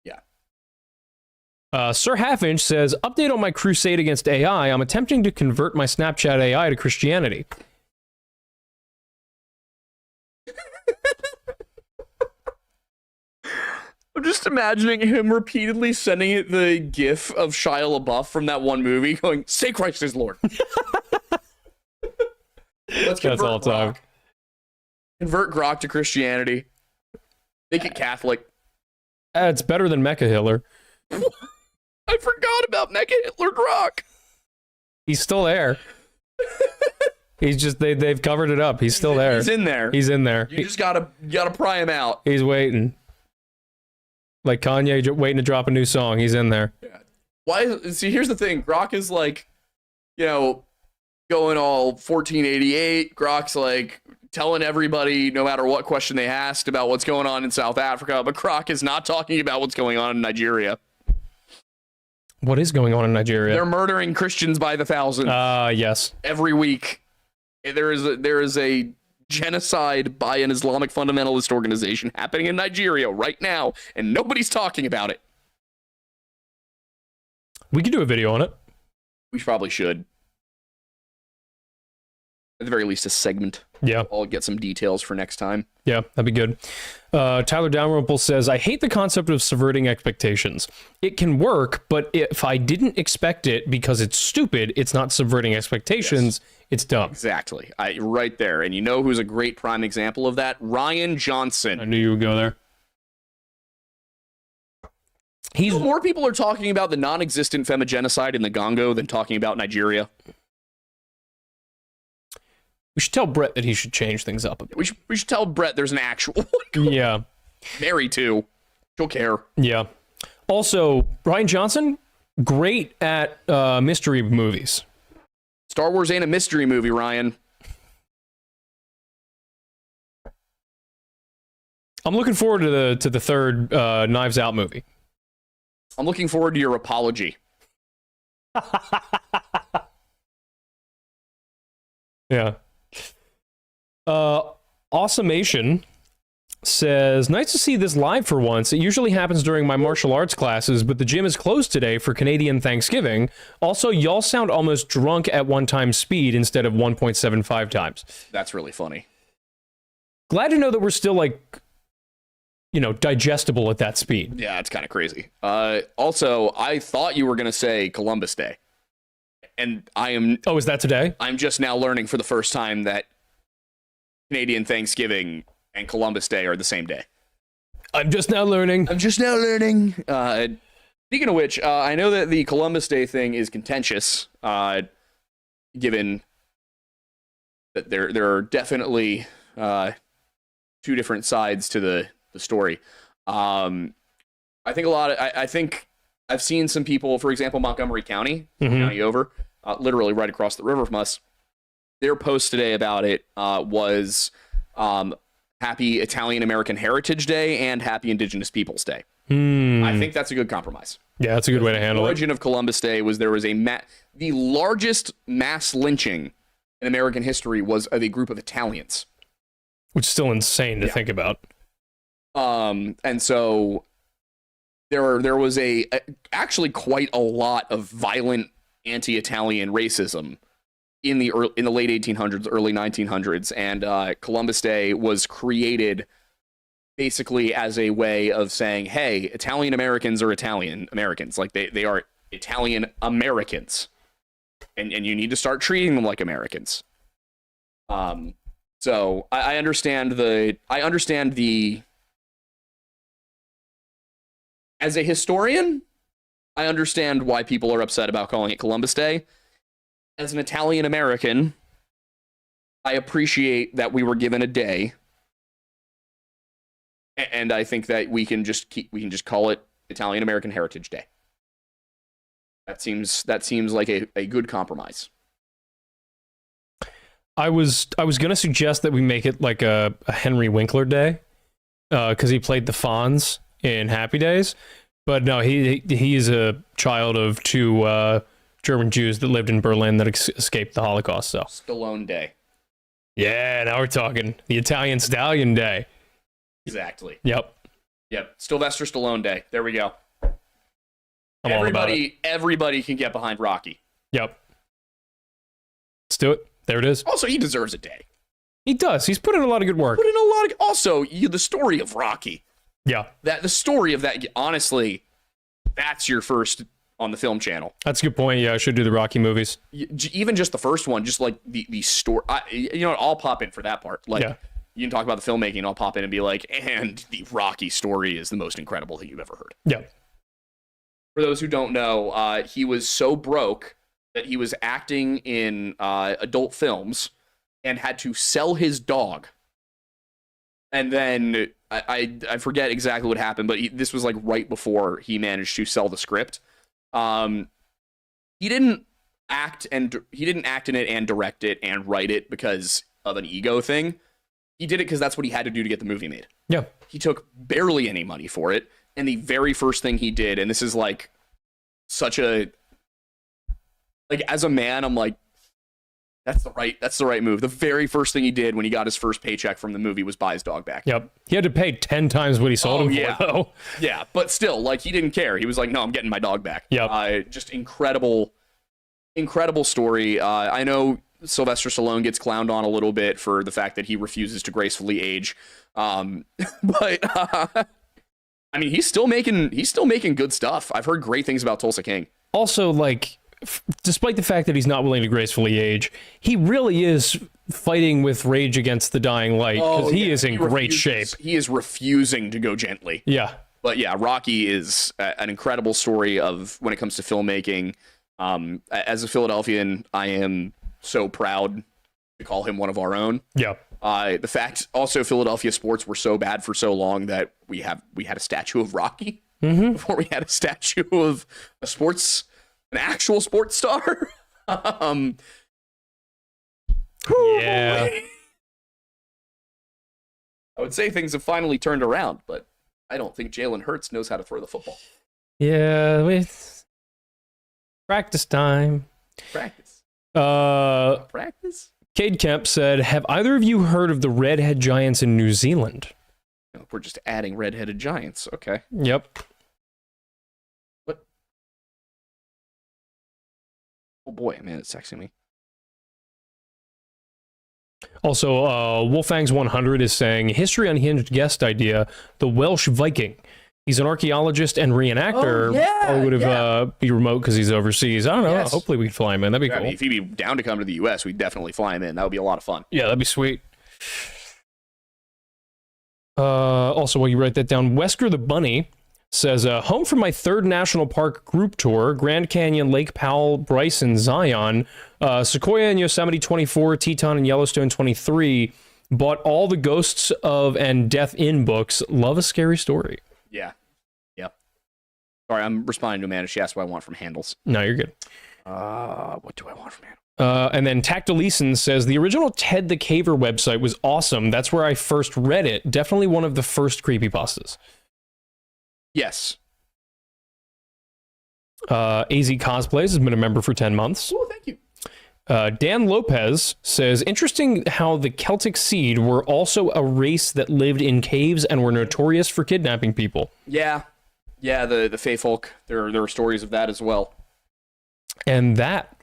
Yeah. Sir Halfinch says, update on my crusade against AI. I'm attempting to convert my Snapchat AI to Christianity. I'm just imagining him repeatedly sending it the gif of Shia LaBeouf from that one movie going, say Christ is Lord. Let's convert That's all time. Grok. Convert Grok to Christianity. Make it Catholic. It's better than Mecha Hitler. I forgot about Mecha Hitler Grok. He's still there. He's just they've covered it up. He's still there. He's in there. He's in there. You just gotta pry him out. He's waiting. Like Kanye waiting to drop a new song. He's in there. Yeah. See, here's the thing. Grok is like, going all 1488. Grok's like telling everybody, no matter what question they asked, about what's going on in South Africa. But Grok is not talking about what's going on in Nigeria. What is going on in Nigeria? They're murdering Christians by the thousands. Yes. Every week. There is a genocide by an Islamic fundamentalist organization happening in Nigeria right now, and nobody's talking about it. We could do a video on it. We probably should. At the very least, a segment. Yeah. I'll get some details for next time. Yeah, that'd be good. Tyler Dalrymple says, I hate the concept of subverting expectations. It can work, but if I didn't expect it because it's stupid, it's not subverting expectations. Yes. It's dumb. Exactly. Right there. And you know who's a great prime example of that? Rian Johnson. I knew you would go there. More people are talking about the non-existent femigenocide in the Congo than talking about Nigeria. We should tell Brett that he should change things up a bit. We should tell Brett there's an actual one. Yeah. Mary, too. She'll care. Yeah. Also, Rian Johnson, great at mystery movies. Star Wars ain't a mystery movie, Ryan. I'm looking forward to the third Knives Out movie. I'm looking forward to your apology. Yeah. Awesomation says, nice to see this live for once. It usually happens during my martial arts classes, but the gym is closed today for Canadian Thanksgiving. Also, y'all sound almost drunk at 1x speed instead of 1.75 times. That's really funny. Glad to know that we're still, digestible at that speed. Yeah, it's kind of crazy. Also, I thought you were going to say Columbus Day. And I am... Oh, is that today? I'm just now learning for the first time that Canadian Thanksgiving and Columbus Day are the same day. I'm just now learning. Speaking of which, I know that the Columbus Day thing is contentious, given that there are definitely two different sides to the story. I think I think I've seen some people, for example, Montgomery County, county over, literally right across the river from us. Their post today about it was Happy Italian American Heritage Day and Happy Indigenous Peoples Day. I think that's a good compromise. Yeah, that's a good way to handle it. The origin of Columbus Day was there was the largest mass lynching in American history was of a group of Italians. Which is still insane to think about. And so there was actually quite a lot of violent anti-Italian racism in the late 1800s, early 1900s, and Columbus Day was created basically as a way of saying, hey, Italian Americans are Italian Americans. Like they are Italian Americans. And you need to start treating them like Americans. So I understand the as a historian, I understand why people are upset about calling it Columbus Day. As an Italian American, I appreciate that we were given a day. And I think that we can just call it Italian American Heritage Day. That seems like a good compromise. I was gonna suggest that we make it like a Henry Winkler Day, because he played the Fonz in Happy Days, but no, he is a child of two German Jews that lived in Berlin that escaped the Holocaust. So Stallone Day. Yeah, now we're talking the Italian Stallion Day. Exactly. Yep. Sylvester Stallone Day. There we go. I'm all about it. Everybody can get behind Rocky. Yep. Let's do it. There it is. Also, he deserves a day. He does. He's put in a lot of good work. Also, the story of Rocky. Yeah. The story of that, honestly, that's your first on the film channel. That's a good point. Yeah, I should do the Rocky movies. Even just the first one, just like the story. I'll pop in for that part. Like, yeah. You can talk about the filmmaking, I'll pop in and be like, and the Rocky story is the most incredible thing you've ever heard. Yeah. For those who don't know, he was so broke that he was acting in adult films and had to sell his dog. And then I forget exactly what happened, but this was like right before he managed to sell the script. He didn't act in it and direct it and write it because of an ego thing. He did it because that's what he had to do to get the movie made. Yeah. He took barely any money for it. And the very first thing he did, and this is like such a, like, as a man, I'm like, that's the right move. The very first thing he did when he got his first paycheck from the movie was buy his dog back. Yep. He had to pay 10 times what he sold him for, though. Yeah, but still, like, he didn't care. He was like, no, I'm getting my dog back. Yep. Just incredible story. I know Sylvester Stallone gets clowned on a little bit for the fact that he refuses to gracefully age. But I mean, he's still making good stuff. I've heard great things about Tulsa King. Also, like, despite the fact that he's not willing to gracefully age, he really is fighting with rage against the dying light, because he is in great shape. He is refusing to go gently. Yeah. But yeah, Rocky is an incredible story of when it comes to filmmaking. As a Philadelphian, I am so proud to call him one of our own. Yeah. The fact also Philadelphia sports were so bad for so long that we had a statue of Rocky before we had a statue of an actual sports star. Yeah. I would say things have finally turned around, but I don't think Jalen Hurts knows how to throw the football. Yeah, with practice time. Practice. Cade Kemp said, have either of you heard of the redhead giants in New Zealand? No, we're just adding redheaded giants. Okay. Yep. What? Oh boy, man, it's texting me. Also, Wolfang's 100 is saying, History Unhinged guest idea, the Welsh Viking. He's an archaeologist and reenactor. Oh, yeah, or would have be remote because he's overseas. I don't know. Yes. Hopefully we can fly him in. That'd be cool. If he'd be down to come to the U.S., we'd definitely fly him in. That would be a lot of fun. Yeah, that'd be sweet. Also, while you write that down, Wesker the Bunny says, home from my third national park group tour, Grand Canyon, Lake Powell, Bryson, Zion, Sequoia and Yosemite 24, Teton and Yellowstone 23, bought all the Ghosts of and Death in books. Love a scary story. Yeah. Yep. Sorry, I'm responding to Amanda. She asked what I want from Handles. No, you're good. What do I want from Handles? And then Tactileson says, the original Ted the Caver website was awesome. That's where I first read it. Definitely one of the first creepypastas. Yes. AZ Cosplays has been a member for 10 months. Oh, thank you. Dan Lopez says, interesting how the Celtic Seed were also a race that lived in caves and were notorious for kidnapping people. Yeah. Yeah, the Fey folk. There were stories of that as well. And that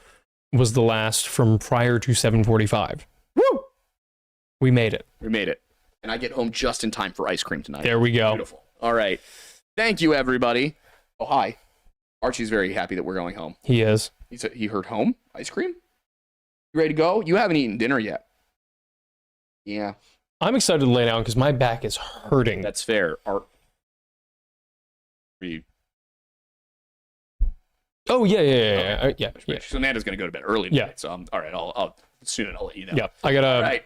was the last from prior to 745. Woo! We made it. We made it. And I get home just in time for ice cream tonight. There we go. Beautiful. All right. Thank you, everybody. Oh, hi. Archie's very happy that we're going home. He is. He heard home? Ice cream? You ready to go? You haven't eaten dinner yet. Yeah. I'm excited to lay down because my back is hurting. That's fair. Oh, yeah. So Amanda's going to go to bed early tonight. Yeah. So all right, I'll soon I'll let you know. Yeah, I got to... All right.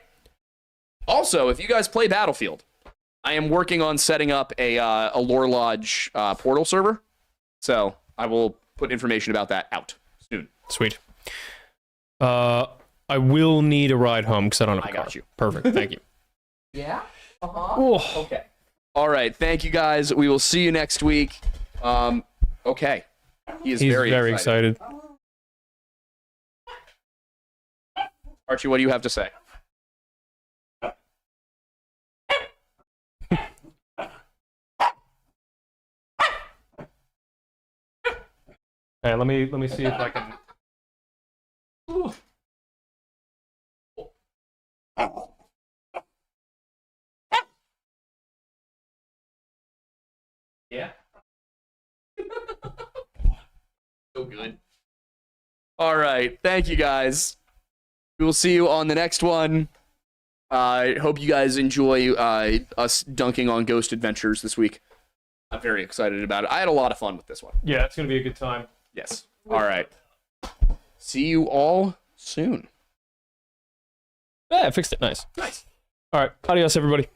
Also, if you guys play Battlefield, I am working on setting up a Lore Lodge portal server. So I will put information about that out soon. Sweet. I will need a ride home because I don't have a car. I got you. Perfect. Thank you. Yeah? Oh. Okay. All right. Thank you, guys. We will see you next week. Okay. He's very excited. Archie, what do you have to say? Hey, let me see if I can. Yeah. So good. All right. Thank you, guys. We will see you on the next one. I hope you guys enjoy us dunking on Ghost Adventures this week. I'm very excited about it. I had a lot of fun with this one. Yeah, it's going to be a good time. Yes. All right. See you all soon. Yeah, I fixed it. Nice. Nice. All right. Adios, everybody.